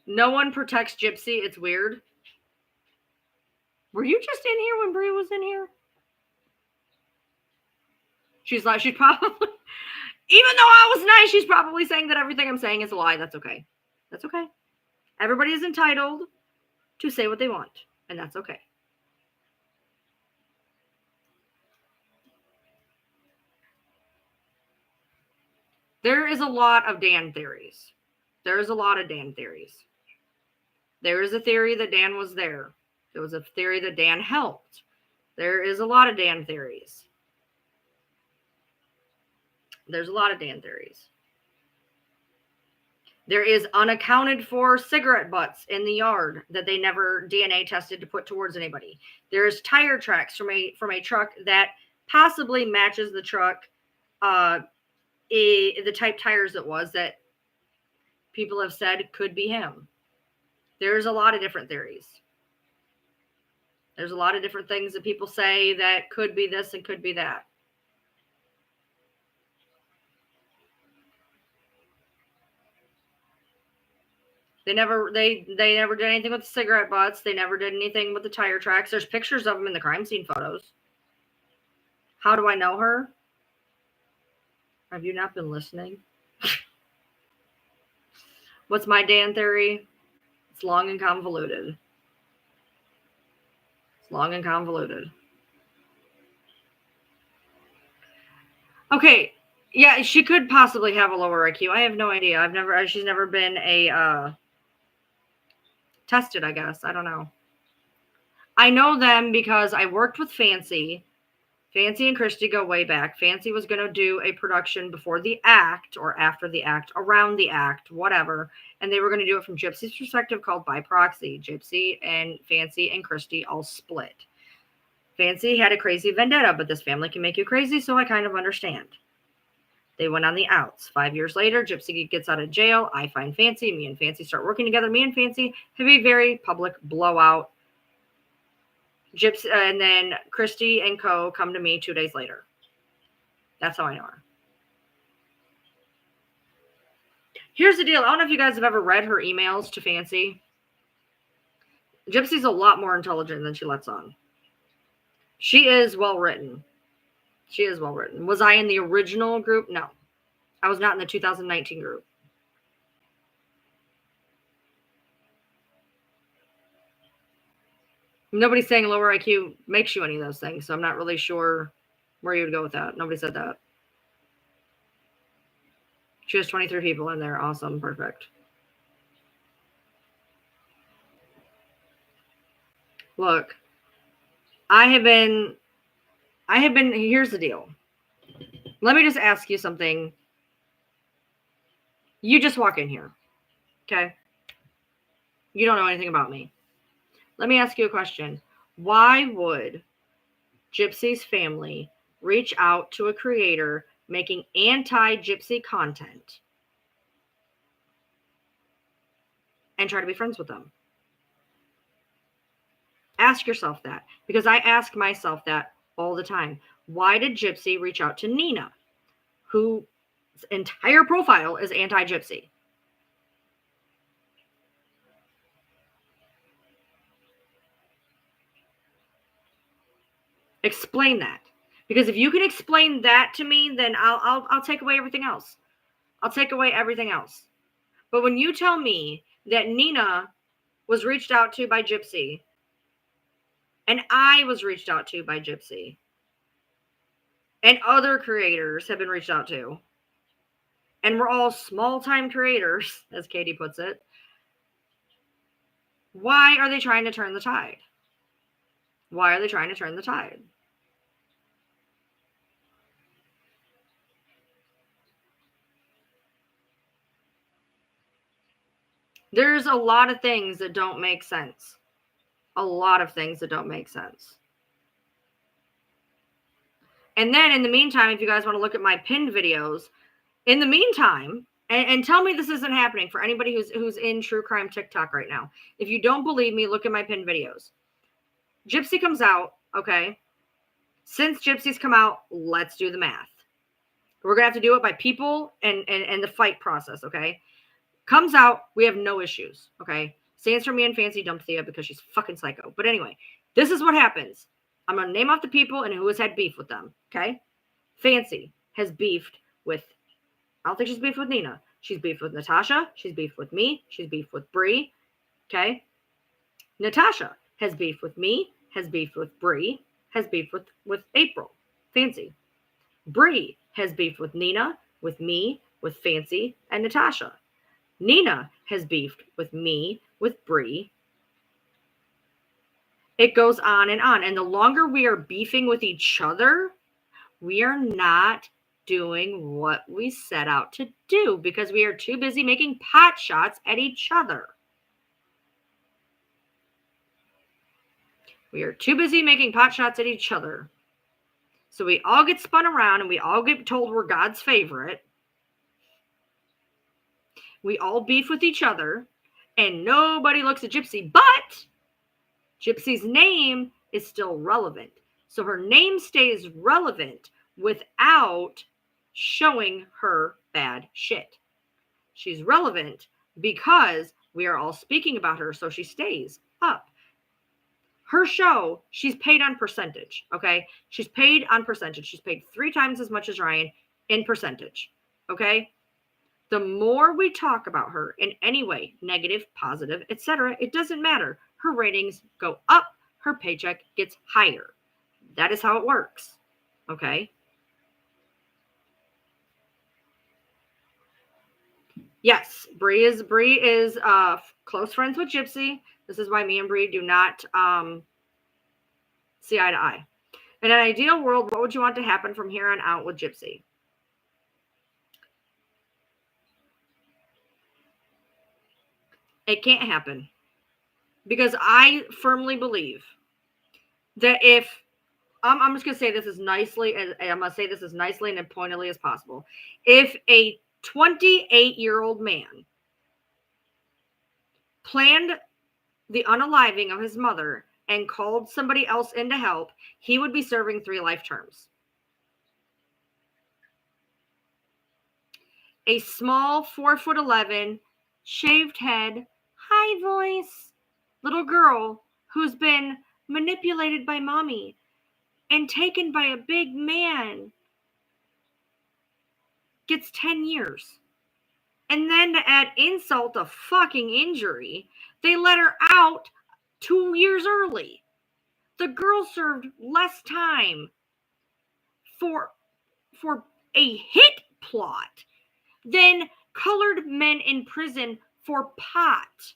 No one protects Gypsy. It's weird. Were you just in here when Brie was in here? She's probably, even though I was nice, she's probably saying that everything I'm saying is a lie. That's okay. That's okay. Everybody is entitled to say what they want, and that's okay. There is a lot of Dan theories. There is a theory that Dan was there. There was a theory that Dan helped. There is a lot of Dan theories. There's a lot of Dan theories. There is unaccounted for cigarette butts in the yard that they never DNA tested to put towards anybody. There's tire tracks from a truck that possibly matches the truck, the type tires it was that people have said could be him. There's a lot of different theories. There's a lot of different things that people say that could be this and could be that. They never did anything with the cigarette butts. They never did anything with the tire tracks. There's pictures of them in the crime scene photos. How do I know her? Have you not been listening? What's my Dan theory? It's long and convoluted. Okay. Yeah, she could possibly have a lower IQ. I have no idea. She's never been tested, I guess. I don't know. I know them because I worked with Fancy. Fancy and Christy go way back. Fancy was going to do a production before the act or after the act, around the act, whatever. And they were going to do it from Gypsy's perspective called By Proxy. Gypsy and Fancy and Christy all split. Fancy had a crazy vendetta, but this family can make you crazy, so I kind of understand. They went on the outs. 5 years later, Gypsy gets out of jail. I find Fancy. Me and Fancy start working together. Me and Fancy have a very public blowout. Gypsy, and then Christy and Co. come to me 2 days later. That's how I know her. Here's the deal. I don't know if you guys have ever read her emails to Fancy. Gypsy's a lot more intelligent than she lets on. She is well written. Was I in the original group? No. I was not in the 2019 group. Nobody's saying lower IQ makes you any of those things, so I'm not really sure where you would go with that. Nobody said that. She has 23 people in there. Awesome. Perfect. Look, here's the deal. Let me just ask you something. You just walk in here, okay? You don't know anything about me. Let me ask you a question. Why would Gypsy's family reach out to a creator making anti-Gypsy content and try to be friends with them? Ask yourself that, because I ask myself that all the time. Why did Gypsy reach out to Nina, whose entire profile is anti-Gypsy? Explain that. Because if you can explain that to me, then I'll take away everything else. I'll take away everything else. But when you tell me that Nina was reached out to by Gypsy, and I was reached out to by Gypsy, and other creators have been reached out to, and we're all small-time creators, as Katie puts it, why are they trying to turn the tide? Why are they trying to turn the tide? There's a lot of things that don't make sense. A lot of things that don't make sense. And then in the meantime, if you guys want to look at my pinned videos, in the meantime, and tell me this isn't happening for anybody who's in true crime TikTok right now. If you don't believe me, look at my pinned videos. Gypsy comes out, okay? Since Gypsy's come out, let's do the math. We're going to have to do it by people and the fight process, okay? Comes out, we have no issues, okay? Stands for me and Fancy dumped Thea because she's fucking psycho. But anyway, this is what happens. I'm going to name off the people and who has had beef with them, okay? Fancy has beefed with, I don't think she's beefed with Nina. She's beefed with Natasha. She's beefed with me. She's beefed with Bree, okay? Natasha has beefed with me, has beefed with Bree, has beefed with April, Fancy. Bree has beefed with Nina, with me, with Fancy, and Natasha. Nina has beefed with me, with Bree. It goes on. And the longer we are beefing with each other, we are not doing what we set out to do because we are too busy making pot shots at each other. We are too busy making pot shots at each other. So we all get spun around and we all get told we're God's favorite. We all beef with each other and nobody looks at Gypsy, but Gypsy's name is still relevant. So her name stays relevant without showing her bad shit. She's relevant because we are all speaking about her, so she stays up. Her show, she's paid on percentage, okay? She's paid on percentage. She's paid 3 times as much as Ryan in percentage, okay? The more we talk about her in any way, negative, positive, etc., it doesn't matter. Her ratings go up, her paycheck gets higher. That is how it works, okay? Yes, Bree is close friends with Gypsy. This is why me and Bree do not see eye to eye. In an ideal world, what would you want to happen from here on out with Gypsy? It can't happen. Because I firmly believe that if, I'm just going to say this as nicely, and I'm going to say this as nicely and pointedly as possible. If a 28-year-old man planned the unaliving of his mother and called somebody else in to help, he would be serving 3 life terms. A small 4'11", shaved head, high voice, little girl who's been manipulated by mommy and taken by a big man gets 10 years. And then to add insult to fucking injury, they let her out 2 years early. The girl served less time for a hit plot than colored men in prison for pot.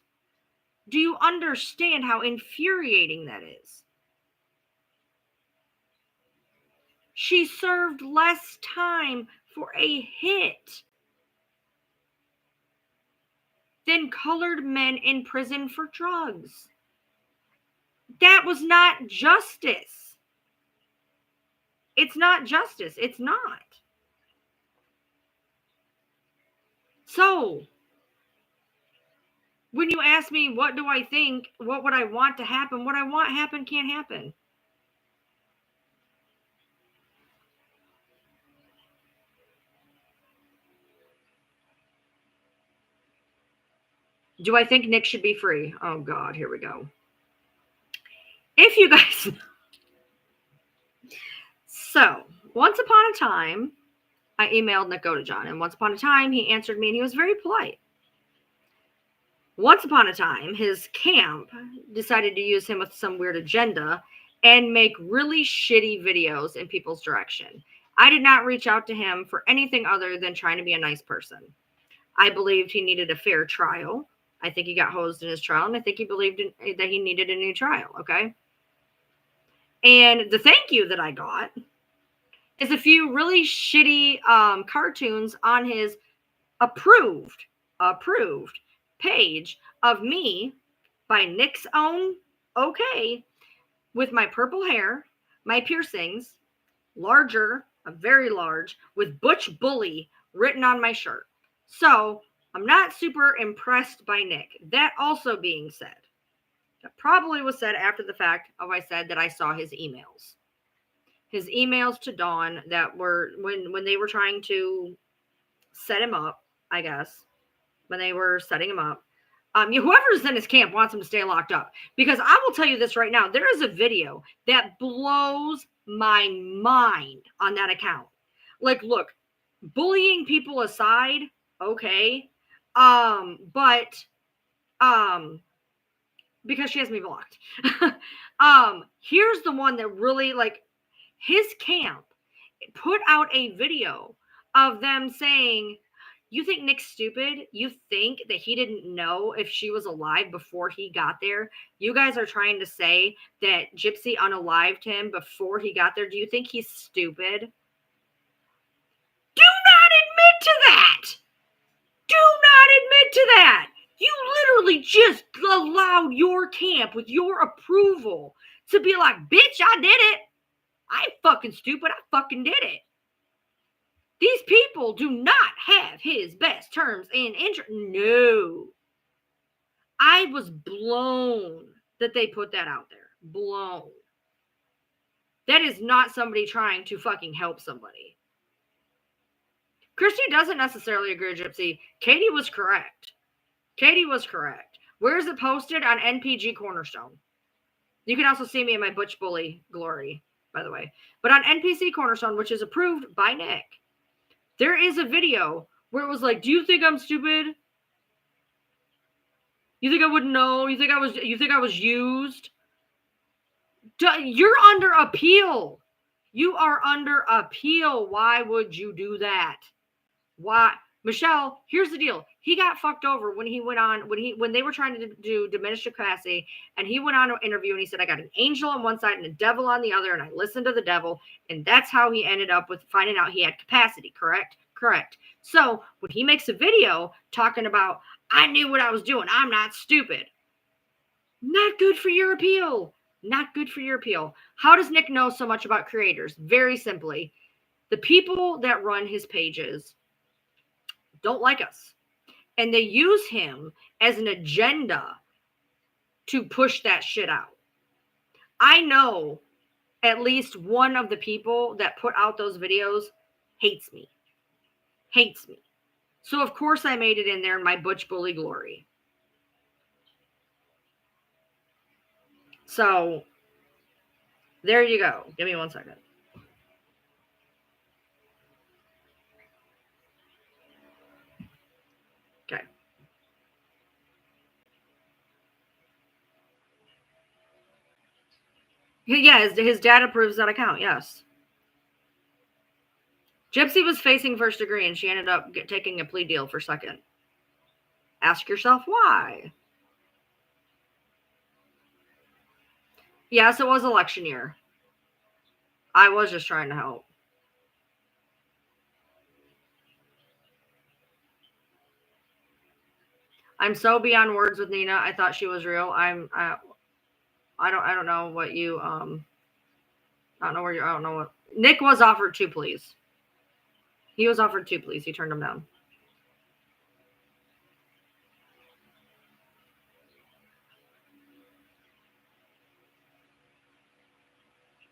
Do you understand how infuriating that is? She served less time for a hit than colored men in prison for drugs. That was not justice. It's not justice. It's not. So, when you ask me, what do I think? What would I want to happen? What I want happen can't happen. Do I think Nick should be free? Oh, God, here we go. If you guys... So, once upon a time, I emailed Nick Godejohn, and once upon a time, he answered me, and he was very polite. Once upon a time, his camp decided to use him with some weird agenda and make really shitty videos in people's direction. I did not reach out to him for anything other than trying to be a nice person. I believed he needed a fair trial. I think he got hosed in his trial, and I think he believed that he needed a new trial, okay? And the thank you that I got is a few really shitty cartoons on his approved page of me by Nick's own okay with my purple hair, my piercings, larger, very large, with Butch Bully written on my shirt. So I'm not super impressed by Nick. That also being said, that probably was said after the fact of I said that I saw his emails. His emails to Dawn that were when they were trying to set him up, I guess, when they were setting him up. Whoever's in his camp wants him to stay locked up. Because I will tell you this right now. There is a video that blows my mind on that account. Like, look, bullying people aside, okay. But because she has me blocked. Here's the one that really, like, his camp put out a video of them saying, you think Nick's stupid? You think that he didn't know if she was alive before he got there? You guys are trying to say that Gypsy unalived him before he got there. Do you think he's stupid? Do not admit to that. Do not admit to that. You literally just allowed your camp with your approval to be like, bitch, I did it. I ain't fucking stupid. I fucking did it. These people do not have his best terms and interest. No. I was blown that they put that out there. Blown. That is not somebody trying to fucking help somebody. Christy doesn't necessarily agree with Gypsy. Katie was correct. Katie was correct. Where is it posted? On NPG Cornerstone. You can also see me in my Butch Bully glory, by the way. But on NPC Cornerstone, which is approved by Nick, there is a video where it was like, do you think I'm stupid? You think I wouldn't know? You think I was used? You're under appeal. You are under appeal. Why would you do that? Why? Michelle, here's the deal. He got fucked over when he went on, when they were trying to do diminished capacity, and he went on an interview and he said, I got an angel on one side and a devil on the other, and I listened to the devil, and that's how he ended up with finding out he had capacity, correct? Correct. So when he makes a video talking about, I knew what I was doing, I'm not stupid. Not good for your appeal. Not good for your appeal. How does Nick know so much about creators? Very simply, the people that run his pages don't like us. And they use him as an agenda to push that shit out. I know at least one of the people that put out those videos hates me. Hates me. So of course I made it in there in my Butch Bully glory. So there you go. Give me 1 second. Okay. Yeah, his dad approves that account. Yes. Gypsy was facing first degree and she ended up taking a plea deal for second. Ask yourself why. Yes, it was election year. I was just trying to help. I'm so beyond words with Nina. I thought she was real. I don't know what you I don't know what Nick was offered 2 pleas. He was offered 2 pleas. He turned them down.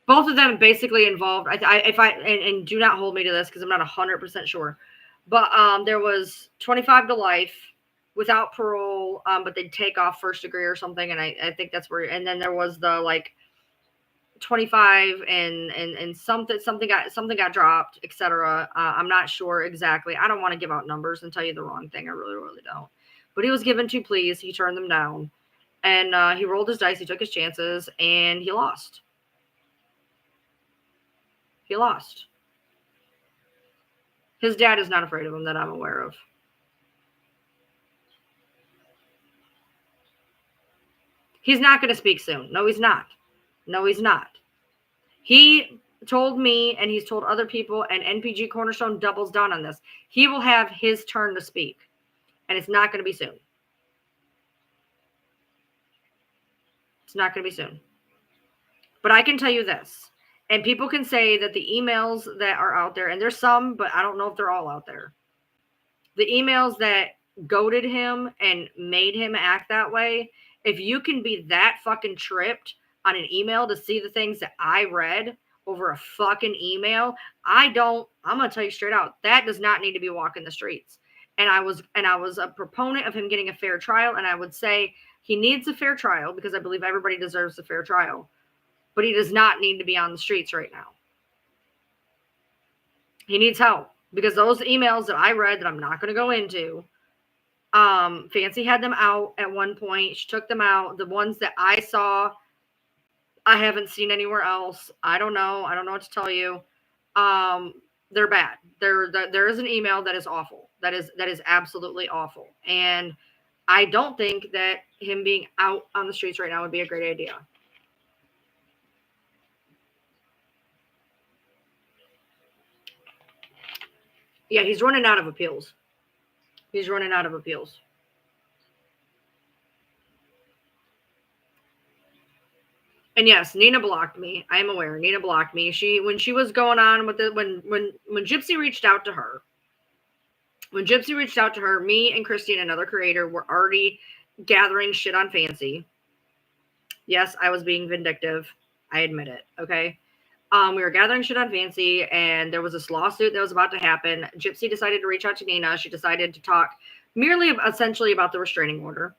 Both of them basically involved. And do not hold me to this because I'm not 100% sure, but there was 25 to life without parole, but they'd take off first degree or something, and I think that's where. And then there was the like 25 and something got dropped, etc. I'm not sure exactly. I don't want to give out numbers and tell you the wrong thing. I really don't. But he was given 2 pleas. He turned them down, and he rolled his dice. He took his chances, and he lost. He lost. His dad is not afraid of him that I'm aware of. He's not going to speak soon. No, he's not. No, he's not. He told me, and he's told other people, and NPG Cornerstone doubles down on this. He will have his turn to speak, and it's not going to be soon. It's not going to be soon. But I can tell you this, and people can say that the emails that are out there, and there's some, but I don't know if they're all out there. The emails that goaded him and made him act that way, if you can be that fucking tripped on an email to see the things that I read over a fucking email, I'm going to tell you straight out, that does not need to be walking the streets. And I was a proponent of him getting a fair trial, and I would say he needs a fair trial because I believe everybody deserves a fair trial, but he does not need to be on the streets right now. He needs help because those emails that I read that I'm not going to go into, Fancy had them out at one point. She took them out. The ones that I saw, I haven't seen anywhere else. I don't know. I don't know what to tell you. They're bad. There is an email that is awful. That is absolutely awful. And I don't think that him being out on the streets right now would be a great idea. Yeah, he's running out of appeals. He's running out of appeals. And yes, Nina blocked me. I am aware. Nina blocked me. When she was going on with it, when Gypsy reached out to her, me and Christy and another creator were already gathering shit on Fancy. Yes, I was being vindictive. I admit it. Okay. We were gathering shit on Fancy, and there was this lawsuit that was about to happen. Gypsy decided to reach out to Nina. She decided to talk merely essentially about the restraining order.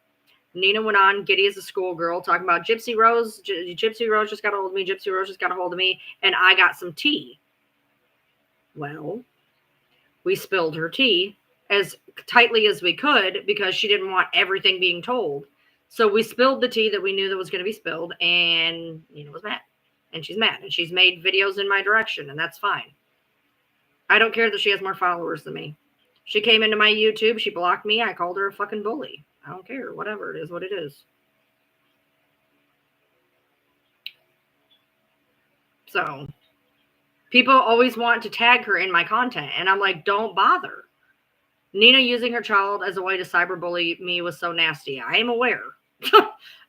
Nina went on, giddy as a schoolgirl, talking about Gypsy Rose. Gypsy Rose just got a hold of me. Gypsy Rose just got a hold of me, and I got some tea. Well, we spilled her tea as tightly as we could because she didn't want everything being told. So we spilled the tea that we knew that was going to be spilled, and Nina was mad. And she's mad, and she's made videos in my direction, and that's fine. I don't care that she has more followers than me. She came into my YouTube, she blocked me, I called her a fucking bully. I don't care, whatever, it is what it is. So, people always want to tag her in my content, and I'm like, don't bother. Nina using her child as a way to cyberbully me was so nasty. I am aware.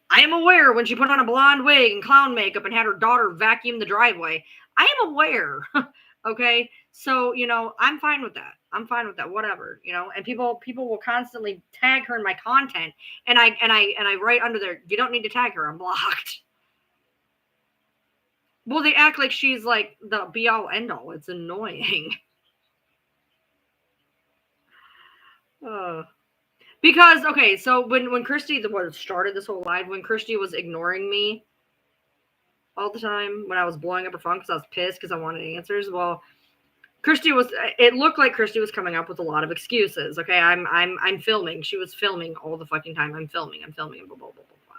I am aware when she put on a blonde wig and clown makeup and had her daughter vacuum the driveway. I am aware. Okay. So, I'm fine with that. I'm fine with that. Whatever, and people will constantly tag her in my content. And I write under there, you don't need to tag her. I'm blocked. Well, they act like she's like the be all end all. It's annoying. Because, okay, so when Christy started this whole live, when Christy was ignoring me all the time, when I was blowing up her phone because I was pissed because I wanted answers, well, it looked like Christy was coming up with a lot of excuses. Okay, I'm filming. She was filming all the fucking time. I'm filming, blah, blah, blah, blah, blah.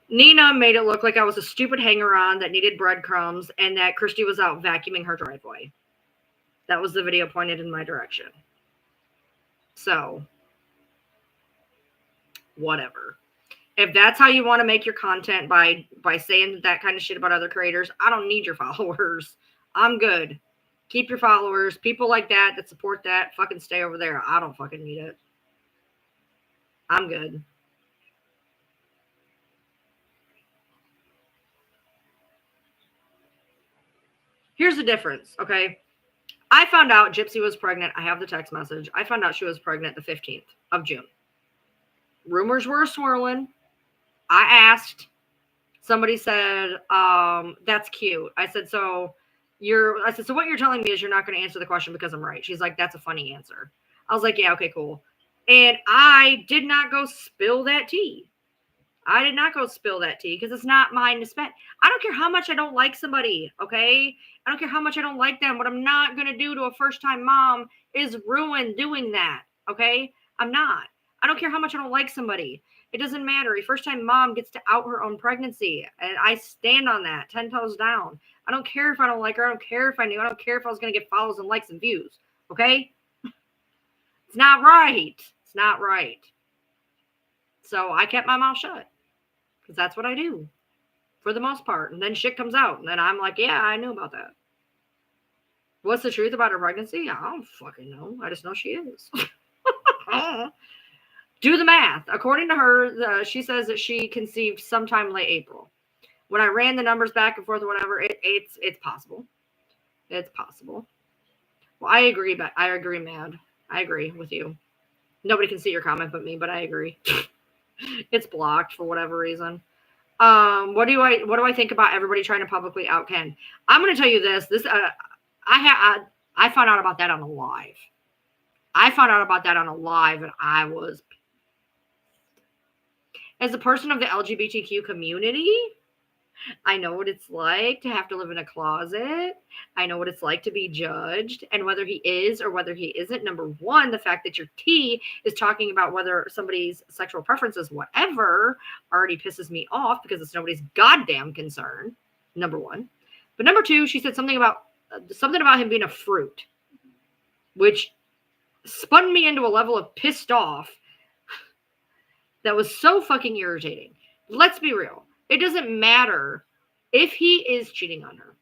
Nina made it look like I was a stupid hanger-on that needed breadcrumbs and that Christy was out vacuuming her driveway. That was the video pointed in my direction. So, whatever. If that's how you want to make your content by saying that kind of shit about other creators, I don't need your followers. I'm good. Keep your followers. People like that support that, fucking stay over there. I don't fucking need it. I'm good. Here's the difference, okay? I found out Gypsy was pregnant. I have the text message. I found out she was pregnant the 15th of June. Rumors were swirling. I asked. Somebody said, that's cute. I said, so what you're telling me is you're not going to answer the question because I'm right. She's like, that's a funny answer. I was like, yeah, okay, cool. And I did not go spill that tea. I did not go spill that tea because it's not mine to spend. I don't care how much I don't like somebody, okay? I don't care how much I don't like them. What I'm not going to do to a first-time mom is ruin doing that, okay? I'm not. I don't care how much I don't like somebody. It doesn't matter. A first-time mom gets to out her own pregnancy, and I stand on that 10 toes down. I don't care if I don't like her. I don't care if I knew. I don't care if I was going to get follows and likes and views, okay? It's not right. It's not right. So I kept my mouth shut. Because that's what I do for the most part. And then shit comes out. And then I'm like, yeah, I knew about that. What's the truth about her pregnancy? I don't fucking know. I just know she is. Do the math. According to her, she says that she conceived sometime late April. When I ran the numbers back and forth or whatever, it's possible. It's possible. Well, I agree, Mad. I agree with you. Nobody can see your comment but me, but I agree. It's blocked for whatever reason. What do I think about everybody trying to publicly out Ken? I'm going to tell you this. I found out about that on a live. And I was, as a person of the LGBTQ community, I know what it's like to have to live in a closet. I know what it's like to be judged, and whether he is or whether he isn't. Number one, the fact that your T is talking about whether somebody's sexual preferences, whatever, already pisses me off because it's nobody's goddamn concern. Number one. But number two, she said something about him being a fruit, which spun me into a level of pissed off that was so fucking irritating. Let's be real. It doesn't matter if he is cheating on her.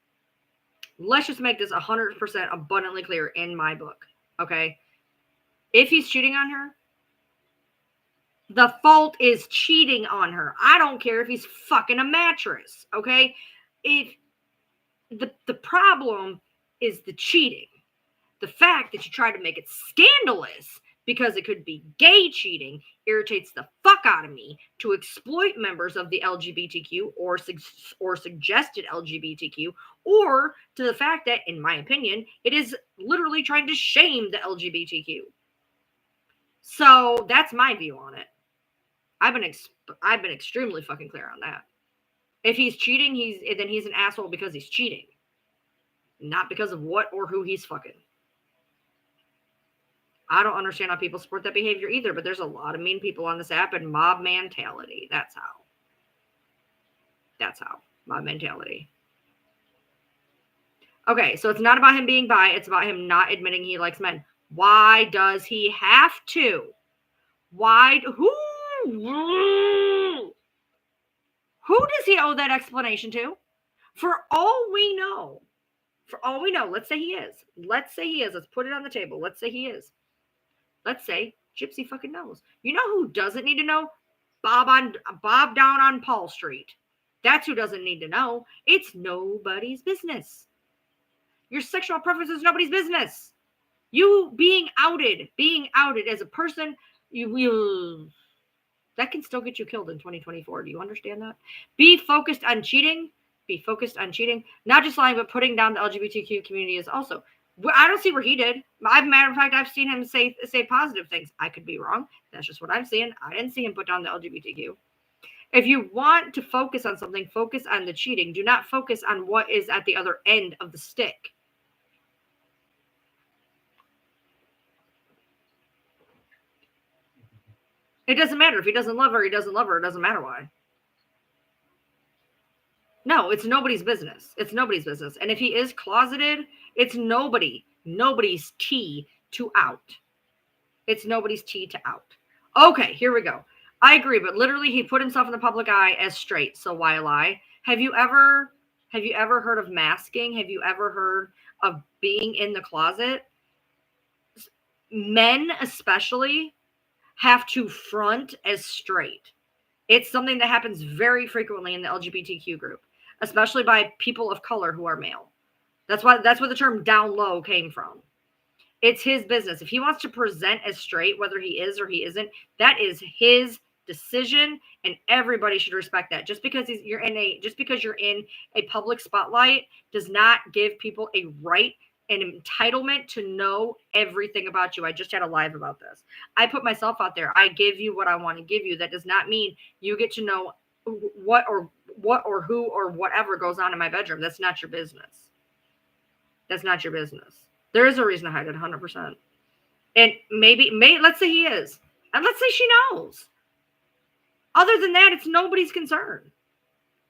Let's just make this 100% abundantly clear in my book, okay? If he's cheating on her, the fault is cheating on her. I don't care if he's fucking a mattress, okay? If the problem is the cheating. The fact that you try to make it scandalous because it could be gay cheating irritates the fuck out of me, to exploit members of the LGBTQ or suggested LGBTQ, or to the fact that, in my opinion, it is literally trying to shame the LGBTQ. So that's my view on it. I've been extremely fucking clear on that. If he's cheating, then he's an asshole because he's cheating, not because of what or who he's fucking. I don't understand how people support that behavior either, but there's a lot of mean people on this app and mob mentality. That's how. Mob mentality. Okay, so it's not about him being bi. It's about him not admitting he likes men. Why does he have to? Who does he owe that explanation to? For all we know, let's say he is. Let's put it on the table. Let's say he is. Let's say Gypsy fucking knows. You know who doesn't need to know? Bob down on Paul Street. That's who doesn't need to know. It's nobody's business. Your sexual preference is nobody's business. You being outed as a person, that can still get you killed in 2024. Do you understand that? Be focused on cheating. Not just lying, but putting down the LGBTQ community is also. I don't see where he did. Matter of fact, I've seen him say positive things. I could be wrong. That's just what I'm seeing. I didn't see him put down the LGBTQ. If you want to focus on something, focus on the cheating. Do not focus on what is at the other end of the stick. It doesn't matter. If he doesn't love her, he doesn't love her. It doesn't matter why. No, it's nobody's business. And if he is closeted, it's nobody's tea to out. Okay, here we go. I agree, but literally he put himself in the public eye as straight, so why lie? Have you ever heard of masking? Have you ever heard of being in the closet? Men especially have to front as straight. It's something that happens very frequently in the LGBTQ group, especially by people of color who are male. That's where the term down low came from. It's his business. If he wants to present as straight, whether he is or he isn't, that is his decision, and everybody should respect that. Just because you're in a public spotlight does not give people a right an entitlement to know everything about you. I just had a live about this. I put myself out there. I give you what I want to give you. That does not mean you get to know what or who or whatever goes on in my bedroom. That's not your business. That's not your business. There is a reason to hide it 100%. And maybe let's say he is. And let's say she knows. Other than that, it's nobody's concern.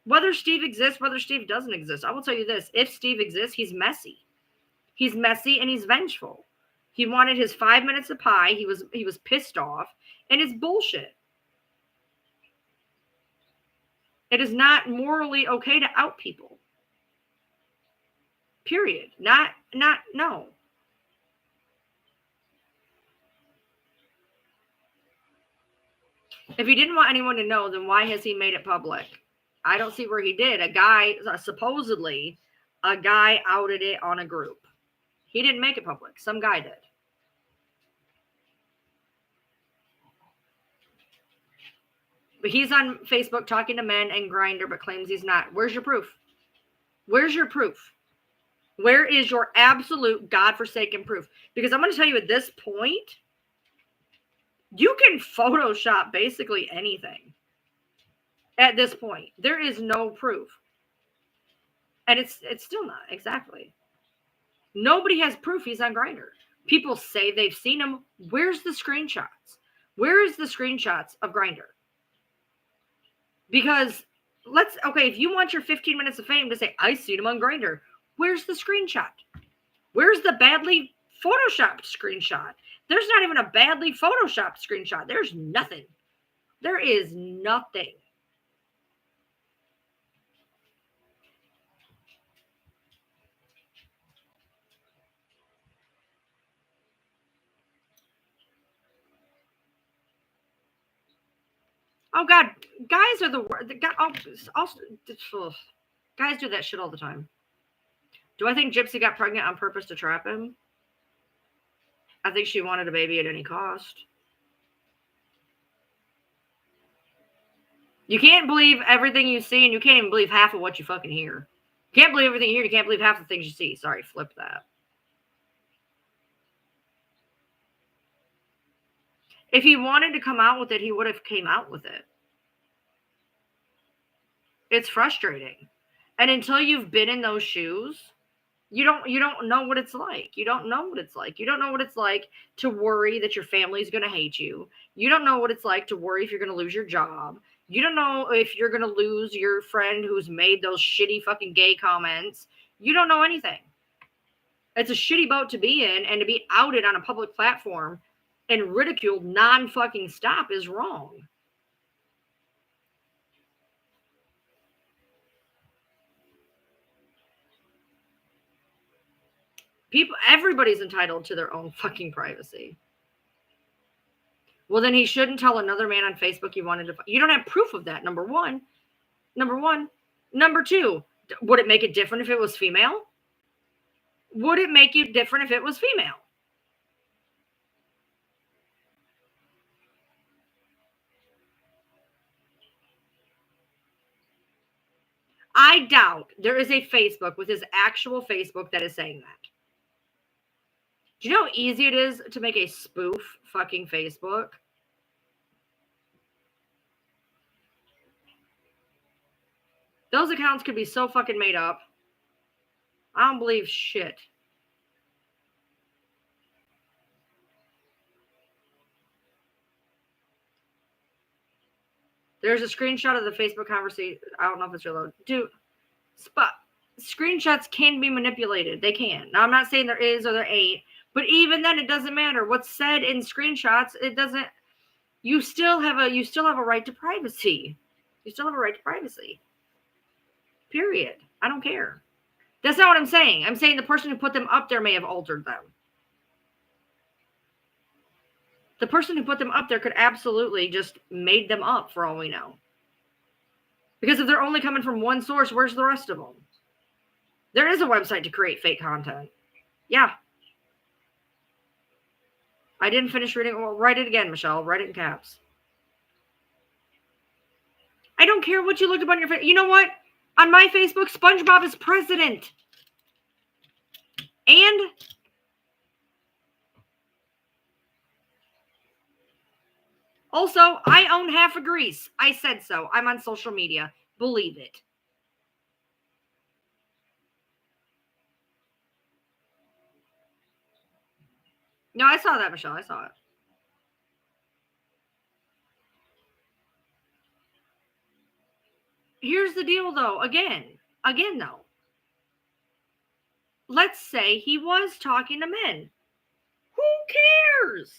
Whether Steve exists, whether Steve doesn't exist. I will tell you this. If Steve exists, he's messy. He's messy and he's vengeful. He wanted his 5 minutes of pie. He was pissed off, and it's bullshit. It is not morally okay to out people. Period. No. If he didn't want anyone to know, then why has he made it public? I don't see where he did. Supposedly, a guy outed it on a group. He didn't make it public. Some guy did. But he's on Facebook talking to men and Grindr, but claims he's not. Where's your proof? Where's your proof? Where is your absolute godforsaken proof? Because I'm going to tell you at this point, you can Photoshop basically anything. At this point, there is no proof. And it's still not, exactly. Nobody has proof he's on Grindr. People say they've seen him. Where's the screenshots? Where is the screenshots of Grindr? Because if you want your 15 minutes of fame to say, I seen him on Grindr, where's the screenshot? Where's the badly Photoshopped screenshot? There's not even a badly Photoshopped screenshot. There's nothing. There is nothing. Oh God, guys are the worst. Guys do that shit all the time. Do I think Gypsy got pregnant on purpose to trap him? I think she wanted a baby at any cost. You can't believe everything you see, and you can't even believe half of what you fucking hear. You can't believe everything you hear. You can't believe half the things you see. Sorry, flip that. If he wanted to come out with it, he would have came out with it. It's frustrating. And until you've been in those shoes, you don't know what it's like. You don't know what it's like. You don't know what it's like to worry that your family's going to hate you. You don't know what it's like to worry if you're going to lose your job. You don't know if you're going to lose your friend who's made those shitty fucking gay comments. You don't know anything. It's a shitty boat to be in, and to be outed on a public platform and ridiculed non-fucking stop is wrong. Everybody's entitled to their own fucking privacy. Well, then he shouldn't tell another man on Facebook he wanted to. You don't have proof of that, number one. Number two, would it make it different if it was female? Would it make you different if it was female? I doubt there is a Facebook with his actual Facebook that is saying that. Do you know how easy it is to make a spoof fucking Facebook? Those accounts could be so fucking made up. I don't believe shit. There's a screenshot of the Facebook conversation. I don't know if it's real. Dude, screenshots can be manipulated. They can. Now, I'm not saying there is or there ain't, but even then, it doesn't matter. What's said in screenshots, it doesn't. You still have a right to privacy. You still have a right to privacy. Period. I don't care. That's not what I'm saying. I'm saying the person who put them up there may have altered them. The person who put them up there could absolutely just made them up for all we know. Because if they're only coming from one source, where's the rest of them? There is a website to create fake content. Yeah. I didn't finish reading. Well, write it again, Michelle. Write it in caps. I don't care what you looked up on your face. You know what? On my Facebook, SpongeBob is president. And also, I own half of Greece. I said so. I'm on social media. Believe it. No, I saw that, Michelle. I saw it. Here's the deal, though. Again, though. Let's say he was talking to men. Who cares?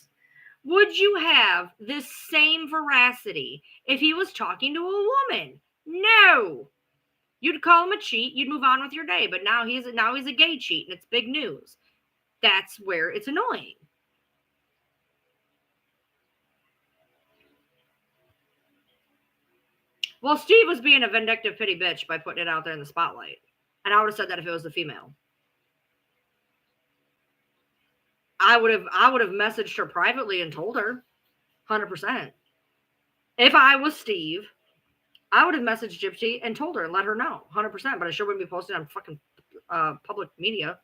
Would you have this same veracity if he was talking to a woman? No. You'd call him a cheat. You'd move on with your day. But now he's a gay cheat, and it's big news. That's where it's annoying. Well, Steve was being a vindictive pity bitch by putting it out there in the spotlight. And I would have said that if it was a female. I would have messaged her privately and told her 100%. If I was Steve, I would have messaged Gypsy and told her and let her know 100%, but I sure wouldn't be posting on fucking public media.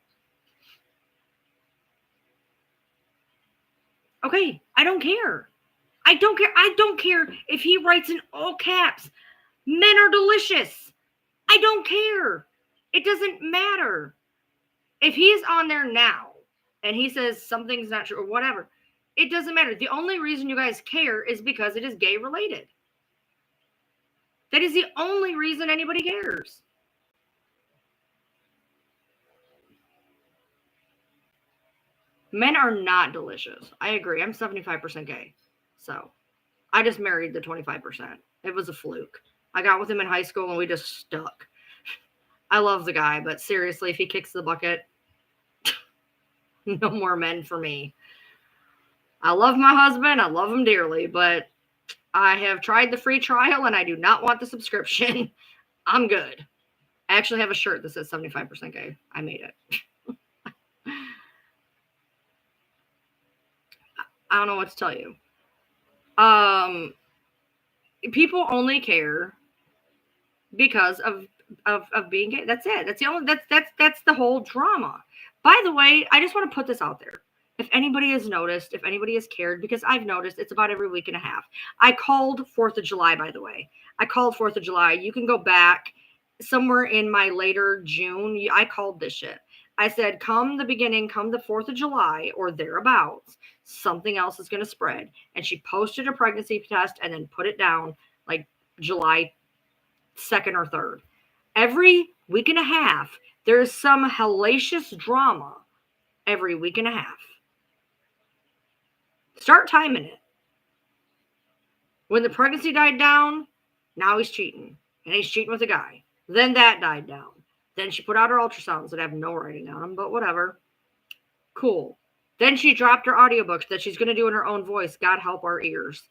Okay, I don't care. I don't care. I don't care if he writes in all caps, men are delicious. I don't care. It doesn't matter. If he's on there now and he says something's not true or whatever, it doesn't matter. The only reason you guys care is because it is gay related. That is the only reason anybody cares. Men are not delicious. I agree. I'm 75% gay. So I just married the 25%. It was a fluke. I got with him in high school and we just stuck. I love the guy, but seriously, if he kicks the bucket, no more men for me. I love my husband. I love him dearly, but I have tried the free trial and I do not want the subscription. I'm good. I actually have a shirt that says 75% gay. I made it. I don't know what to tell you. People only care because of being gay. That's it. That's the only that's the whole drama. By the way, I just want to put this out there. If anybody has noticed, if anybody has cared, because I've noticed it's about every week and a half. I called 4th of July, by the way. I called 4th of July. You can go back somewhere in my later June. I called this shit. I said, come the 4th of July or thereabouts, something else is going to spread. And she posted a pregnancy test and then put it down like July 2nd or 3rd. Every week and a half, there's some hellacious drama every week and a half. Start timing it. When the pregnancy died down, now he's cheating. And he's cheating with a guy. Then that died down. Then she put out her ultrasounds that have no writing on them, but whatever. Cool. Then she dropped her audiobooks that she's going to do in her own voice. God help our ears.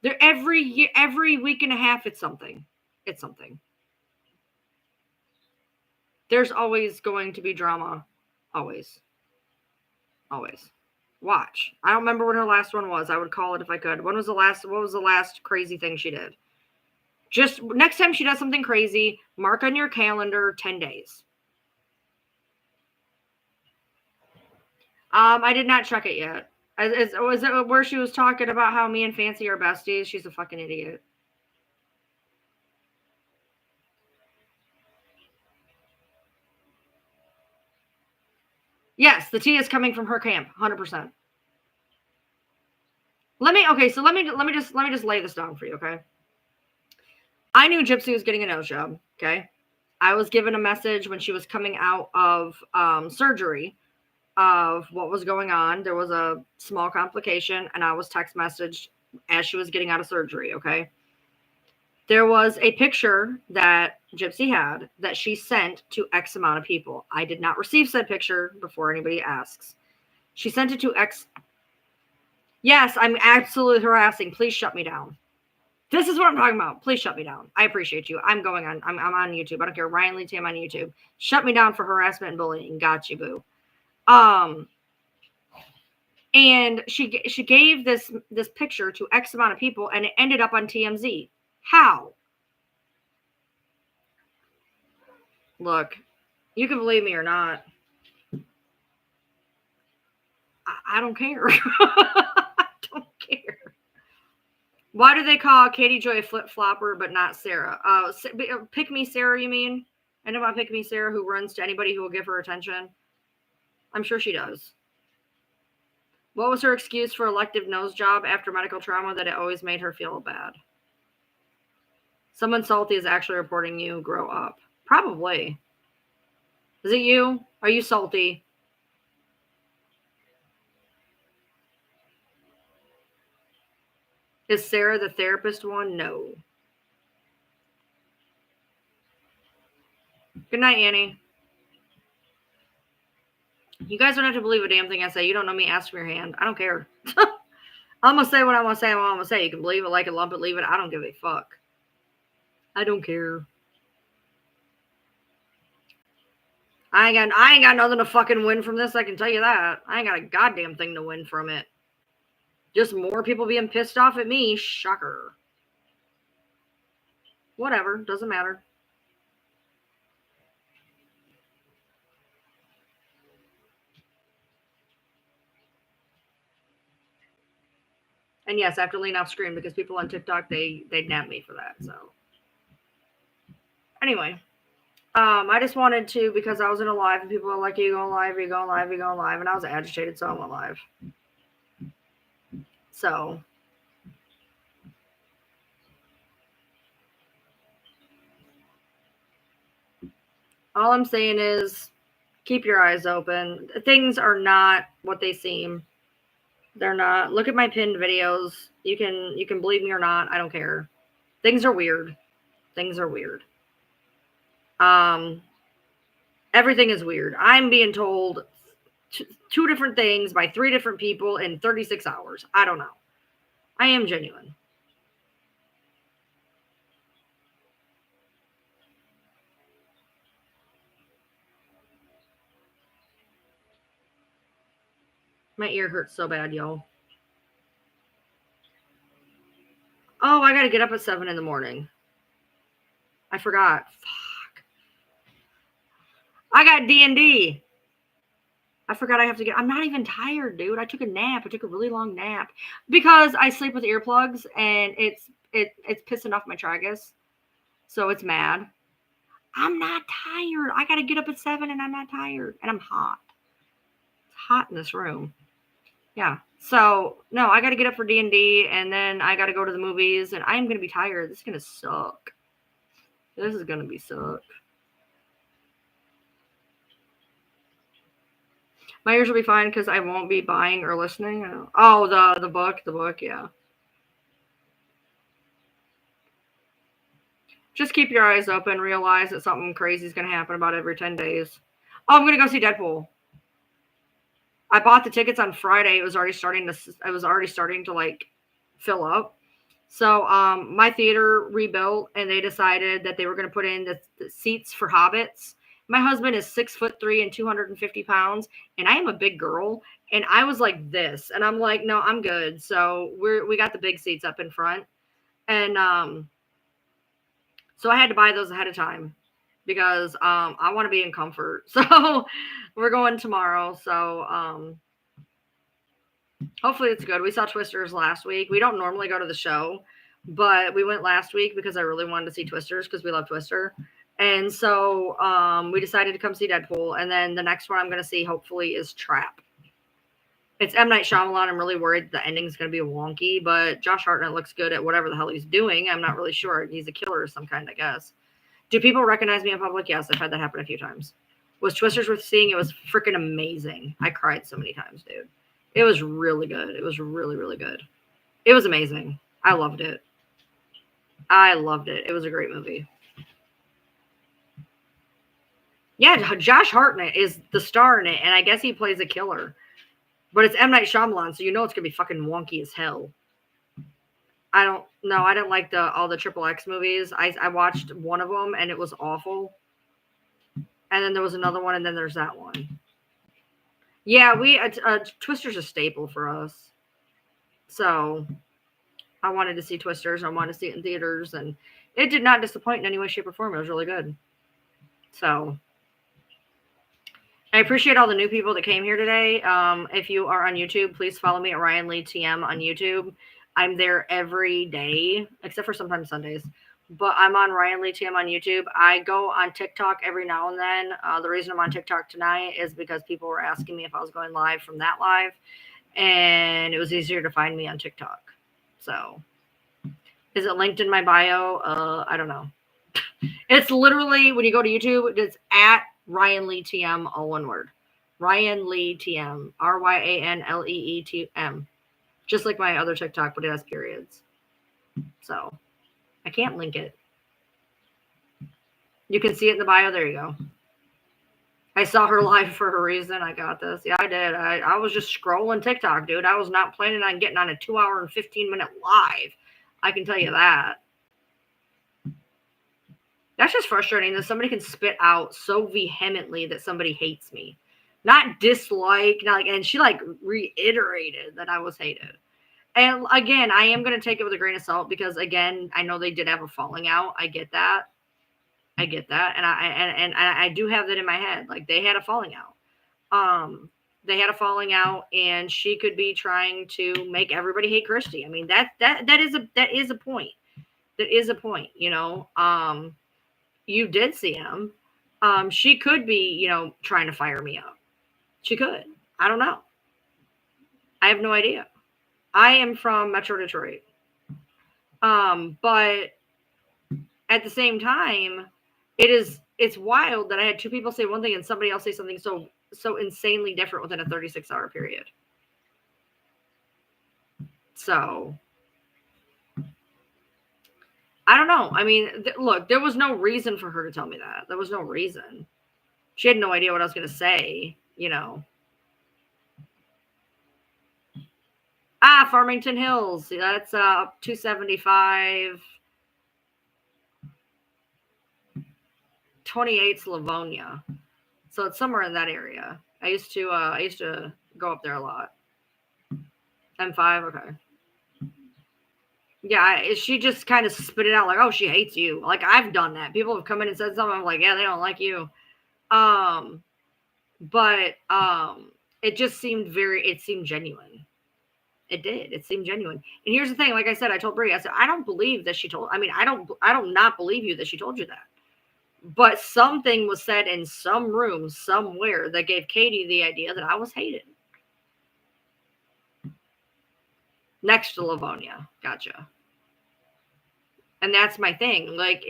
They're every week and a half, it's something. It's something. There's always going to be drama. Always. Always. Watch. I don't remember when her last one was. I would call it if I could. What was the last crazy thing she did? Just next time she does something crazy, mark on your calendar 10 days. I did not check it yet. Was it where she was talking about how me and Fancy are besties? She's a fucking idiot. Yes, the tea is coming from her camp, 100%. Let me just lay this down for you, okay? I knew Gypsy was getting a nose job, okay? I was given a message when she was coming out of surgery of what was going on. There was a small complication, and I was text messaged as she was getting out of surgery, okay? There was a picture that Gypsy had that she sent to X amount of people. I did not receive said picture before anybody asks. She sent it to X. Yes, I'm absolutely harassing. Please shut me down. This is what I'm talking about. Please shut me down. I appreciate you. I'm on YouTube. I don't care. Ryan Lee Tam on YouTube. Shut me down for harassment and bullying. Got you, boo. And she gave this picture to X amount of people, and it ended up on TMZ. How? Look, you can believe me or not. I don't care. I don't care. Why do they call Katie Joy a flip-flopper but not Sarah? Pick me Sarah, you mean? I know about Pick me Sarah who runs to anybody who will give her attention. I'm sure she does. What was her excuse for elective nose job after medical trauma that it always made her feel bad? Someone salty is actually reporting you. Grow up. Probably. Is it you? Are you salty? Is Sarah the therapist one? No. Good night, Annie. You guys don't have to believe a damn thing I say. You don't know me. Ask for your hand. I don't care. I'm going to say what I want to say. I'm going to say. You can believe it, like it, lump it, leave it. I don't give a fuck. I don't care. I ain't got nothing to fucking win from this. I can tell you that. I ain't got a goddamn thing to win from it. Just more people being pissed off at me. Shocker. Whatever. Doesn't matter. And yes, I have to lean off screen because people on TikTok, they'd nab me for that. So anyway, I just wanted to, because I was in a live and people were like, are you going live? Are you going live? Are you going live? And I was agitated, so I went live. So all I'm saying is keep your eyes open. Things are not what they seem. They're not. Look at my pinned videos. You can believe me or not. I don't care. Things are weird. Things are weird. Everything is weird. I'm being told two different things by 3 different people in 36 hours. I don't know. I am genuine. My ear hurts so bad, y'all. Oh, I got to get up at 7 in the morning. I forgot. Fuck. I got D&D. I forgot I have to get. I'm not even tired, dude. I took a nap. I took a really long nap because I sleep with earplugs and it's pissing off my tragus. So it's mad. I'm not tired. I got to get up at 7 and I'm not tired. And I'm hot. It's hot in this room. Yeah. So, no, I got to get up for D&D and then I got to go to the movies and I'm going to be tired. This is going to suck. This is going to be suck. My ears will be fine because I won't be buying or listening. Oh, the book, yeah. Just keep your eyes open. Realize that something crazy is going to happen about every 10 days. Oh, I'm going to go see Deadpool. I bought the tickets on Friday. It was already starting to like fill up. So my theater rebuilt and they decided that they were going to put in the seats for hobbits. My husband is 6'3" and 250 pounds, and I am a big girl. And I was like this, and I'm like, no, I'm good. So we got the big seats up in front, and so I had to buy those ahead of time because I want to be in comfort. So we're going tomorrow. So hopefully it's good. We saw Twisters last week. We don't normally go to the show, but we went last week because I really wanted to see Twisters because we love Twister. And so we decided to come see Deadpool. And then the next one I'm going to see, hopefully, is Trap. It's M. Night Shyamalan. I'm really worried the ending's going to be wonky, but Josh Hartnett looks good at whatever the hell he's doing. I'm not really sure. He's a killer of some kind, I guess. Do people recognize me in public? Yes, I've had that happen a few times. Was Twisters worth seeing? It was freaking amazing. I cried so many times, dude. It was really good. It was really, really good. It was amazing. I loved it. I loved it. It was a great movie. Yeah, Josh Hartnett is the star in it, and I guess he plays a killer. But it's M. Night Shyamalan, so you know it's going to be fucking wonky as hell. I don't know. I didn't like all the XXX movies. I watched one of them, and it was awful. And then there was another one, and then there's that one. Yeah, Twister's a staple for us. So I wanted to see Twisters. I wanted to see it in theaters, and it did not disappoint in any way, shape, or form. It was really good. So I appreciate all the new people that came here today. If you are on YouTube, please follow me at Ryan Lee TM on YouTube. I'm there every day, except for sometimes Sundays. But I'm on Ryan Lee TM on YouTube. I go on TikTok every now and then. The reason I'm on TikTok tonight is because people were asking me if I was going live from that live, and it was easier to find me on TikTok. So, is it linked in my bio? I don't know. It's literally, when you go to YouTube, it's at Ryan Lee TM, all one word. Ryan Lee TM, RyanLeeTM. Just like my other TikTok, but it has periods. So I can't link it. You can see it in the bio. There you go. I saw her live for a reason. I got this. Yeah, I did. I was just scrolling TikTok, dude. I was not planning on getting on a 2-hour and 15-minute live. I can tell you that. That's just frustrating that somebody can spit out so vehemently that somebody hates me. Not dislike, not like, and she like reiterated that I was hated. And again, I am going to take it with a grain of salt because again, I know they did have a falling out. I get that. And I do have that in my head. Like they had a falling out. They had a falling out, and she could be trying to make everybody hate Christy. I mean, that is a point. That is a point, you know. You did see him. She could be, you know, trying to fire me up. She could. I don't know. I have no idea. I am from Metro Detroit. But at the same time, it's wild that I had two people say one thing and somebody else say something so insanely different within a 36-hour period. So I don't know. I mean, look, there was no reason for her to tell me that. There was no reason. She had no idea what I was going to say, you know. Farmington Hills. That's 275. 28's Livonia. So it's somewhere in that area. I used to go up there a lot. M5, okay. Yeah, she just kind of spit it out like, oh, she hates you. Like, I've done that. People have come in and said something. I'm like, yeah, they don't like you. But it seemed genuine. It did. It seemed genuine. And here's the thing. Like I said, I told Brie, I said, I don't believe that she told, I mean, I don't not believe you that she told you that. But something was said in some room somewhere that gave Katie the idea that I was hated. Next to Livonia. Gotcha. And that's my thing. Like,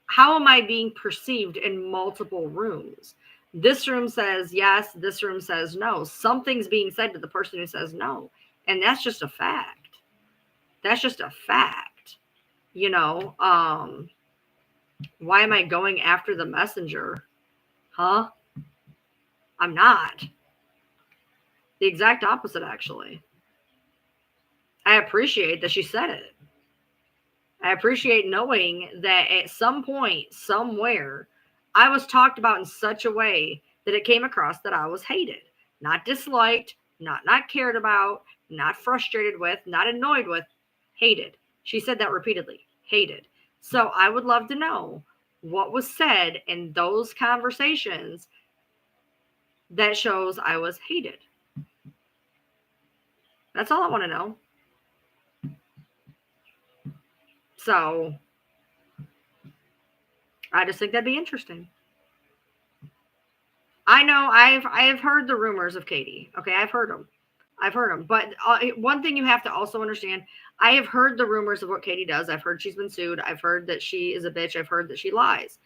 how am I being perceived in multiple rooms? This room says yes, this room says no. Something's being said to the person who says no. And that's just a fact. That's just a fact. You know, why am I going after the messenger? Huh? I'm not. The exact opposite, actually. I appreciate that she said it. I appreciate knowing that at some point, somewhere, I was talked about in such a way that it came across that I was hated. Not disliked, not cared about, not frustrated with, not annoyed with, hated. She said that repeatedly. Hated. So I would love to know what was said in those conversations that shows I was hated. That's all I want to know. So I just think that'd be interesting. I know I've heard the rumors of Katie. Okay, I've heard them. But one thing you have to also understand, I have heard the rumors of what Katie does. I've heard she's been sued. I've heard that she is a bitch. I've heard that she lies.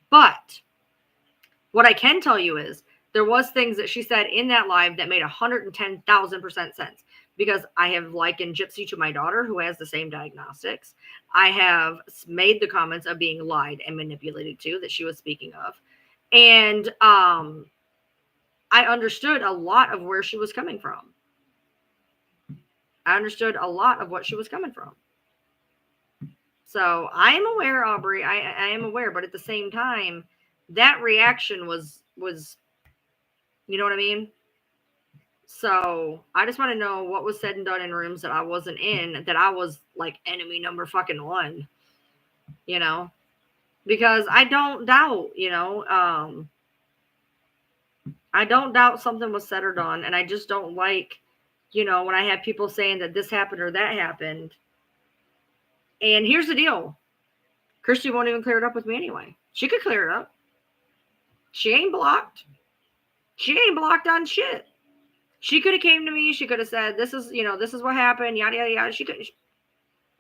But what I can tell you is there was things that she said in that live that made 110,000% sense. Because I have likened Gypsy to my daughter who has the same diagnostics. I have made the comments of being lied and manipulated to that she was speaking of. And I understood a lot of where she was coming from. I understood a lot of what she was coming from. So I am aware, Aubrey. I am aware, but at the same time, that reaction was, you know what I mean? So I just want to know what was said and done in rooms that I wasn't in, that I was like enemy number fucking one, you know, because I don't doubt, you know, I don't doubt something was said or done, and I just don't like, when I have people saying that this happened or that happened. And here's the deal. Christy won't even clear it up with me anyway. She could clear it up. She ain't blocked. She ain't blocked on shit. She could have came to me. She could have said, this is what happened, yada, yada, yada. She couldn't.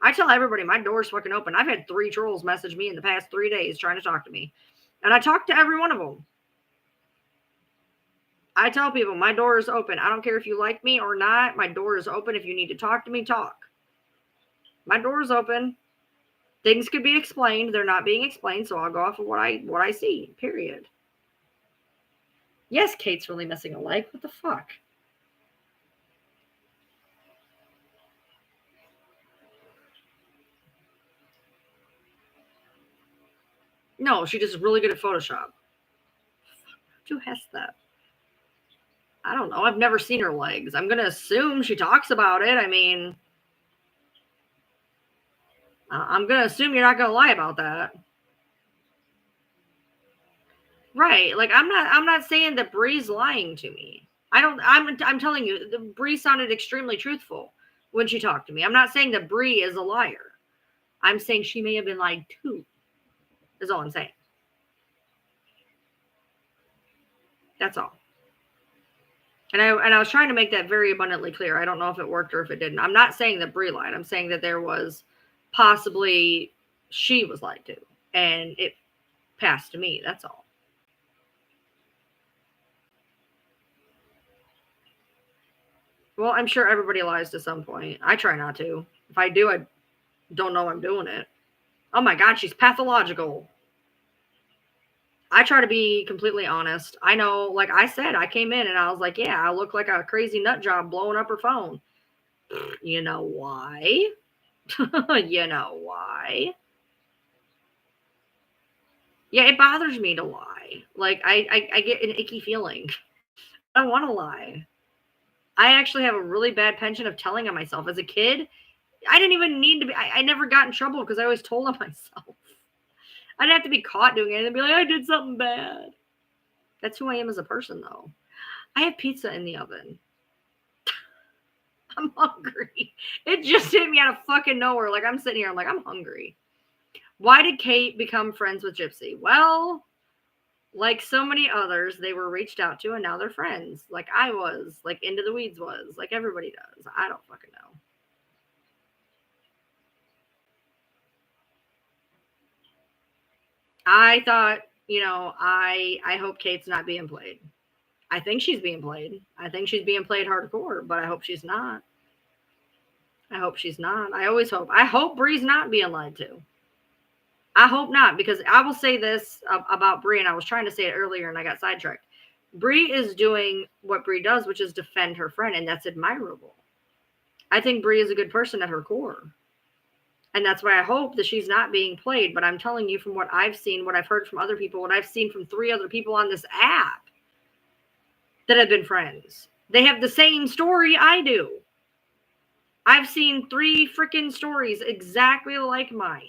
I tell everybody my door's fucking open. I've had 3 trolls message me in the past 3 days trying to talk to me. And I talk to every one of them. I tell people my door is open. I don't care if you like me or not. My door is open. If you need to talk to me, talk. My door is open. Things could be explained. They're not being explained, so I'll go off of what I see, period. Yes, Kate's really missing a leg. What the fuck? No, she just really good at Photoshop. Who has that? I don't know. I've never seen her legs. I'm going to assume she talks about it. I mean, I'm going to assume you're not going to lie about that. Right. Like, I'm not saying that Bree's lying to me. I'm telling you, Bree sounded extremely truthful when she talked to me. I'm not saying that Bree is a liar. I'm saying she may have been lied to. Is all I'm saying. That's all. And I was trying to make that very abundantly clear. I don't know if it worked or if it didn't. I'm not saying that Bree lied. I'm saying that there was possibly she was lied to, and it passed to me. That's all. Well, I'm sure everybody lies to some point. I try not to. If I do, I don't know I'm doing it. Oh my God, she's pathological. I try to be completely honest. I know, like I said, I came in and I was like, yeah, I look like a crazy nut job blowing up her phone. You know why? You know why? Yeah, it bothers me to lie. Like, I get an icky feeling. I don't want to lie. I actually have a really bad penchant of telling on myself. As a kid, I didn't even need to be, I never got in trouble because I always told on myself. I didn't have to be caught doing it and be like, I did something bad. That's who I am as a person, though. I have pizza in the oven. I'm hungry. It just hit me out of fucking nowhere. Like, I'm sitting here, I'm like, I'm hungry. Why did Kate become friends with Gypsy? Well, like so many others, they were reached out to and now they're friends. Like I was, like Into the Weeds was, like everybody does. I don't fucking know. I thought, I hope Kate's not being played. I think she's being played. I think she's being played hardcore, but I hope she's not. I hope she's not. I always hope. I hope Bree's not being lied to. I hope not, because I will say this about Bree, and I was trying to say it earlier and I got sidetracked. Bree is doing what Bree does, which is defend her friend, and that's admirable. I think Bree is a good person at her core. And that's why I hope that she's not being played. But I'm telling you, from what I've seen, what I've heard from other people, what I've seen from 3 other people on this app that have been friends, they have the same story I do. I've seen 3 freaking stories exactly like mine.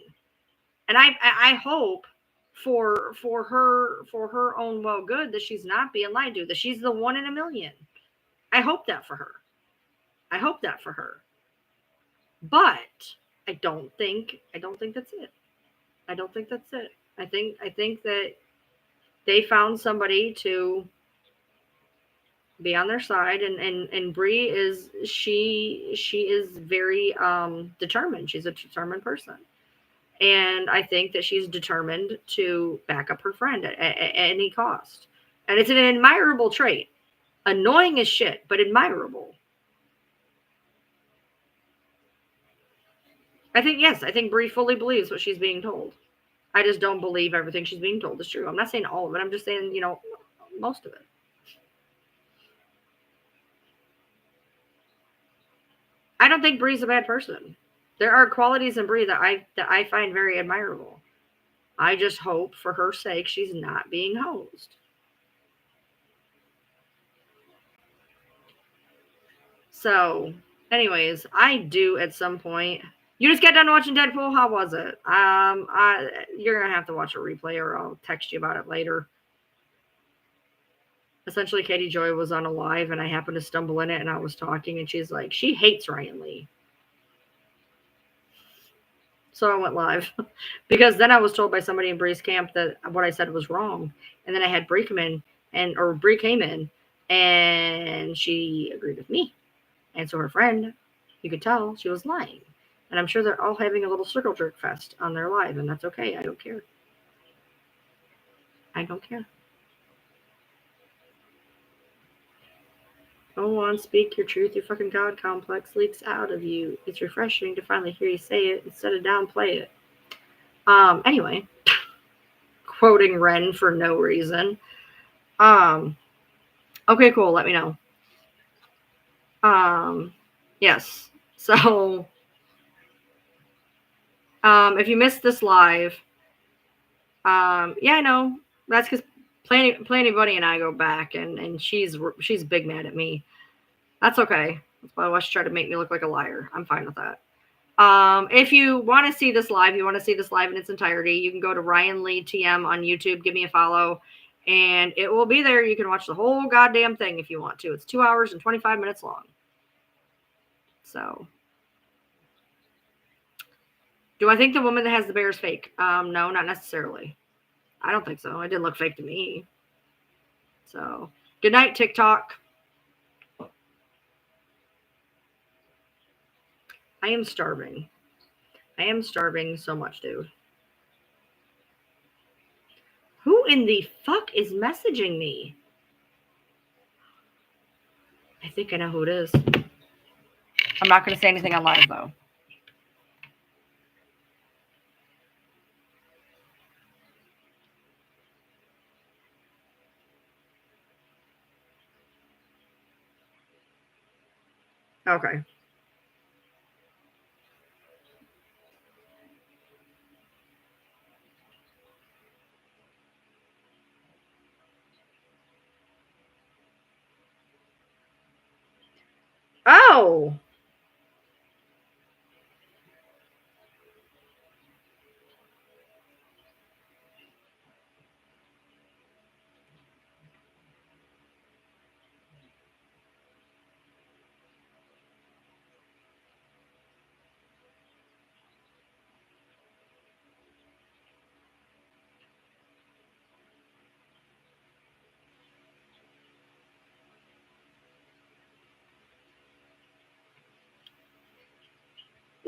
And I hope for her own well good that she's not being lied to, that she's the one in a million. I hope that for her. I hope that for her. But I don't think that's it. I don't think that's it. I think that they found somebody to be on their side, and Bree is she is very determined. She's a determined person. And I think that she's determined to back up her friend at any cost. And it's an admirable trait. Annoying as shit, but admirable. I think Bree fully believes what she's being told. I just don't believe everything she's being told is true. I'm not saying all of it. I'm just saying, most of it. I don't think Bree's a bad person. There are qualities in Bree that I find very admirable. I just hope for her sake she's not being hosed. So, anyways, I do at some point. You just got done watching Deadpool. How was it? You're gonna have to watch a replay, or I'll text you about it later. Essentially, Katie Joy was on a live, and I happened to stumble in it, and I was talking, and she's like, she hates Ryan Lee. So I went live because then I was told by somebody in Bree's camp that what I said was wrong, and then I had Bree come in, or Bree came in, and she agreed with me, and so her friend, you could tell she was lying, and I'm sure they're all having a little circle jerk fest on their live, and that's okay. I don't care. I don't care. Go on, speak your truth. Your fucking God complex leaks out of you. It's refreshing to finally hear you say it instead of downplay it. Anyway, quoting Ren for no reason. Okay, cool. Let me know. Yes. So, if you missed this live, yeah, I know. That's because Planny Bunny and I go back, and she's big mad at me. That's okay. That's why she tried to make me look like a liar. I'm fine with that. If you want to see this live, in its entirety, you can go to Ryan Lee TM on YouTube. Give me a follow, and it will be there. You can watch the whole goddamn thing if you want to. It's 2 hours and 25 minutes long. So, do I think the woman that has the bear is fake? No, not necessarily. I don't think so. It didn't look fake to me. So, good night, TikTok. I am starving. I am starving so much, dude. Who in the fuck is messaging me? I think I know who it is. I'm not going to say anything on live, though. Okay. Oh!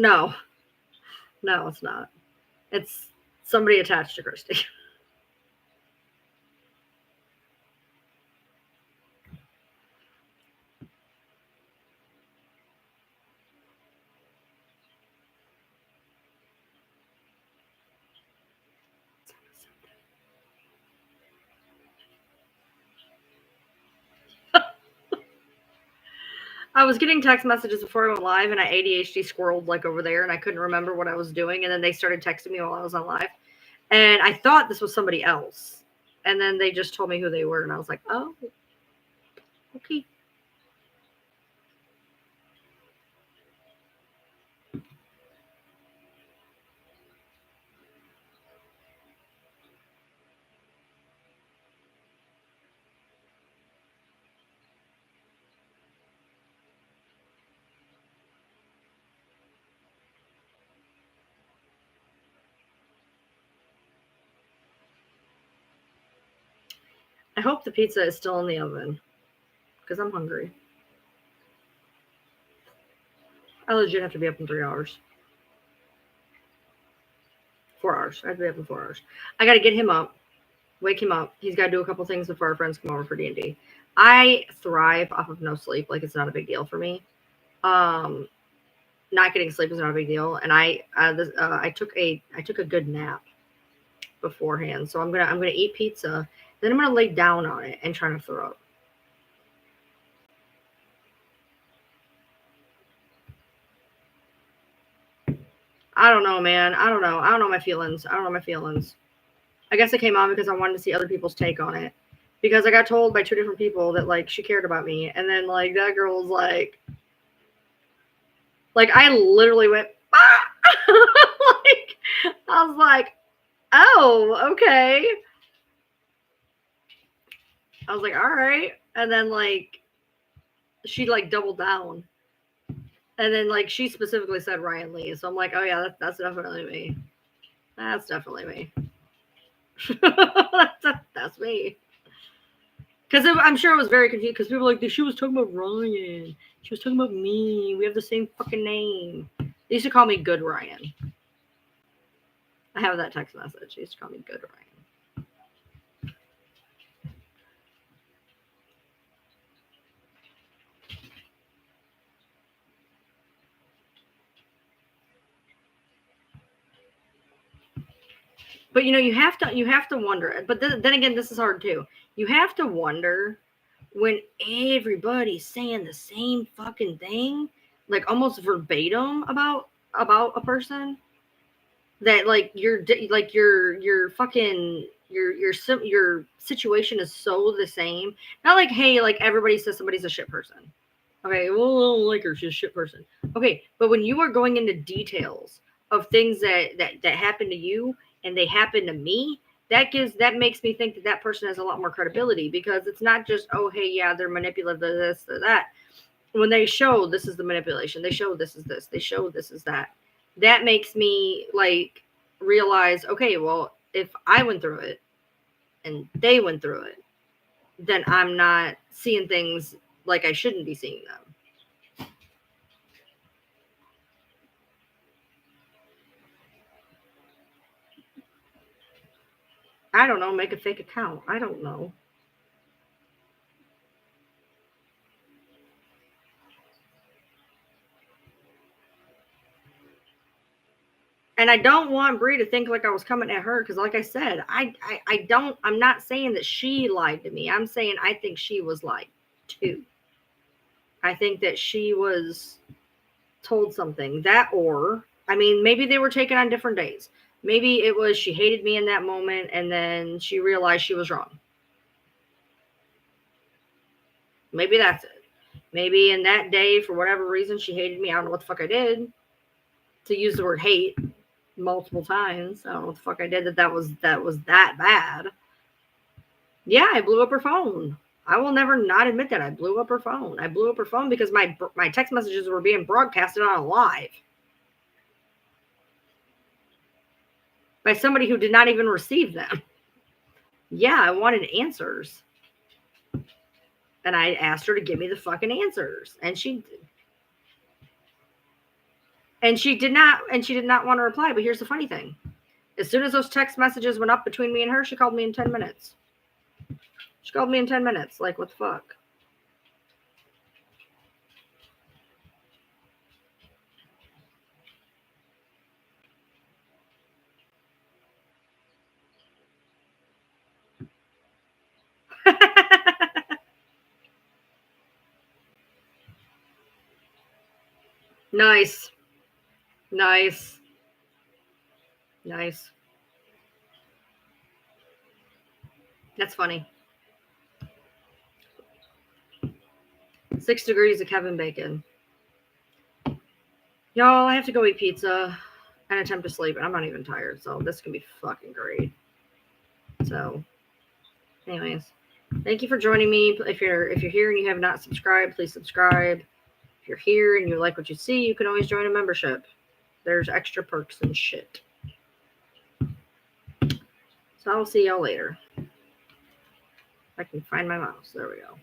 No. No, it's not. It's somebody attached to Christy. I was getting text messages before I went live, and I ADHD squirreled like over there, and I couldn't remember what I was doing. And then they started texting me while I was on live, and I thought this was somebody else. And then they just told me who they were, and I was like, oh, okay. I hope the pizza is still in the oven because I'm hungry. I legit have to be up in 3 hours. 4 hours. I have to be up in 4 hours. I got to get him up, wake him up. He's got to do a couple things before our friends come over for D&D. I thrive off of no sleep. Like, it's not a big deal for me. Not getting sleep is not a big deal. And I took a good nap beforehand. So I'm gonna eat pizza. Then I'm gonna lay down on it and try to throw up. I don't know, man. I don't know my feelings. I guess I came on because I wanted to see other people's take on it. Because I got told by 2 different people that, like, she cared about me. And then, like, that girl was like I literally went, ah! Like, I was like, oh, okay. I was like, all right. And then like she like doubled down. And then like she specifically said Ryan Lee. So I'm like, oh yeah, that's definitely me. That's definitely me. that's me. Because I'm sure it was very confused. Because people were like, she was talking about Ryan. She was talking about me. We have the same fucking name. They used to call me Good Ryan. I have that text message. They used to call me Good Ryan. But you have to wonder. But then again, this is hard too. You have to wonder when everybody's saying the same fucking thing, like almost verbatim about a person, that like your fucking your situation is so the same. Not like, hey, like everybody says somebody's a shit person. Okay, well, I don't like her. She's a shit person. Okay, but when you are going into details of things that happen to you and they happen to me, that makes me think that person has a lot more credibility, because it's not just, oh, hey, yeah, they're manipulative, this, that. When they show this is the manipulation, they show this is this, they show this is that. That makes me like realize, okay, well, if I went through it and they went through it, then I'm not seeing things like I shouldn't be seeing them. I don't know, make a fake account. I don't know. And I don't want Brie to think like I was coming at her, because like I said, I'm not saying that she lied to me. I'm saying I think she was lied to. I think that she was told something, that, or I mean, maybe they were taken on different days. Maybe it was she hated me in that moment and then she realized she was wrong. Maybe that's it. Maybe in that day, for whatever reason, she hated me. I don't know what the fuck I did to use the word hate multiple times. I don't know what the fuck I did that was that bad. Yeah, I blew up her phone. I will never not admit that I blew up her phone. I blew up her phone because my text messages were being broadcasted on a live by somebody who did not even receive them. Yeah, I wanted answers. And I asked her to give me the fucking answers. And she did not want to reply. But here's the funny thing. As soon as those text messages went up between me and her, she called me in 10 minutes. She called me in 10 minutes. Like, what the fuck? Nice. Nice. Nice. That's funny. 6 degrees of Kevin Bacon. Y'all, I have to go eat pizza and attempt to sleep, and I'm not even tired, so this can be fucking great. So, anyways, thank you for joining me. If you're here and you have not subscribed, please subscribe. If you're here and you like what you see, you can always join a membership. There's extra perks and shit. So I'll see y'all later. If I can find my mouse. There we go.